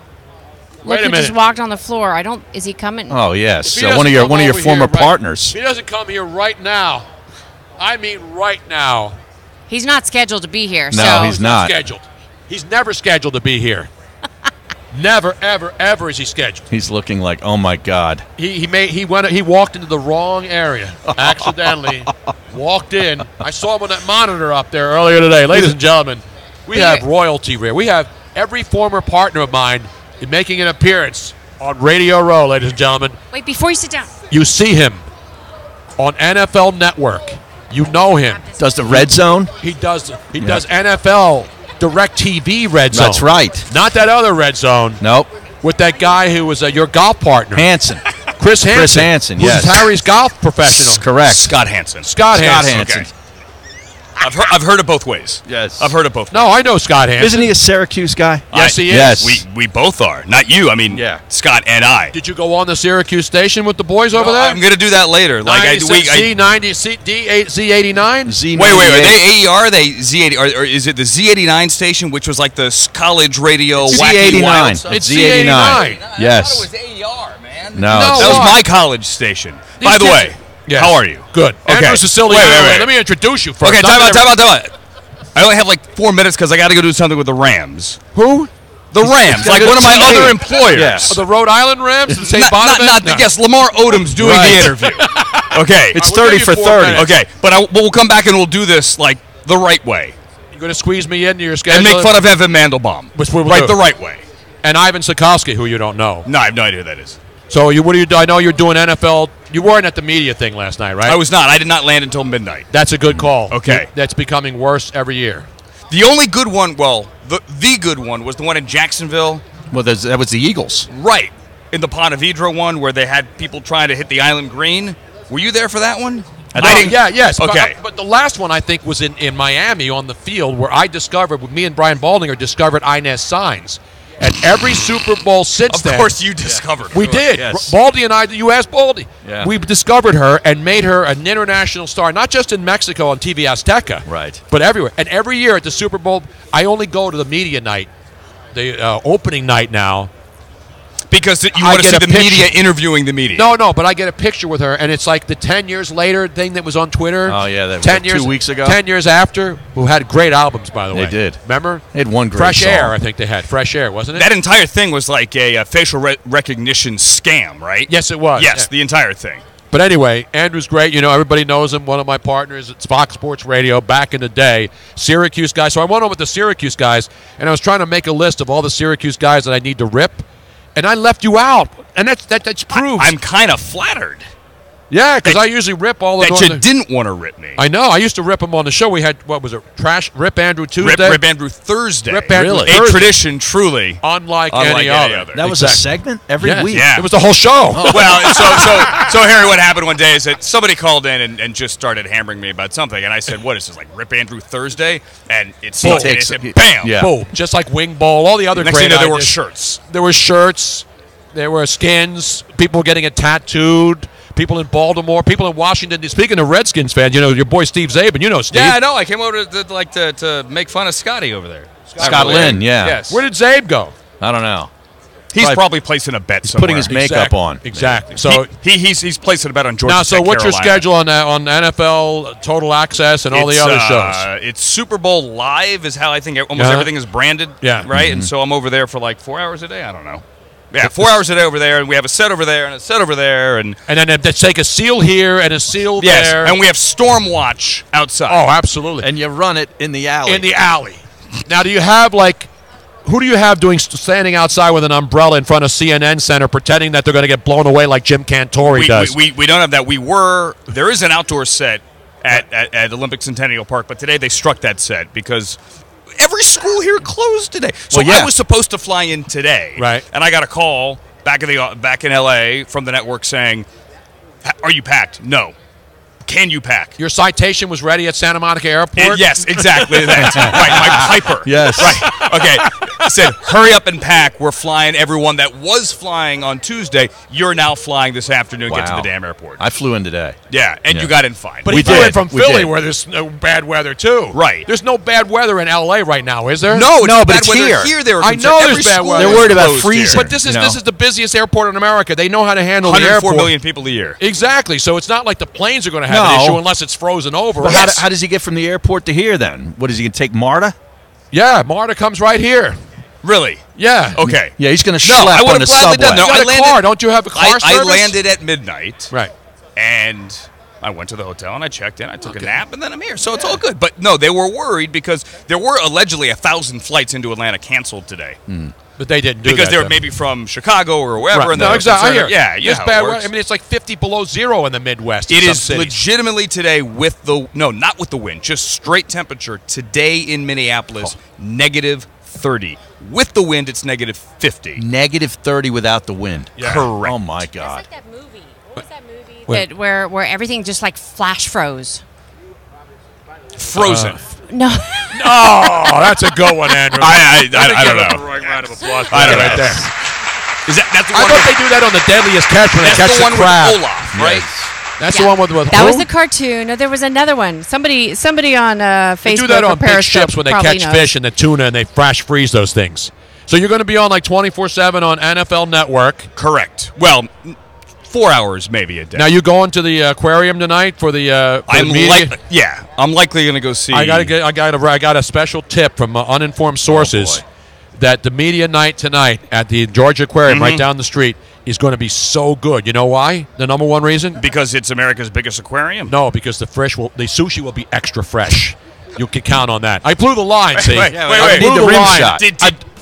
Wait Look, a he just minute. walked on the floor. Is he coming? Oh yes, If he doesn't one of your come over former here right- partners. If he doesn't come here right now, I mean right now. He's not scheduled to be here. No, so he's not. Scheduled. He's never scheduled to be here. Never, ever, ever is he scheduled. He's looking like, oh my God. He walked into the wrong area accidentally. Walked in. I saw him on that monitor up there earlier today, ladies and gentlemen. We have royalty here. We have every former partner of mine making an appearance on Radio Row, ladies and gentlemen. Wait, before you sit down. You see him on NFL Network. You know him. Does the red zone? He does NFL Direct TV Red Zone. That's right. Not that other Red Zone. Nope. With that guy who was your golf partner. Hansen. Chris Hansen. Chris Hansen, who's yes. Harry's golf professional. Correct. Scott Hansen. Scott Hansen. Hansen. Okay. I've heard it both ways. Yes. I've heard it both ways. No, I know Scott Hansen. Isn't he a Syracuse guy? Yes, he is. Yes. We both are. Not you. I mean, Yeah. Scott and I. Did you go on the Syracuse station with the boys over there? I'm going to do that later. Like Z90, D8Z89? Z98. Wait. Are they AER? Are they Z80? Or is it the Z89 station, which was like the college radio wacky Z89. wild stuff? It's Z89. Z89. Yes. AER, man. No. No. it's- That was Why? my college station. These By the kids- way, Yes. how are you? Good. Okay. Andrew Siciliano. Wait. Let me introduce you first. Okay, Not time that out. I only have like 4 minutes because I got to go do something with the Rams. Who? The Rams, like one of my Team. other employers. Yes. Oh, the Rhode Island Rams? The St. Bonaventure? No. Yes, Lamar Odom's doing Right. the interview. Okay. It's We'll 30 give for you 4 30. minutes. Okay, but we'll come back and we'll do this like the right way You're going to squeeze me into your schedule? and make fun of Evan Mandelbaum. Which we will right do. the right way. And Ivan Sikowski, who you don't know. No, I have no idea who that is. So what do you do? I know you're doing NFL. You weren't at the media thing last night, right? I was not. I did not land until midnight. That's a good call. Okay. That's becoming worse every year. The only good one, the good one was the one in Jacksonville. Well, that was the Eagles. Right. In the Ponte Vedra one where they had people trying to hit the island green. Were you there for that one? Yes. Okay. But the last one, I think, was in Miami on the field where I discovered, me and Brian Baldinger discovered Inez Signs. And every Super Bowl since then. Of course you discovered her. We did. Yes. Baldy and I, you asked Baldy. Yeah. We discovered her and made her an international star, not just in Mexico on TV Azteca, Right. but everywhere. And every year at the Super Bowl, I only go to the media night, the opening night now. Because you I want to get see a the picture. media interviewing the media. No, but I get a picture with her, and it's like the 10 years later thing that was on Twitter. Oh, yeah, that was 10 like 2 years, weeks ago. 10 years after, who had great albums, by the way. They did. Remember? They had one great Fresh song. Air, I think they had. Fresh Air, wasn't it? That entire thing was like a facial recognition scam, right? Yes, it was. Yes, Yeah. the entire thing. But anyway, Andrew's great. You know, everybody knows him. One of my partners at Fox Sports Radio back in the day. Syracuse guy. So I went on with the Syracuse guys, and I was trying to make a list of all the Syracuse guys that I need to rip. And I left you out. And that's proof. I'm kind of flattered Yeah, because I usually rip all of that them. you didn't want to rip me. I know. I used to rip them on the show. We had, what was it, Rip Andrew Tuesday? Rip Andrew Thursday. Rip Andrew Really? A Thursday. tradition, truly. Unlike Unlike any any other. other. That was a segment every Yes. week. Yeah. It was the whole show. Well, so Harry, what happened one day is that somebody called in and just started hammering me about something, and I said, "What is this, like Rip Andrew Thursday?" And it's Boom. and it said, bam, Yeah. Boom. Just like Wing Bowl, all the other Next great thing you know, there were ideas. shirts. There were shirts. There were skins. People getting it tattooed. People in Baltimore. People in Washington. Speaking of Redskins fans, you know, your boy Steve Zabin. You know Steve. Yeah, I know. I came over to make fun of Scotty over there. Scott Lynn, yeah. Yes. Where did Zabe go? I don't know. He's probably placing a bet somewhere. putting his makeup on. Exactly. So he's placing a bet on Georgia now, so Tech, what's your Carolina. schedule on NFL Total Access and all the other shows? It's Super Bowl Live is how I think almost Uh-huh. everything is branded. Yeah. Right? Mm-hmm. And so I'm over there for like 4 hours a day. I don't know. Yeah, 4 hours a day over there, and we have a set over there and a set over there, and then they take a seal here and a seal yes, there. and we have storm watch outside. Oh, absolutely. And you run it in the alley. In the alley. Now, do you have who do you have standing outside with an umbrella in front of CNN Center, pretending that they're going to get blown away like Jim Cantore does? We don't have that. There is an outdoor set at Olympic Centennial Park, but today they struck that set because every school here closed today. So I was supposed to fly in today, right? And I got a call back in LA from the network saying, "Are you packed?" No. Can you pack? Your citation was ready at Santa Monica Airport? Yes, exactly. That. Right, my Piper. Yes. Right. Okay. I said, hurry up and pack. We're flying everyone that was flying on Tuesday. You're now flying this afternoon. Get to the damn airport. I flew in today. Yeah, and you got in fine. But we flew in from Philly where there's no bad weather, too. Right. There's no bad weather in L.A. right now, is there? No, but it's here. I know there's bad weather. They're worried about freezing. But this is the busiest airport in America. They know how to handle the 104 airport. million people a year. Exactly. So it's not like the planes are going to have an issue unless it's frozen over. But how does he get from the airport to here then? What is he going to take MARTA? Yeah, MARTA comes right here. Really? Yeah. Okay. Yeah, he's going to No, I schlep would on the have gladly subway. done. No, You got a car. Don't you have a car I service? landed at midnight. Right. And I went to the hotel and I checked in. I took a nap and then I'm here. So it's all good. But no, they were worried because there were allegedly 1,000 flights into Atlanta canceled today. But they didn't do because that. they were maybe from Chicago or wherever. Right. And No, exactly. I hear. Yeah, It's bad weather. I mean, it's like 50 below zero in the Midwest. It in is some cities. legitimately today with not with the wind, just straight temperature. Today in Minneapolis, negative 30. With the wind, it's negative 50. Negative 30 without the wind. Yeah. Correct. Oh, my God. It's like that movie. What was that movie? Where everything just like flash froze. Frozen. No. Oh, that's a good one, Andrew. I don't know. Round of applause. I don't know. Right there. That's the I one thought they do that on the Deadliest Catch when they catch the one the crab. with Olaf, right? That's the one with That who? was the cartoon. No, there was another one. Somebody on Facebook They do that or on big Periscope ships when they probably catch knows. fish and the tuna and they flash freeze those things. So you're going to be on like 24/7 on NFL Network. Correct. Well, 4 hours maybe a day. Now you going to the aquarium tonight for the media? I'm likely going to go see. I got a special tip from uninformed sources that the media night tonight at the Georgia Aquarium right down the street is going to be so good. You know why? The number one reason? Because it's America's biggest aquarium. No, because the sushi will be extra fresh. You can count on that. I blew the line. See, wait. I blew the rim line. shot.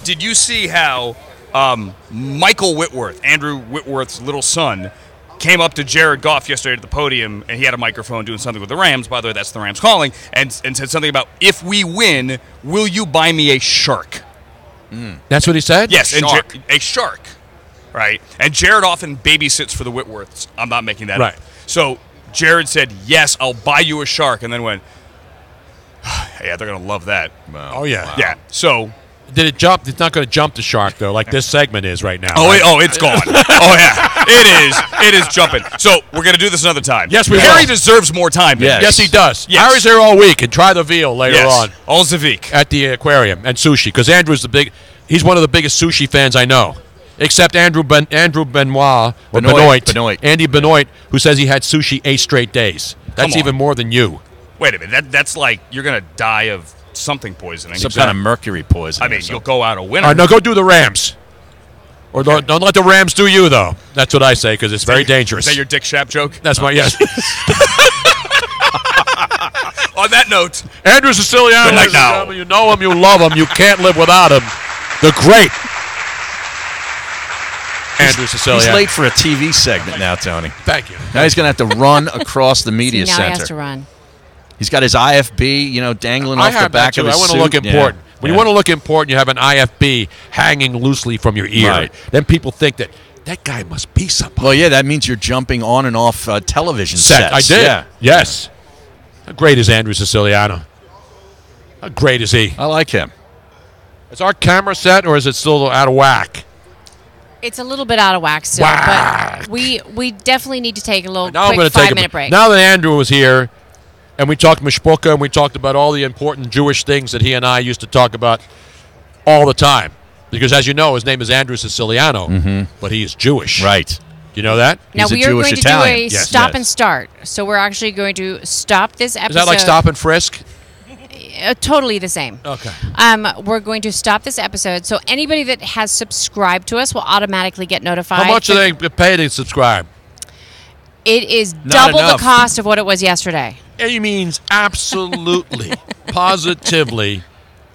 Did you see how Michael Whitworth, Andrew Whitworth's little son, came up to Jared Goff yesterday at the podium, and he had a microphone doing something with the Rams. By the way, that's the Rams calling, and said something about, if we win, will you buy me a shark? That's what he said? Yes, a shark. Right? And Jared often babysits for the Whitworths. I'm not making that up. So Jared said, yes, I'll buy you a shark, and then went, yeah, they're going to love that. Wow. Oh, yeah. Yeah. So did it jump? It's not going to jump the shark, though, like this segment is right now. It's gone. Oh, yeah. It is jumping. So we're going to do this another time. Yes, we Harry will. deserves more time. Yes, he does. Yes. Harry's here all week, and try the veal later on. All Zavik. At the aquarium and sushi, because Andrew's he's one of the biggest sushi fans I know. Except Andy Benoit, Andy Benoit, who says he had sushi 8 straight days. That's even more than you. Wait a minute. That's like you're going to die of something poisoning. Some kind of mercury poisoning. I mean, you'll go out a winner. All right, now go do the Rams. Or don't let the Rams do you, though. That's what I say, because it's very dangerous. Is that your Dick Shap joke? That's my, yes. On that note, Andrew Siciliano, ladies and gentlemen, you know him, you love him, you can't live without him. The great Andrew Siciliano. He's late for a TV segment now, Tony. Thank you. Now he's going to have to run across the media now center. he has to run. He's got his IFB, dangling off the back of his I want suit. to look important. When you want to look important, you have an IFB hanging loosely from your ear. Right. Then people think that guy must be somebody. Well, yeah, that means you're jumping on and off television sets. I did. Yeah. Yes. How great is Andrew Siciliano? How great is he? I like him. Is our camera set, or is it still out of whack? It's a little bit out of whack still, but we definitely need to take a little quick 5-minute break. Now that Andrew was here, and we talked Mishpucha, and we talked about all the important Jewish things that he and I used to talk about all the time. Because, as you know, his name is Andrew Siciliano, but he is Jewish. Right. You know that? Now, we are going to do a stop Yes. and start. So we're actually going to stop this episode. Is that like stop and frisk? Totally the same. Okay. We're going to stop this episode. So anybody that has subscribed to us will automatically get notified. How much do they pay to subscribe? It is Not double enough. the cost of what it was yesterday. It means absolutely, positively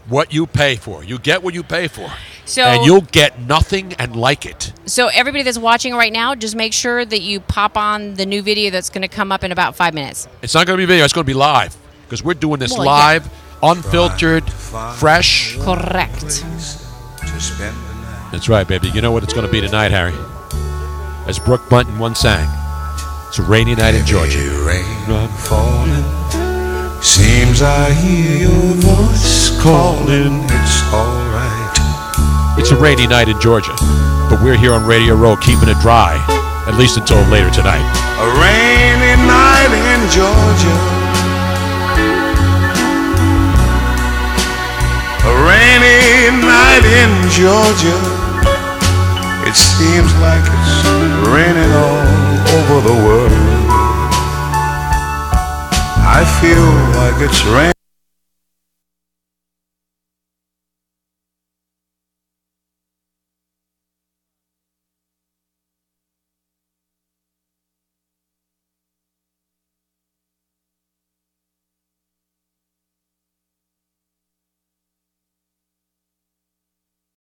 what you pay for. You get what you pay for. So, and you'll get nothing and like it. So everybody that's watching right now, just make sure that you pop on the new video that's going to come up in about 5 minutes. It's not going to be video. It's going to be live because we're doing this Well, live, unfiltered, fresh. Correct. That's right, baby. You know what it's going to be tonight, Harry? As Brooke Bunton once sang, it's a rainy night in Georgia. Rain falling. Seems I hear your voice calling. It's all right. It's a rainy night in Georgia, but we're here on Radio Row keeping it dry, at least until later tonight. A rainy night in Georgia. A rainy night in Georgia. It seems like it's raining all over the world. I feel like it's raining.